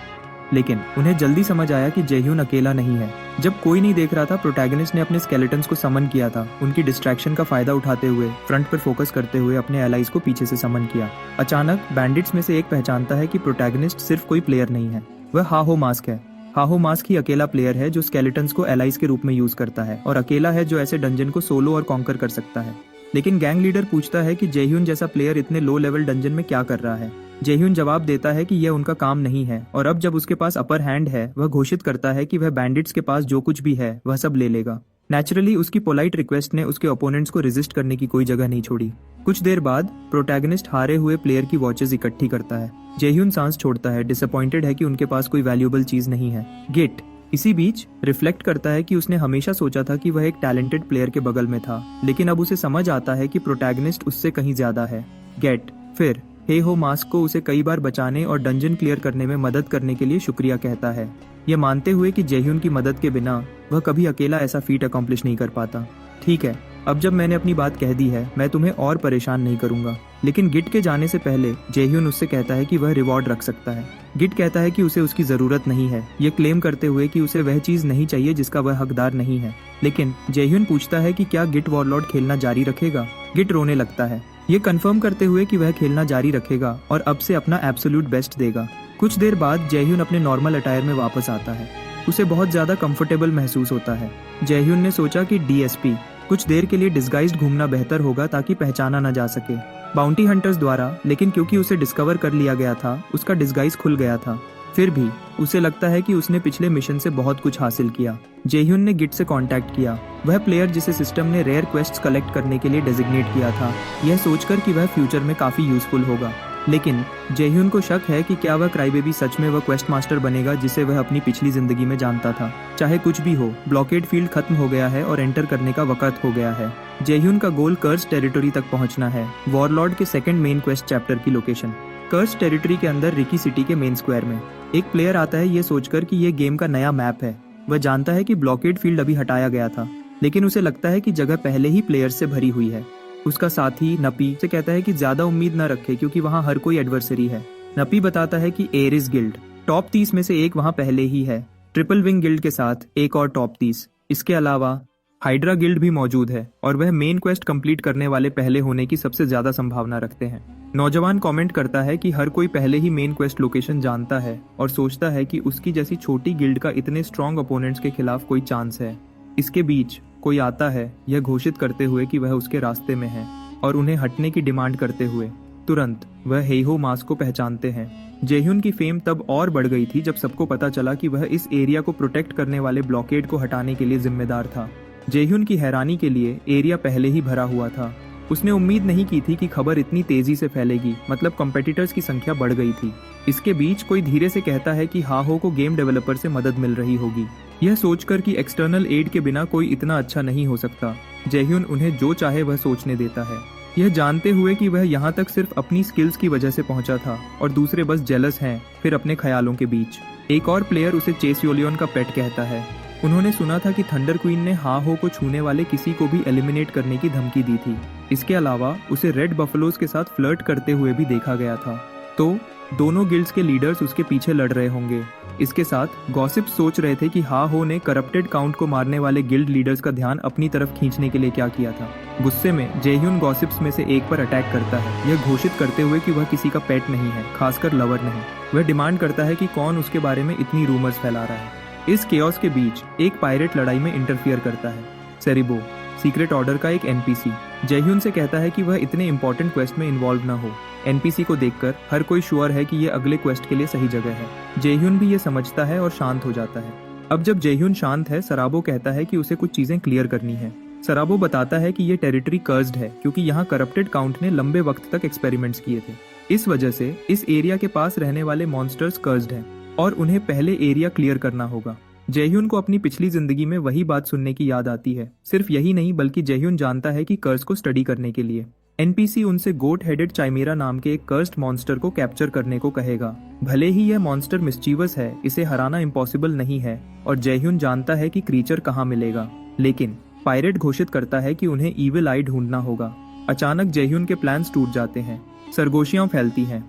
लेकिन उन्हें जल्दी समझ आया कि जेह्यून अकेला नहीं है। जब कोई नहीं देख रहा था, प्रोटैगनिस्ट ने अपने स्केलेटन्स को समन किया था। उनकी डिस्ट्रैक्शन का फायदा उठाते हुए फ्रंट पर फोकस करते हुए अपने एलाइज को पीछे से समन किया। अचानक बैंडिट्स में से एक पहचानता है कि प्रोटैगनिस्ट सिर्फ कोई प्लेयर नहीं है, वह हाहो मास्क है। हाहो मास्क ही अकेला प्लेयर है जो स्केलेटन्स को एलाइज के रूप में यूज करता है, और अकेला है जो ऐसे डंजन को सोलो और कॉन्कर कर सकता है। लेकिन गैंग लीडर पूछता है कि जेह्यून जैसा प्लेयर इतने लो लेवल डंजन में क्या कर रहा है। जेह्यून जवाब देता है कि यह उनका काम नहीं है, और अब जब उसके पास अपर हैंड है, वह घोषित करता है कि वह बैंडिट्स के पास जो कुछ भी है वह सब ले लेगा। नेचुरली उसकी पोलाइट रिक्वेस्ट ने उसके ओपोनेंट्स को रेजिस्ट करने की कोई जगह नहीं छोड़ी। कुछ देर बाद प्रोटैगनिस्ट हारे हुए प्लेयर की वॉचेस इकट्ठी करता है। जेह्यून सांस छोड़ता है, डिसअपॉइंटेड है कि उनके पास कोई वैल्यूएबल चीज नहीं है। गिट इसी बीच रिफ्लेक्ट करता है कि उसने हमेशा सोचा था कि वह एक टैलेंटेड प्लेयर के बगल में था, लेकिन अब उसे समझ आता है कि प्रोटैगनिस्ट उससे कहीं ज्यादा है। गेट फिर हेहो मास्क को उसे कई बार बचाने और डंजन क्लियर करने में मदद करने के लिए शुक्रिया कहता है, यह मानते हुए कि जेह्यून की मदद के बिना वह कभी अकेला ऐसा फीट अकॉम्प्लिश नहीं कर पाता। ठीक है, अब जब मैंने अपनी बात कह दी है, मैं तुम्हें और परेशान नहीं करूंगा। लेकिन गिट के जाने से पहले जेह्यून उससे कहता है कि वह रिवॉर्ड रख सकता है। गिट कहता है कि उसे उसकी जरूरत नहीं है, ये क्लेम करते हुए कि उसे वह चीज नहीं चाहिए जिसका वह हकदार नहीं है। लेकिन जेह्यून पूछता है कि क्या गिट वॉरलॉर्ड खेलना जारी रखेगा। गिट रोने लगता है, ये कंफर्म करते हुए कि वह खेलना जारी रखेगा और अब से अपना एब्सोल्यूट बेस्ट देगा। कुछ देर बाद जेह्यून अपने नॉर्मल अटायर में वापस आता है। उसे बहुत ज्यादा कंफर्टेबल महसूस होता है। जेह्यून ने सोचा कि डीएसपी कुछ देर के लिए डिस्गाइज्ड घूमना बेहतर होगा ताकि पहचाना न जा सके बाउंटी हंटर्स द्वारा, लेकिन क्योंकि उसे डिस्कवर कर लिया गया था, उसका डिस्गाइज खुल गया था। फिर भी उसे लगता है कि उसने पिछले मिशन से बहुत कुछ हासिल किया। जेह्यून ने गिट से कांटेक्ट किया, वह प्लेयर जिसे सिस्टम ने रेयर क्वेस्ट्स कलेक्ट करने के लिए डेजिग्नेट किया था, यह सोचकर कि वह फ्यूचर में काफी यूजफुल होगा। लेकिन जेह्यून को शक है कि क्या वह क्राईबेबी सच में वह क्वेस्ट मास्टर बनेगा जिसे वह अपनी पिछली जिंदगी में जानता था। चाहे कुछ भी हो, ब्लॉकेड फील्ड खत्म हो गया है और एंटर करने का वक्त हो गया है। जेह्यून का गोल कर्स टेरिटरी तक पहुंचना है, वॉरलॉर्ड के सेकंड मेन क्वेस्ट चैप्टर की लोकेशन। कर्स टेरिटरी के अंदर रिकी सिटी के मेन स्क्वायर में एक प्लेयर आता है, ये सोचकर कि ये गेम का नया मैप है। वह जानता है कि ब्लॉकेड फील्ड अभी हटाया गया था, लेकिन उसे लगता है कि जगह पहले ही प्लेयर्स से भरी हुई है। उसका साथी नपी से कहता है कि ज्यादा उम्मीद न रखे क्योंकि वहाँ हर कोई एडवर्सरी है। नपी बताता है कि एरिस गिल्ड टॉप 30 में से एक वहाँ पहले ही है, ट्रिपल विंग गिल्ड के साथ एक और टॉप 30। इसके अलावा हाइड्रा गिल्ड भी मौजूद है और वह मेन क्वेस्ट कंप्लीट करने वाले पहले होने की सबसे ज्यादा संभावना रखते हैं। नौजवान कमेंट करता है कि हर कोई पहले ही मेन क्वेस्ट लोकेशन जानता है और सोचता है कि उसकी जैसी छोटी गिल्ड का इतने स्ट्रॉन्ग ओपोनेंट्स के खिलाफ कोई चांस है। इसके बीच कोई आता है, यह घोषित करते हुए कि वह उसके रास्ते में है और उन्हें हटने की डिमांड करते हुए तुरंत वह हेहो मास्क को पहचानते हैं। जेह्यून की फेम तब और बढ़ गई थी जब सबको पता चला कि वह इस एरिया को प्रोटेक्ट करने वाले ब्लॉकेड को हटाने के लिए जिम्मेदार था। जेह्यून की हैरानी के लिए एरिया पहले ही भरा हुआ था। उसने उम्मीद नहीं की थी कि खबर इतनी तेजी से फैलेगी, मतलब कॉम्पिटिटर्स की संख्या बढ़ गई थी। इसके बीच कोई धीरे से कहता है कि हाहो को गेम डेवलपर से मदद मिल रही होगी, यह सोचकर कि एक्सटर्नल एड के बिना कोई इतना अच्छा नहीं हो सकता। जेह्यून उन्हें जो चाहे वह सोचने देता है, यह जानते हुए कि वह यहाँ तक सिर्फ अपनी स्किल्स की वजह से पहुंचा था और दूसरे बस जेलस हैं। फिर अपने ख्यालों के बीच एक और प्लेयर उसे चेसियोलियन का पेट कहता है। उन्होंने सुना था कि थंडर क्वीन ने हाहो को छूने वाले किसी को भी एलिमिनेट करने की धमकी दी थी। इसके अलावा उसे रेड बफलोज के साथ फ्लर्ट करते हुए भी देखा गया था, तो दोनों गिल्ड्स के लीडर्स उसके पीछे लड़ रहे होंगे। इसके साथ गॉसिप्स सोच रहे थे कि हाहो ने करप्टेड काउंट को मारने वाले गिल्ड लीडर्स का ध्यान अपनी तरफ खींचने के लिए क्या किया था। गुस्से में जेह्यून गॉसिप्स में से एक पर अटैक करता है, यह घोषित करते हुए कि वह किसी का पेट नहीं है, खासकर लवर नहीं। वह डिमांड करता है कि कौन उसके बारे में इतनी रूमर्स फैला रहा है। इस केओस के बीच एक पायरेट लड़ाई में इंटरफियर करता है। सेरिबो, सीक्रेट ऑर्डर का एक एनपीसी, जयह्यून से कहता है कि वह इतने इंपॉर्टेंट क्वेस्ट में इन्वॉल्व ना हो। एनपीसी को देखकर हर कोई श्योर है कि ये अगले क्वेस्ट के लिए सही जगह है। जयह्यून भी ये समझता है और शांत हो जाता है। अब जब जयह्यून शांत है, सराबो कहता है कि उसे कुछ चीजें क्लियर करनी है। सराबो बताता है कि ये टेरिटरी कर्स्ड है क्योंकि यहाँ करप्टेड काउंट ने लंबे वक्त तक एक्सपेरिमेंट्स किए थे। इस वजह से इस एरिया के पास रहने वाले मॉन्स्टर्स कर्स्ड हैं और उन्हें पहले एरिया क्लियर करना होगा। जयह्यून को अपनी पिछली जिंदगी में वही बात सुनने की याद आती है। सिर्फ यही नहीं बल्कि जयह्यून जानता है कि कर्स को स्टडी करने के लिए एनपीसी उनसे गोट हेडेड चाइमेरा नाम के एक कर्स्ड मॉन्स्टर को कैप्चर करने को कहेगा। भले ही यह मॉन्स्टर मिस्चीवस है, इसे हराना इम्पॉसिबल नहीं है और जयह्यून जानता है कि क्रीचर कहाँ मिलेगा, लेकिन पायरेट घोषित करता है कि उन्हें ईविल आई ढूंढना होगा। अचानक जयह्यून के प्लान्स टूट जाते हैं, सरगोशियां फैलती हैं।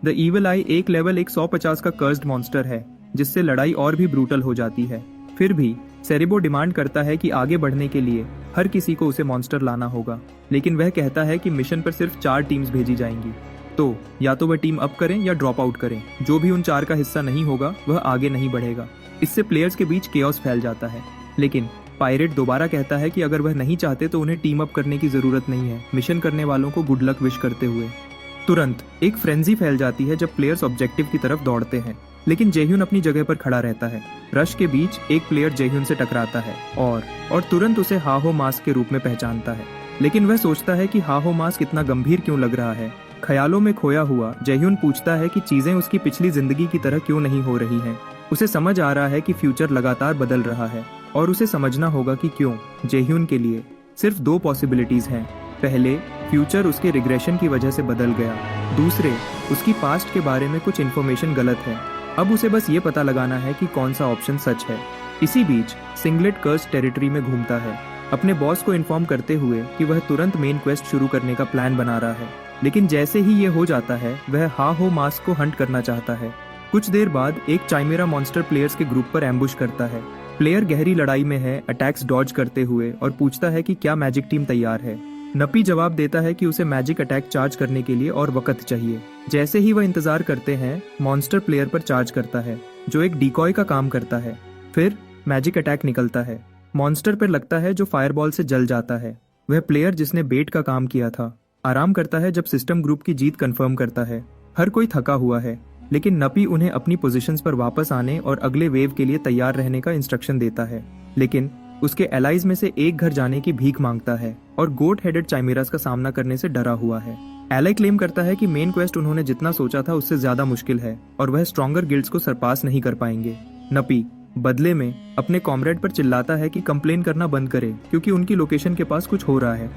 द ईविल आई एक लेवल 150 का कर्स्ड मॉन्स्टर है जिससे लड़ाई और भी ब्रूटल हो जाती है। फिर भी सेरिबो डिमांड करता है कि आगे बढ़ने के लिए हर किसी को उसे मॉन्स्टर लाना होगा, लेकिन वह कहता है कि मिशन पर सिर्फ 4 टीम्स भेजी जाएंगी, तो या तो वह टीम अप करें या ड्रॉप आउट करें। जो भी उन 4 का हिस्सा नहीं होगा वह आगे नहीं बढ़ेगा। इससे प्लेयर्स के बीच केओस फैल जाता है, लेकिन पायरेट दोबारा कहता है कि अगर वह नहीं चाहते तो उन्हें टीम अप करने की जरूरत नहीं है, मिशन करने वालों को गुड लक विश करते हुए। तुरंत एक फ्रेंजी फैल जाती है जब प्लेयर्स ऑब्जेक्टिव की तरफ दौड़ते हैं, लेकिन जयह्यून अपनी जगह पर खड़ा रहता है। रश के बीच एक प्लेयर जयह्यून से टकराता है और तुरंत उसे हाहो मास्क के रूप में पहचानता है, लेकिन वह सोचता है कि हाहो मास्क इतना गंभीर क्यों लग रहा है। ख्यालों में खोया हुआ जयह्यून पूछता है कि चीजें उसकी पिछली जिंदगी की तरह क्यों नहीं हो रही हैं। उसे समझ आ रहा है कि फ्यूचर लगातार बदल रहा है और उसे समझना होगा कि क्यों। जयह्यून के लिए सिर्फ 2 पॉसिबिलिटीज हैं। पहले, फ्यूचर उसके रिग्रेशन की वजह से बदल गया। दूसरे, उसकी पास्ट के बारे में कुछ इन्फॉर्मेशन गलत है। अब उसे बस ये पता लगाना है कि कौन सा ऑप्शन सच है। इसी बीच सिंगलेट कर्स टेरिटरी में घूमता है, अपने बॉस को इन्फॉर्म करते हुए कि वह तुरंत मेन क्वेस्ट शुरू करने का प्लान बना रहा है। लेकिन जैसे ही ये हो जाता है, वह हाहो मास्क को हंट करना चाहता है। कुछ देर बाद एक चाइमेरा मॉन्स्टर प्लेयर्स के ग्रुप पर एम्बुश करता है। प्लेयर गहरी लड़ाई में है, अटैक्स डॉज करते हुए, और पूछता है कि क्या मैजिक टीम तैयार है। नपी जवाब देता है कि उसे मैजिक अटैक चार्ज करने के लिए और वक्त चाहिए। जैसे ही वह इंतजार करते हैं, मॉन्स्टर प्लेयर पर चार्ज करता है, जो एक डिकॉय का काम करता है। फिर मैजिक अटैक निकलता है, मॉन्स्टर पर लगता है जो फायरबॉल से जल जाता है। वह प्लेयर जिसने बेट का काम किया था आराम करता है जब सिस्टम ग्रुप की जीत कंफर्म करता है। हर कोई थका हुआ है, लेकिन नपी उन्हें अपनी पोजीशंस पर वापस आने और अगले वेव के लिए तैयार रहने का इंस्ट्रक्शन देता है। लेकिन उसके एलाइज में से एक घर जाने की भीख मांगता है और गोट हेडेड चाइमेरास का सामना करने से डरा हुआ है। एलाई क्लेम करता है कि मेन क्वेस्ट उन्होंने जितना सोचा था उससे ज्यादा मुश्किल है और वह स्ट्रॉन्गर गिल्ड्स को सरपास नहीं कर पाएंगे। नपी बदले में अपने कॉमरेड पर चिल्लाता है कि कंप्लेन करना बंद करे क्योंकि उनकी लोकेशन के पास कुछ हो रहा है।